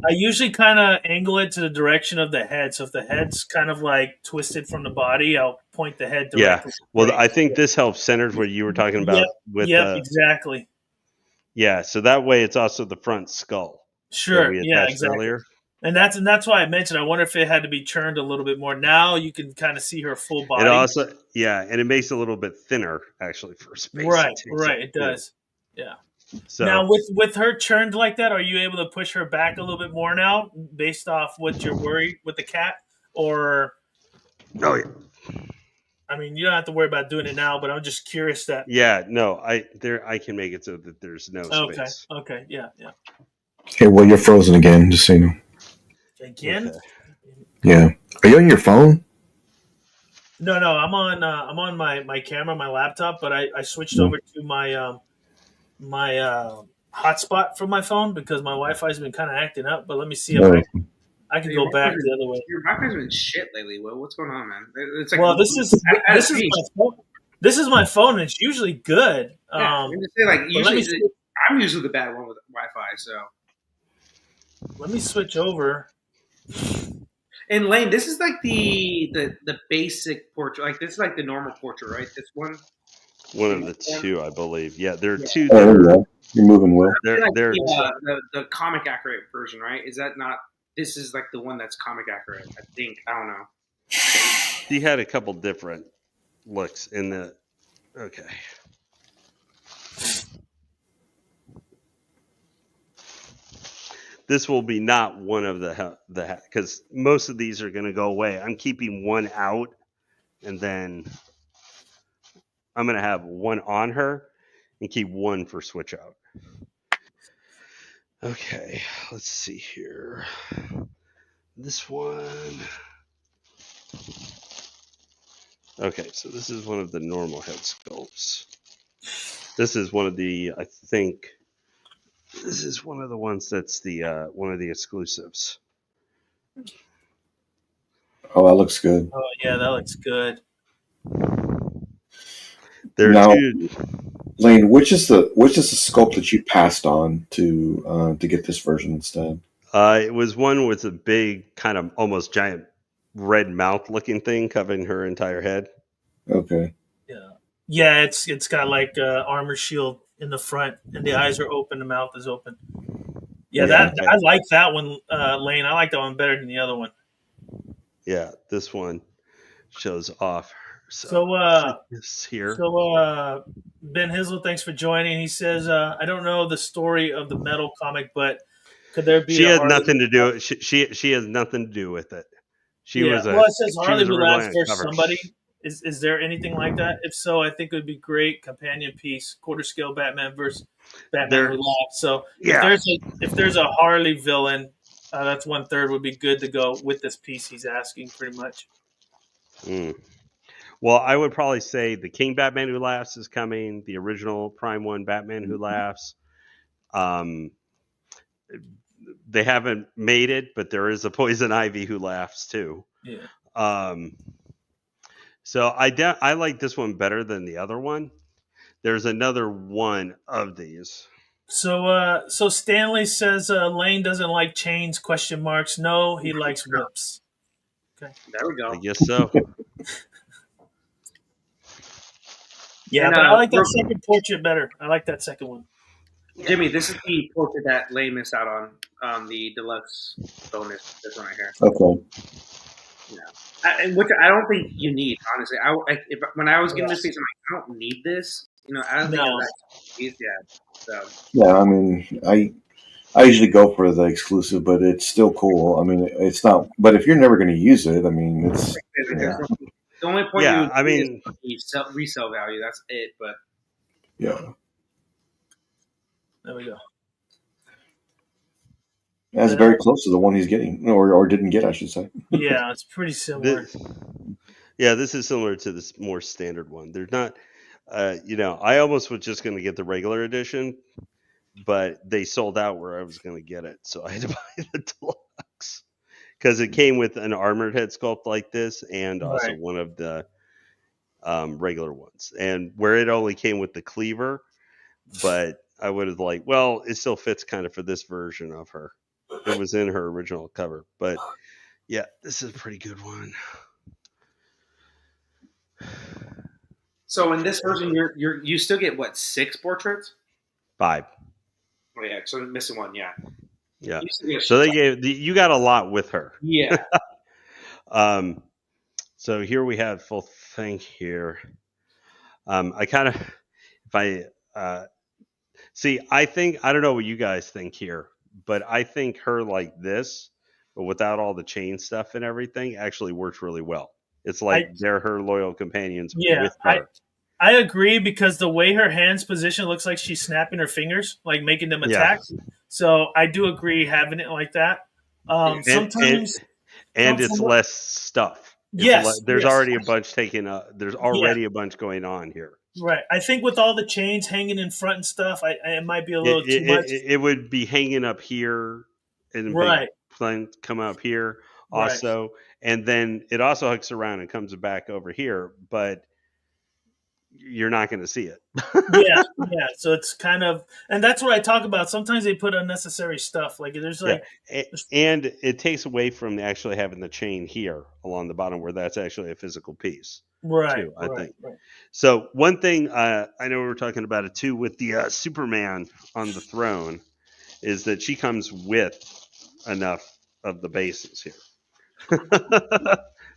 I usually kind of angle it to the direction of the head. So if the head's kind of twisted from the body, I'll point the head directly. Yeah. Well, I think this helps centered what you were talking about. Yep, exactly. Yeah. So that way it's also the front skull. Sure. Yeah, exactly. Earlier. And that's why I mentioned, I wonder if it had to be churned a little bit more. Now you can kind of see her full body. It also, and it makes it a little bit thinner actually for space. Right. It does. Yeah. So now with her churned like that, are you able to push her back a little bit more now based off what you're worried with the cat? Or oh yeah. I mean, you don't have to worry about doing it now, but I'm just curious that. Yeah, no, I can make it so that there's no space. Okay, yeah. Okay, well, you're frozen again, just so you know. Again? Okay. Yeah. Are you on your phone? No, I'm on my camera, my laptop, but I switched over to my hotspot from my phone because my Wi-Fi's been kind of acting up. But let me see if I can go back the other way. Your Wi-Fi's been shit lately. What's going on, man? It's this is my phone. And it's usually good. Yeah, I'm usually the bad one with Wi-Fi. So let me switch over. And Lane, this is like the basic portrait. Like this is like the normal portrait, right? This one. One of the two, I believe. Yeah, there are two. You're moving well. They're the comic accurate version, right? Is that not? This is like the one that's comic accurate. I think. I don't know. He had a couple different looks in the. Okay. This will be not one of the because most of these are going to go away. I'm keeping one out, and then I'm going to have one on her and keep one for switch out. Okay, let's see here. This one. Okay, so this is one of the normal head sculpts. This is one of the, I think, this is one of the ones that's the one of the exclusives. Oh, that looks good. Oh yeah, that looks good. Lane, which is the sculpt that you passed on to get this version instead? It was one with a big, kind of almost giant red mouth looking thing covering her entire head. Okay. Yeah, it's got like armor shield in the front, and the eyes are open, the mouth is open. Yeah, I like that one, Lane. I like that one better than the other one. Yeah, this one shows off So, this here. So, Ben Hizzle, thanks for joining. He says, I don't know the story of the metal comic, but could there be She a had Harley? nothing to do. She has nothing to do with it. She Yeah. was Well, it says she Harley was Who originally Laughs on versus cover. somebody. Is there anything like that? If so, I think it would be great companion piece, quarter scale Batman versus Batman Who Laughs. So Yeah. if there's a Harley villain, that's 1/3 would be good to go with this piece. He's asking pretty much. Well, I would probably say the King Batman Who Laughs is coming. The original Prime 1 Batman Who Laughs. They haven't made it, but there is a Poison Ivy Who Laughs too. Yeah. So I like this one better than the other one. There's another one of these. So Stanley says Lane doesn't like chains? Question marks. No, he likes whips. Okay, there we go. I guess so. Yeah, And, but I like that second portrait better. I like that second one. Jimmy, this is the portrait that Lane missed out on the deluxe bonus. This one right here. Okay. Yeah, which I don't think you need, honestly. When I was getting this piece, I'm like, I don't need this. I don't think it's that piece yet. So. Yeah, I mean, I usually go for the exclusive, but it's still cool. I mean, it's not. But if you're never going to use it, I mean, it's. Yeah. The only point is resale value. That's it. But yeah, there we go. That's very close to the one he's getting, or didn't get, I should say. Yeah, it's pretty similar. This is similar to this more standard one. They're not, I almost was just going to get the regular edition, but they sold out where I was going to get it, so I had to buy the deluxe because it came with an armored head sculpt like this, and also one of the regular ones, and where it only came with the cleaver, but I would have it still fits kind of for this version of her. It was in her original cover, but yeah, this is a pretty good one. So in this version, you still get what, 6 portraits? 5. Oh yeah, so missing one. Yeah. Yeah. So they you got a lot with her. Yeah. So here we have full thing here. I kind of, I don't know what you guys think here, but I think her like this, but without all the chain stuff and everything, actually works really well. It's like they're her loyal companions with her. I agree, because the way her hands position looks like she's snapping her fingers, like making them attack. Yeah. So I do agree having it like that. Sometimes it's less stuff. There's already a bunch there's already a bunch going on here. Right. I think with all the chains hanging in front and stuff, it might be a little too much. It would be hanging up here, and come up here also, and then it also hooks around and comes back over here, but you're not going to see it. yeah. So it's kind of, and that's what I talk about. Sometimes they put unnecessary stuff. Like there's and it takes away from actually having the chain here along the bottom, where that's actually a physical piece. Right. Too, I think. Right. So one thing I know we were talking about it too with the Superman on the throne is that she comes with enough of the bases here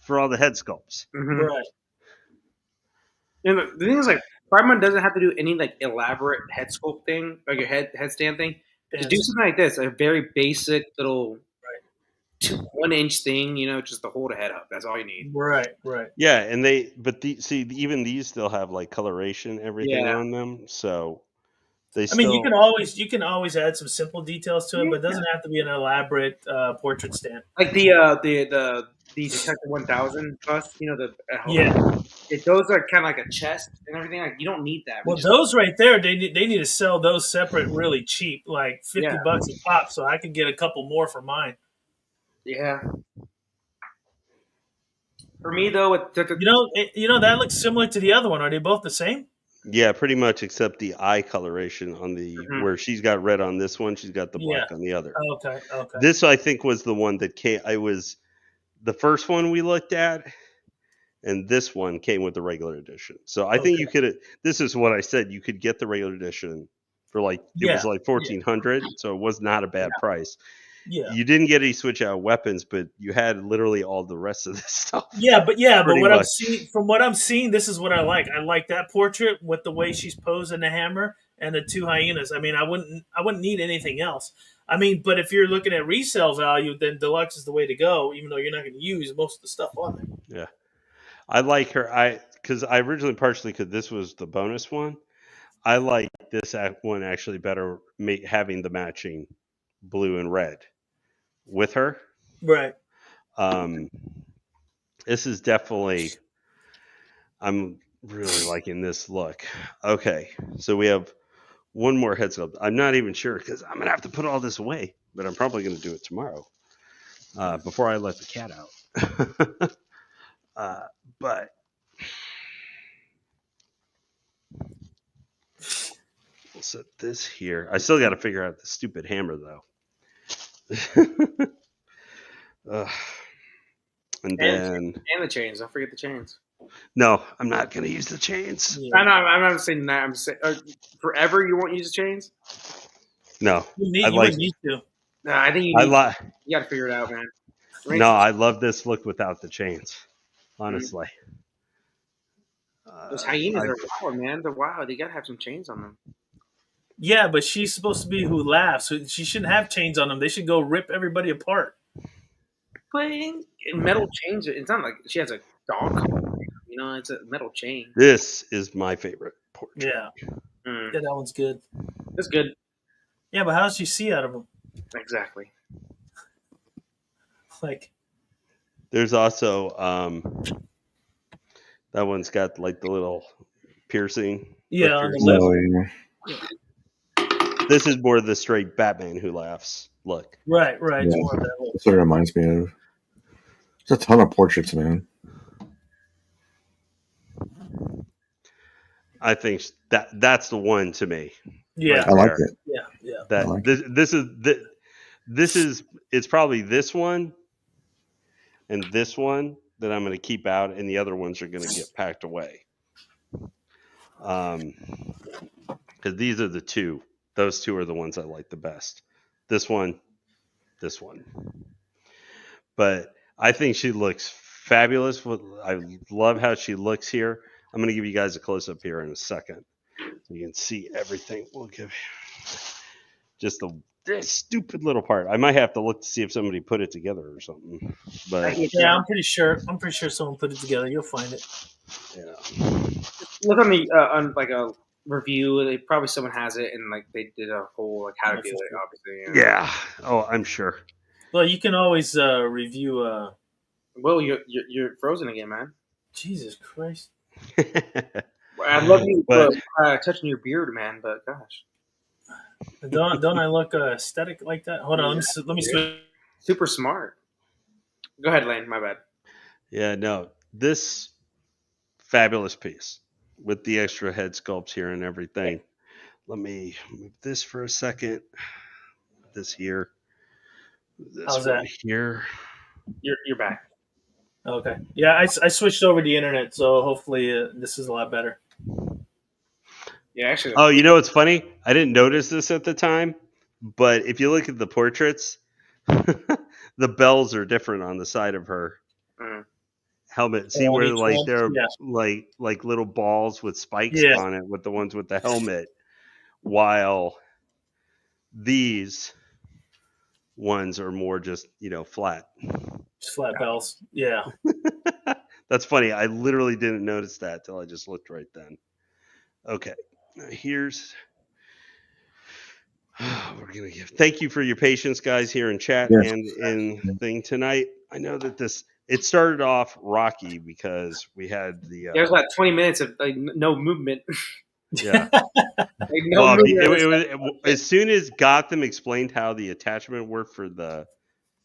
for all the head sculpts. Mm-hmm. Right. And the thing is, Fireman doesn't have to do any elaborate head sculpt thing, like a headstand thing. Just do something like this, a very basic little 1-inch thing, just to hold a head up. That's all you need. Right. Yeah, and even these still have coloration, everything on them. So I mean, you can always add some simple details to it, but it doesn't have to be an elaborate portrait stand. Like the Detective 1000 bust, those are kind of like a chest and everything. You don't need that. Well, those right there, they need to sell those separate, really cheap, like $50 a pop, so I can get a couple more for mine. Yeah. For me though, that looks similar to the other one. Are they both the same? Yeah, pretty much, except the eye coloration on the where she's got red on this one, she's got the black on the other. Okay. This I think was the one that came. I was the first one we looked at, and this one came with the regular edition. So I think you could. This is what I said. You could get the regular edition for it was $1,400, so it was not a bad price. Yeah. You didn't get any switch out weapons, but you had literally all the rest of this stuff. But Pretty what much. from what I'm seeing, this is what I like. I like that portrait with the way she's posing the hammer and the two hyenas. I mean, I wouldn't need anything else. I mean, but if you're looking at resale value, then deluxe is the way to go, even though you're not going to use most of the stuff on there. Yeah. I like her. Because I originally partially, because this was the bonus one, I like this one actually better having the matching blue and red with her. Right. This is definitely, I'm really liking this look. Okay, so we have one more head sculpt. I'm not even sure because I'm gonna have to put all this away, but I'm probably gonna do it tomorrow before I let the cat out. But we'll set this here. I still got to figure out the stupid hammer though. And the chains. Don't forget the chains. No, I'm not going to use the chains. Yeah. I'm not saying that. I'm saying forever you won't use the chains. No, you wouldn't need to. No, I think you got to figure it out, man. No, I love this look without the chains. Honestly, those hyenas are wild, man. They're wild. They got to have some chains on them. Yeah, but she's supposed to be who laughs. So she shouldn't have chains on them. They should go rip everybody apart. But metal chains. It's not like she has a dog collar. You know, it's a metal chain. This is my favorite portrait. Yeah. Yeah, that one's good. That's good. Yeah, but how does she see out of them? Exactly. Like, there's also that one's got like the little piercing. Yeah, on the left. This is more the straight Batman Who Laughs look. Right. Yeah. That's what it reminds me of. There's a ton of portraits, man. I think that's the one to me. Yeah, right I like it. Yeah. That like this is it's probably this one and this one that I'm going to keep out, and the other ones are going to get packed away. Because these are the two. Those two are the ones I like the best. This one. But I think she looks fabulous. I love how she looks here. I'm going to give you guys a close-up here in a second so you can see everything. We'll give just this stupid little part. I might have to look to see if somebody put it together or something. But yeah, I'm pretty sure someone put it together. You'll find it. Yeah. Look on the on like a review. Probably someone has it, and like they did a whole like how to do it. Obviously. Yeah. Oh, I'm sure. Well, you can always review. Well, you're frozen again, man. Jesus Christ. I love you touching your beard, man. But gosh, don't I look aesthetic like that? Hold on, let me switch. Super smart. Go ahead, Lane. My bad. Yeah, no, this fabulous piece with the extra head sculpts here and everything. Let me move this for a second. This here. This How's that? Here. You're back. Okay. Yeah, I switched over the internet, so hopefully this is a lot better. Yeah, actually. Oh, you know what's funny? I didn't notice this at the time, but if you look at the portraits, the bells are different on the side of her helmet. See where like they're like little balls with spikes on it with the ones with the helmet, while these ones are more just flat. Just flat bells. Yeah. That's funny. I literally didn't notice that till I just looked right then. Okay. Now here's we're gonna give thank you for your patience, guys, here in chat and in thing tonight. I know that it started off rocky because we had the there's like 20 minutes of like no movement. Yeah. As soon as Gotham explained how the attachment worked for the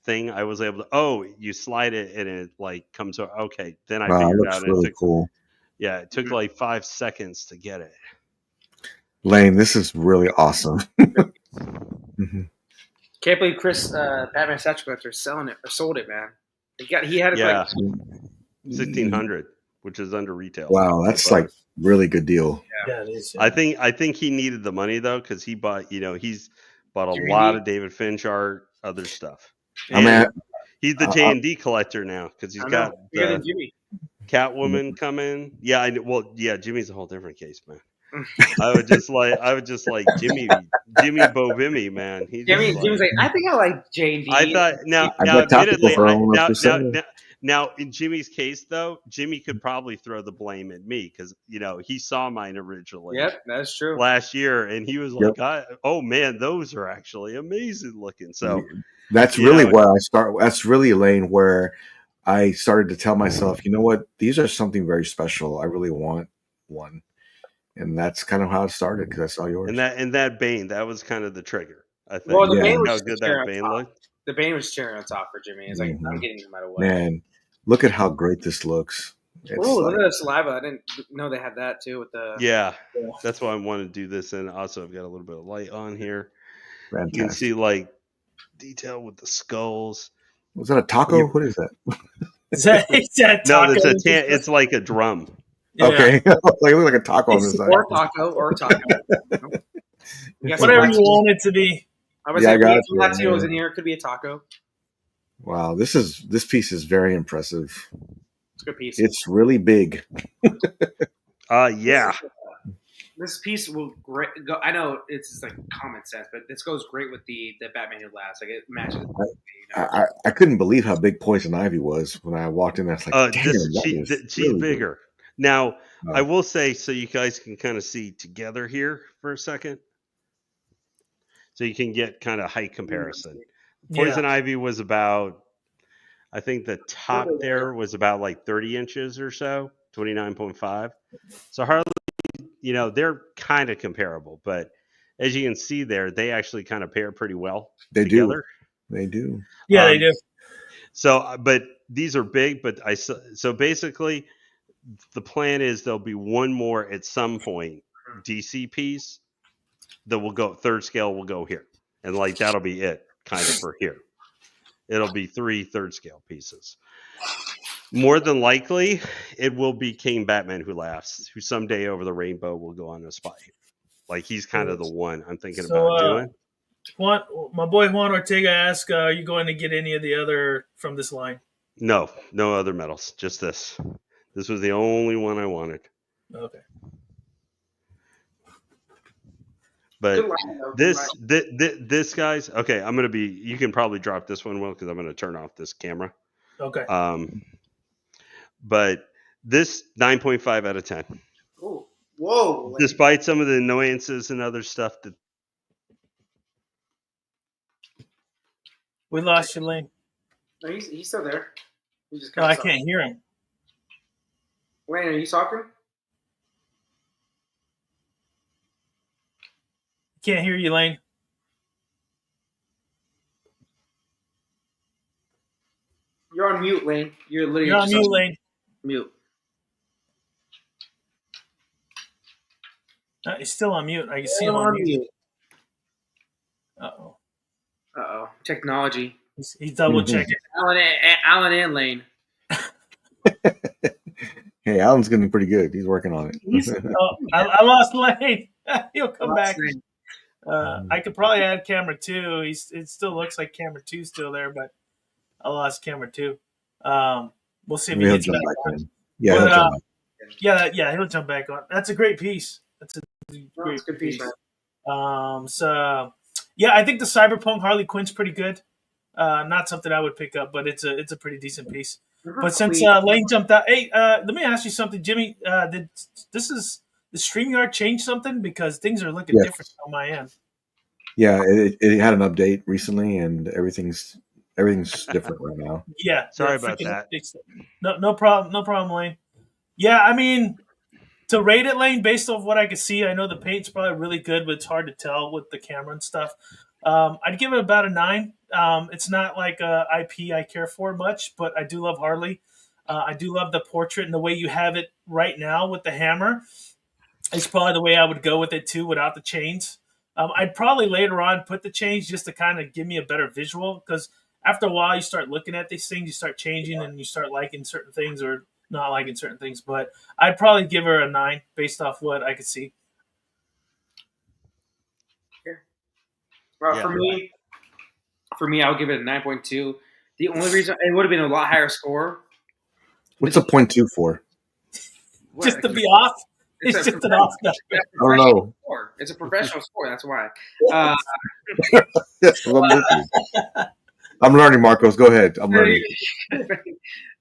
thing, I was able to you slide it and it like comes okay. Then I figured out really cool. Yeah, it took like 5 seconds to get it. Lane, this is really awesome. Can't believe Chris Batman Statue Collector selling it or sold it, man. He had it like $1,600, which is under retail. Wow, that's like really good deal. Yeah, it is. Yeah. I think he needed the money though, because he bought. He's Bought a Jimmy lot D? of David Finch art, other stuff. I'm And at, he's the J&D collector now because he's I know. got Bigger than the Jimmy. Catwoman coming. Yeah, well, yeah, Jimmy's a whole different case, man. I would just like Jimmy Bovimi, man. He just Jimmy's like, I think I like J&D. I thought now I bet topical admittedly for everyone else to say. now in Jimmy's case though, Jimmy could probably throw the blame at me because he saw mine originally. Yep, that's true. Last year, and he was like, "Oh man, those are actually amazing looking." So that's really where I start. That's really, Elaine, where I started to tell myself, you know what, these are something very special. I really want one, and that's kind of how it started because I saw yours. And that Bane, that was kind of the trigger. I think. Well, the Bane was how just good cherry that on Bane top. looked. The Bane was cherry on top for Jimmy. It's like, I'm getting it no matter what. Man, look at how great this looks. Oh, look at the saliva. I didn't know they had that too with the. Yeah, that's why I want to do this, and also I've got a little bit of light on here. Fantastic. You can see like detail with the skulls. Was that a taco? What is that? Is that taco? No, it's like a drum. Yeah. Okay, like it looks like a taco on the side. Or taco. Whatever you want it to be. I was like, if Latinos in here, it could be a taco. Wow, this piece is very impressive. It's a good piece. It's really big. Yeah. This piece will go. I know it's just like common sense, but this goes great with the Batman Who Laughs. Like it matches. I couldn't believe how big Poison Ivy was when I walked in. I was like, she's really bigger. Big. Now, I will say, so you guys can kind of see together here for a second. So you can get kind of height comparison. Poison Ivy was about, I think the top there was about like 30 inches or so, 29.5. So Harley, they're kind of comparable, but as you can see there, they actually kind of pair pretty well together. They do. Yeah, they do. So, but these are big, but so basically the plan is there'll be one more at some point DC piece that will go, third scale will go here. And like, that'll be it kind of for here. It'll be 3 third scale pieces. More than likely, it will be King Batman Who Laughs, who someday over the rainbow will go on a spy. Like, he's kind of the one I'm thinking about doing. My boy Juan Ortega asked, are you going to get any of the other from this line? No other medals, just this. This was the only one I wanted. Okay. But this guys, okay, you can probably drop this one, Will, because I'm going to turn off this camera. Okay. But this 9.5 out of 10. Ooh. Whoa. Despite some of the annoyances and other stuff that. We lost you, Lane. No, he's still there. He just I can't hear him. Lane, are you talking? Can't hear you, Lane. You're on mute, Lane. You're on mute, Lane. Mute. He's still on mute. I can see him on mute. Uh-oh. Technology. He's double checking. Alan and Lane. Hey, Alan's getting pretty good. He's working on it. I lost Lane. He'll come back. I could probably add camera 2. It still looks like camera 2's still there, but I lost camera 2. We'll see if he gets back on. He'll jump back on. That's a great piece. That's a great piece. So I think the Cyberpunk Harley Quinn's pretty good. Not something I would pick up, but it's a pretty decent piece. But since Lane jumped out, hey, let me ask you something, Jimmy. Did the StreamYard change something? Because things are looking different on my end. Yeah, it had an update recently, and everything's different right now. Yeah, sorry about that. No problem, Lane. Yeah, I mean, to rate it, Lane, based off what I can see, I know the paint's probably really good, but it's hard to tell with the camera and stuff. I'd give it about a 9. It's not like a IP I care for much, but I do love Harley. I do love the portrait and the way you have it right now with the hammer. It's probably the way I would go with it too, without the chains. I'd probably later on put the chains just to kind of give me a better visual, because after a while you start looking at these things, you start changing and you start liking certain things or not liking certain things. But I'd probably give her a 9 based off what I could see. Well, Yeah. for me, I'll give it a 9.2. The only reason it would have been a lot higher score. What's a 0.2 for? Just to be off. It's just an off number. I don't know. Score. It's a professional score. That's why. Yes, I'm with you. I'm learning, Marcos. Go ahead. I'm learning.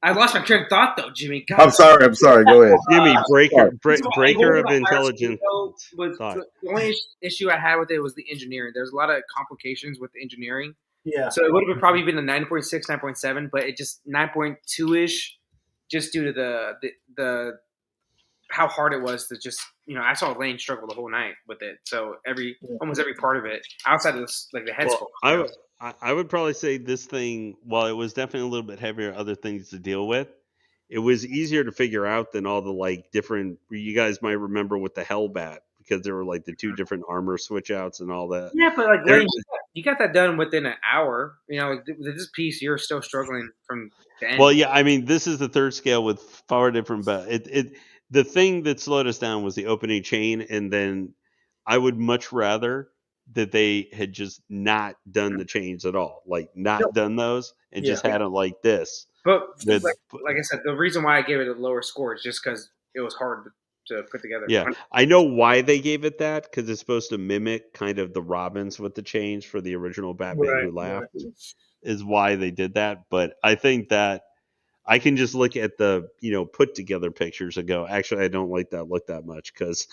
I lost my train of thought, though, Jimmy. God. I'm sorry. Go ahead. Jimmy, breaker It of intelligence. was thought. the only issue I had with it was the engineering. There's a lot of complications with the engineering. Yeah. So it would have probably been a 9.6, 9.7, but it just 9.2-ish just due to the how hard it was to just, I saw Lane struggle the whole night with it. So almost every part of it outside of this, like the head sculpt. I would probably say this thing, while it was definitely a little bit heavier, other things to deal with, it was easier to figure out than all the like different. You guys might remember with the Hellbat, because there were like the two different armor switch outs and all that. Yeah, but like Lane, you got that done within an hour. With this piece, you're still struggling from the end. Well, yeah, I mean, this is the third scale with 4 different. The thing that slowed us down was the opening chain, and then I would much rather that they had just not done the chains at all, like not done those, and just had them like this. But like I said, the reason why I gave it a lower score is just because it was hard to put together. Yeah, I know why they gave it that, because it's supposed to mimic kind of the Robins with the chains for the original Batman Who Laughed, is why they did that. But I think that I can just look at the put together pictures and go, actually, I don't like that look that much, because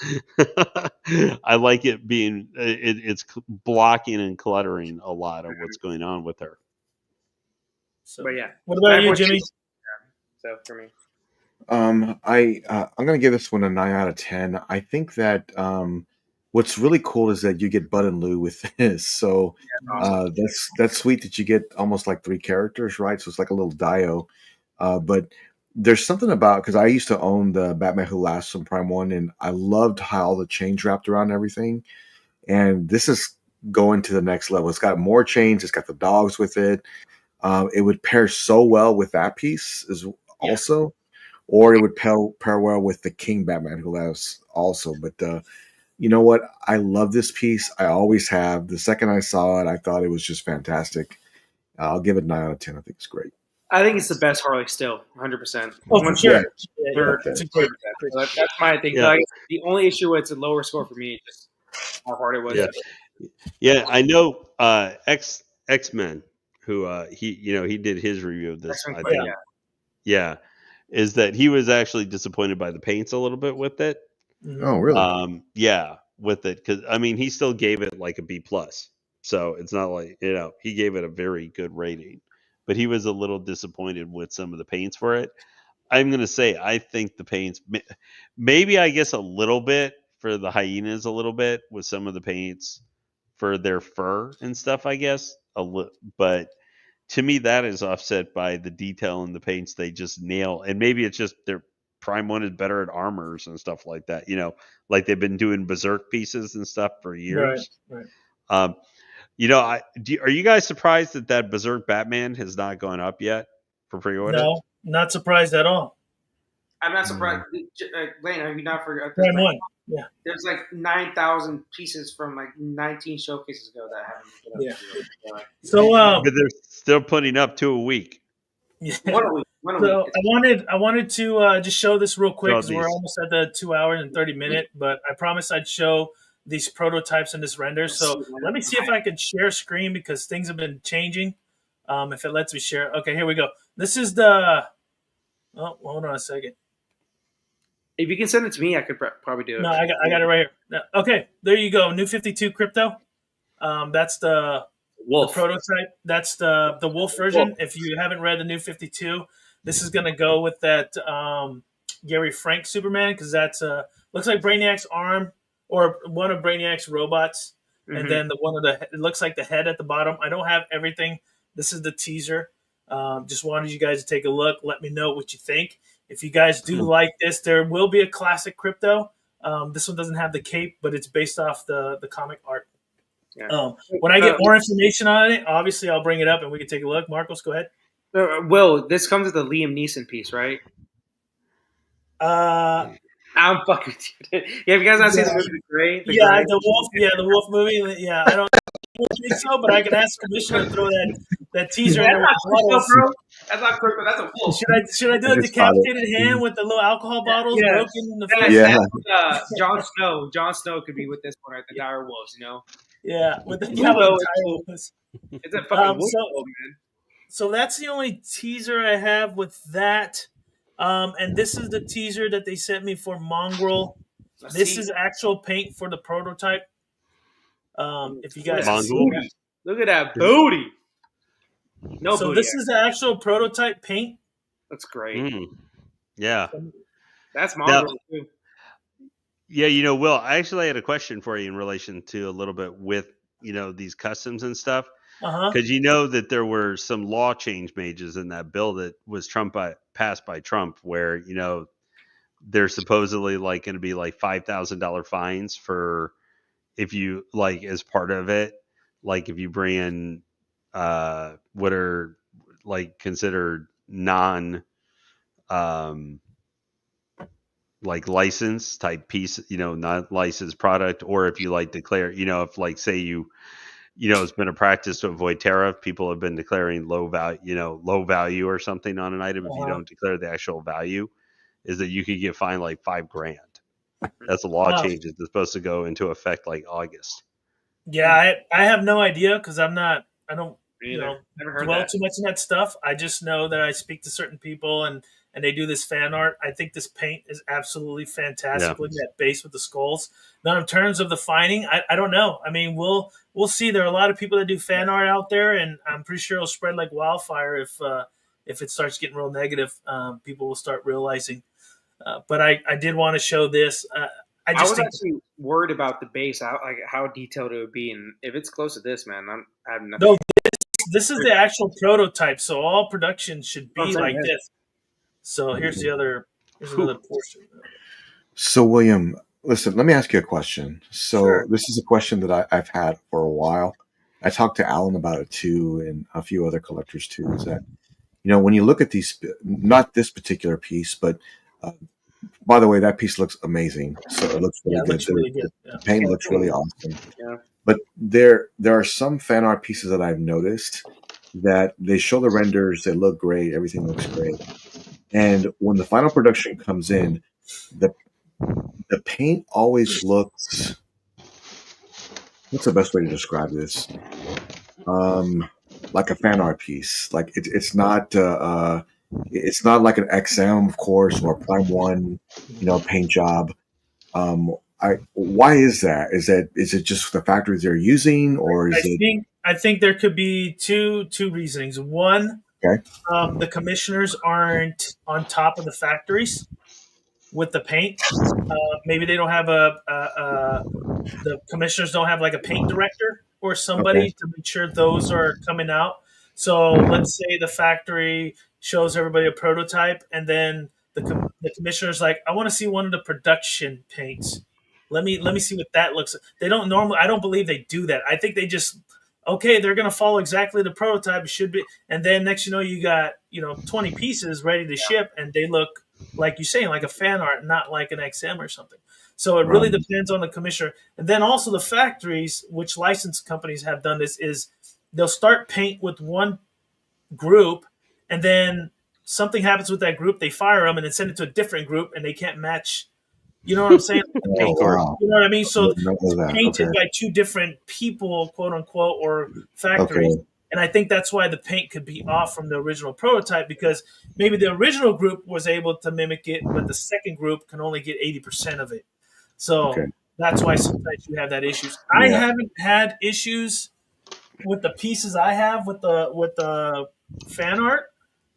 I like it being it's blocking and cluttering a lot of what's going on with her. So, but yeah, what about you, Jimmy? So for me, I'm gonna give this one a 9 out of 10. I think that what's really cool is that you get Bud and Lou with this. So that's sweet that you get almost like 3 characters, right? So it's like a little dio. But there's something about, because I used to own the Batman Who Laughs from Prime 1, and I loved how the chains wrapped around everything. And this is going to the next level. It's got more chains. It's got the dogs with it. It would pair so well with that piece also, or it would pair well with the King Batman Who Laughs also. But you know what? I love this piece. I always have. The second I saw it, I thought it was just fantastic. I'll give it 9 out of 10. I think it's great. I think it's the best Harley still, 100%. Oh, for sure. That's my thing. Yeah. Like, the only issue with it's a lower score for me is just how hard it was. Yeah, I know X-Men, who he did his review of this. I think, is that he was actually disappointed by the paints a little bit with it. Oh, really? With it, because I mean, he still gave it like a B+. So it's not like he gave it a very good rating, but he was a little disappointed with some of the paints for it. I'm gonna say I think the paints, maybe I guess a little bit for the hyenas, a little bit with some of the paints for their fur and stuff, I guess but to me that is offset by the detail in the paints they just nail. And maybe it's just their Prime 1 is better at armors and stuff like that, like they've been doing Berserk pieces and stuff for years. Right. Are you guys surprised that Berserk Batman has not gone up yet for pre-order? No, not surprised at all. I'm not surprised. Lane, have you not forgot? Prime 1. Yeah. There's like 9,000 pieces from like 19 showcases ago that haven't been up. Yeah. So, but they're still putting up 2 a week. Yeah. One a week. So I wanted to just show this real quick, because we're almost at the 2 hour and 30 minute. But I promised I'd show these prototypes in this render. So let me see if I can share screen, because things have been changing. If it lets me share. Okay, here we go. This is the. Oh, hold on a second. If you can send it to me, I could probably do it. No, I got it right here. Okay, there you go. New 52 crypto. That's the Wolf. The prototype. That's the Wolf version. Wolf. If you haven't read the New 52, this is gonna go with that Gary Frank Superman, because that's looks like Brainiac's arm, or one of Brainiac's robots, and then it looks like the head at the bottom. I don't have everything. This is the teaser. Just wanted you guys to take a look. Let me know what you think. If you guys do like this, there will be a classic crypto. This one doesn't have the cape, but it's based off the comic art. Yeah. When I get more information on it, obviously I'll bring it up and we can take a look. Marcos, go ahead. Will, this comes with a Liam Neeson piece, right? I'm fucking. Yeah, have you guys not seen the movie Gray? The Wolf movie. Yeah, I don't. don't think so, but I can ask the commissioner to throw that teaser in That's there not with crypto, bottles. bro. That's not crypto. That's a wolf. Should I do a I just thought it. decapitated hand with the little alcohol bottles Yeah. broken in the That's, face? Yeah. that's Jon Snow. Jon Snow could be with this one, right? The dire wolves, you know. Yeah, with the Lugo wolves. It's a fucking wolf, so- man. So that's the only teaser I have with that. And this is the teaser that they sent me for Mongrel. Let's This see. is actual paint for the prototype. If you guys Look at that see Mongrel? that. booty. Look at that booty. No So booty. this is the actual prototype paint. That's great. Mm. Yeah. That's mongrel too. Yeah, Will, I actually had a question for you in relation to a little bit with, these customs and stuff. Uh-huh. Because you know that there were some law change majors in that bill that was passed by Trump where, there's supposedly like going to be like $5,000 fines for if you like as part of it, like if you bring in what are like considered non like license type piece, not licensed product, or if you like declare, if like say it's been a practice to avoid tariff. People have been declaring low value or something on an item. If you don't declare the actual value, is that you could get fined like $5,000. That's a law change that's supposed to go into effect like August. Yeah, I have no idea because I don't Never heard dwell that. too much in that stuff. I just know that I speak to certain people and they do this fan art. I think this paint is absolutely fantastic. Yeah. Look at that base with the skulls. Now, in terms of the fining, I don't know. I mean, we'll see. There are a lot of people that do fan art out there, and I'm pretty sure it'll spread like wildfire if it starts getting real negative. People will start realizing. But I did want to show this. I was think actually worried about the base, like how detailed it would be, and if it's close to this, man, I have nothing. No, this is the actual prototype, so all production should be Okay, like yeah. this. So here's another portion. So, William, listen, let me ask you a question. So, Sure. This is a question that I've had for a while. I talked to Alan about it too, and a few other collectors too. Is that when you look at these, not this particular piece, but by the way, that piece looks amazing. So it looks really Yeah, it good. looks really good. Yeah. The paint looks really awesome. Yeah. But there are some fan art pieces that I've noticed that they show the renders, they look great, everything looks great. And when the final production comes in, the paint always looks, what's the best way to describe this? Like a fan art piece. Like it's not like an XM, of course, or a Prime One, paint job. Why is that? Is it just the factories they're using, or is it? I think there could be two reasonings. One, Okay. The commissioners aren't on top of the factories with the paint. Maybe they don't have the commissioners don't have like a paint director or somebody to make sure those are coming out. So let's say the factory shows everybody a prototype, and then the commissioner's like, I want to see one of the production paints. Let me see what that looks like. They don't normally. I don't believe they do that. I think they just they're going to follow exactly the prototype. It should be, and then next you got 20 pieces ready to ship, and they look like you're saying like a fan art, not like an XM or something. So it really depends on the commissioner, and then also the factories, which license companies have done this, is they'll start paint with one group, and then something happens with that group, they fire them and then send it to a different group, and they can't match. You know what I'm saying? Oh, wow. You know what I mean? So I didn't know that. painted Okay. by two different people, quote unquote, or factories. Okay. And I think that's why the paint could be off from the original prototype, because maybe the original group was able to mimic it, but the second group can only get 80% of it. So that's why sometimes you have that issues. I haven't had issues with the pieces I have with the fan art,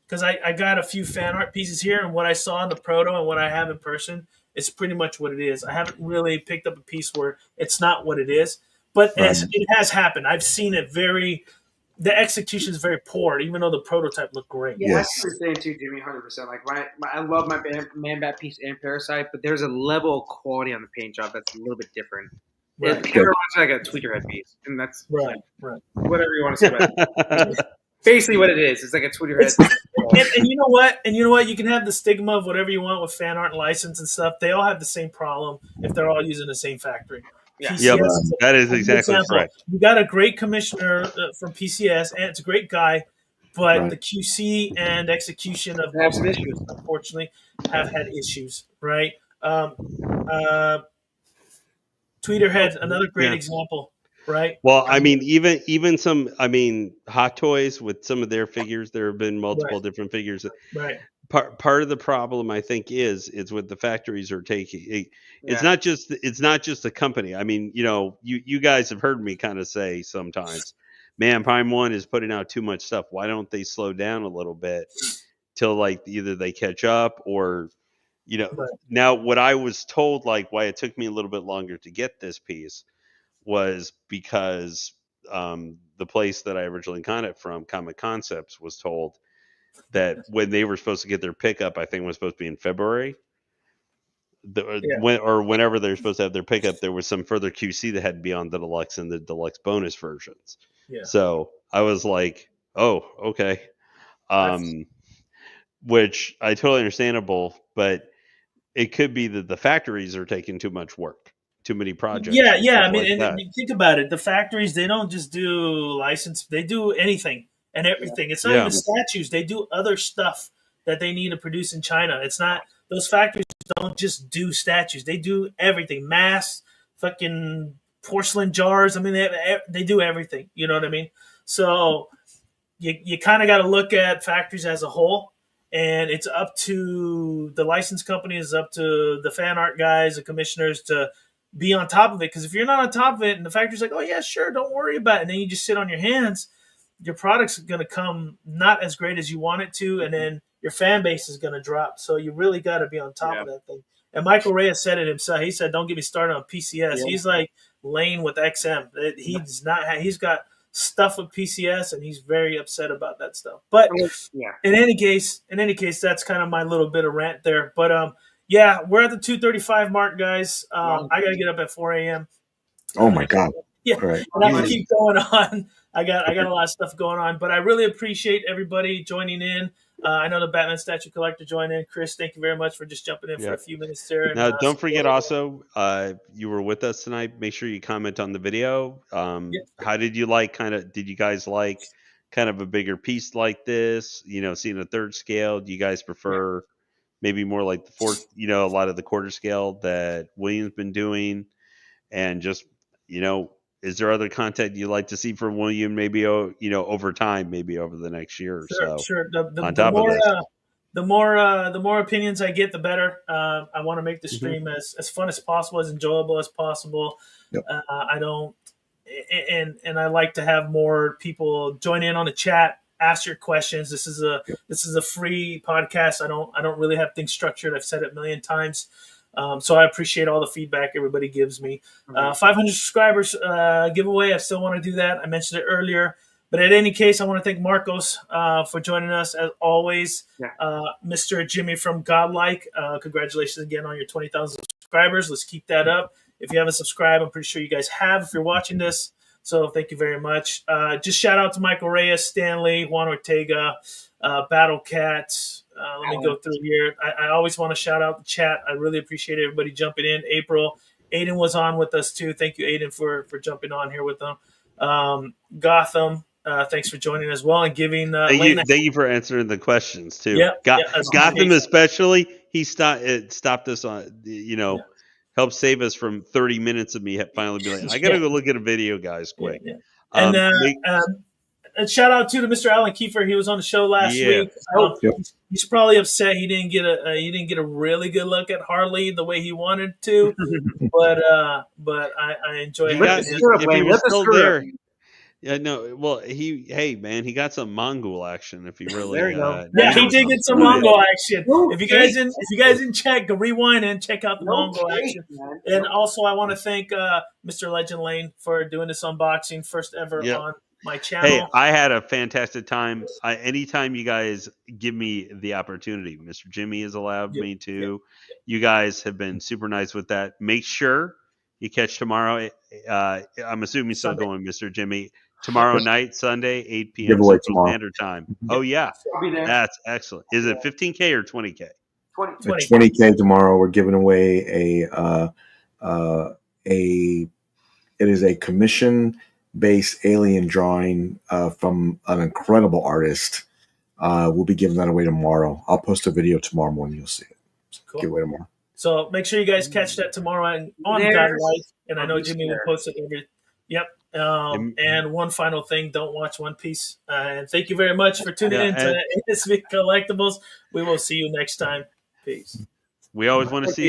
because I got a few fan art pieces here, and what I saw in the proto and what I have in person, it's pretty much what it is. I haven't really picked up a piece where it's not what it is, but it has happened. I've seen it the execution is very poor, even though the prototype looked great. Yeah, I see what you're saying too, Jimmy, 100%. Like I love my Man Bat piece and Parasite, but there's a level of quality on the paint job that's a little bit different. Right. It kind of reminds me like a Tweeterhead piece, and that's Right. whatever you want to say about it. Basically what it is. It's like a Tweeterhead. And you know what? You can have the stigma of whatever you want with fan art and license and stuff. They all have the same problem if they're all using the same factory. Yeah. PCS Yep, that is a good exactly example. correct. You got a great commissioner from PCS, and it's a great guy, but Right. the QC and execution of They have most some of issues. unfortunately, have had issues. Right? Tweeterhead, another great Yeah. example. Right? Well, I mean, even some, I mean, Hot Toys with some of their figures. There have been multiple different figures. Right. Part of the problem, I think, is what the factories are taking. It's Yeah. not just the company. I mean, you guys have heard me kind of say sometimes, man, Prime One is putting out too much stuff. Why don't they slow down a little bit till like either they catch up or Right. Now what I was told, like why it took me a little bit longer to get this piece was because the place that I originally got it from, Comic Concepts, was told that when they were supposed to get their pickup, I think it was supposed to be in February. Whenever they're supposed to have their pickup, there was some further QC that had to be on the deluxe and the deluxe bonus versions. Yeah. So I was like, oh, okay. Which I totally understandable, but it could be that the factories are taking too much work, too many projects. Yeah. and stuff I mean, like and that. think about it. The factories, they don't just do license; they do anything and everything. It's not Yeah. even statues; they do other stuff that they need to produce in China. It's not those factories don't just do statues; they do everything. Masks, fucking porcelain jars. I mean, they do everything. You know what I mean? So you kind of got to look at factories as a whole, and it's up to the license companies, up to the fan art guys, the commissioners to be on top of it. Because if you're not on top of it, and the factory's like, "Oh yeah, sure, don't worry about it," and then you just sit on your hands, your product's going to come not as great as you want it to, and then your fan base is going to drop. So you really got to be on top of that thing. And Michael Reyes said it himself. He said, "Don't get me started on PCS." He's like Lane with XM. He's not. He's got stuff with PCS, and he's very upset about that stuff. But in any case, that's kind of my little bit of rant there. But yeah, we're at the 2:35 mark, guys. I gotta get up at 4 a.m. Oh my God! Yeah, Right. and I'm gonna keep going on. I got a lot of stuff going on, but I really appreciate everybody joining in. I know the Batman statue collector joined in. Chris, thank you very much for just jumping in for a few minutes there. Now, don't forget also, you were with us tonight. Make sure you comment on the video. How did you like? Did you guys like kind of a bigger piece like this? Seeing a third scale. Do you guys prefer maybe more like the fourth? A lot of the quarter scale that William's been doing, and just is there other content you'd like to see from William? Maybe over time, maybe over the next year or so. Sure. On top of this. The more opinions I get, the better. I want to make the stream as fun as possible, as enjoyable as possible. Yep. I don't, and I like to have more people join in on the chat, ask your questions. This is a free podcast. I don't really have things structured. I've said it a million times. So I appreciate all the feedback everybody gives me. 500 subscribers giveaway. I still want to do that. I mentioned it earlier. But in any case, I want to thank Marcos for joining us as always. Mr. Jimmy from Godlike, congratulations again on your 20,000 subscribers. Let's keep that up. If you haven't subscribed, I'm pretty sure you guys have if you're watching this. So thank you very much. Just shout out to Michael Reyes, Stanley, Juan Ortega, Battle Cats. Let me go through here. I always want to shout out the chat. I really appreciate everybody jumping in. April, Aiden was on with us too. Thank you, Aiden, for jumping on here with them. Gotham, thanks for joining as well and giving. Thank you for answering the questions too. Yeah, Gotham especially. He stopped us on. Helped save us from 30 minutes of me finally being like, I gotta go look at a video, guys, quick. And shout out to Mr. Alan Kiefer. He was on the show last week. He's probably upset he didn't get a really good look at Harley the way he wanted to, but I enjoy having him. If he was still there. Yeah, no. Well, he got some Mongol action. If he really, there you go. He did get some Mongol action. If you guys didn't check, go rewind and check out the Mongol action. Man. And also, I want to thank Mr. Legend Lane for doing this unboxing, first ever on my channel. Hey, I had a fantastic time. Anytime you guys give me the opportunity, Mr. Jimmy has allowed me to. You guys have been super nice with that. Make sure you catch tomorrow. I'm assuming still going, Mr. Jimmy. Tomorrow night, Sunday, 8 p.m. Central Standard Time. Oh, yeah. I'll be there. That's excellent. Is it 15K or 20K? 20K tomorrow. We're giving away a It is a commission-based alien drawing from an incredible artist. We'll be giving that away tomorrow. I'll post a video tomorrow morning. You'll see it. Cool. Give away tomorrow. So make sure you guys catch that tomorrow on God Life. And I know Jimmy will post it every. Yep. And one final thing, don't watch One Piece. And thank you very much for tuning in to ASV Collectibles. We will see you next time. Peace. We always want to see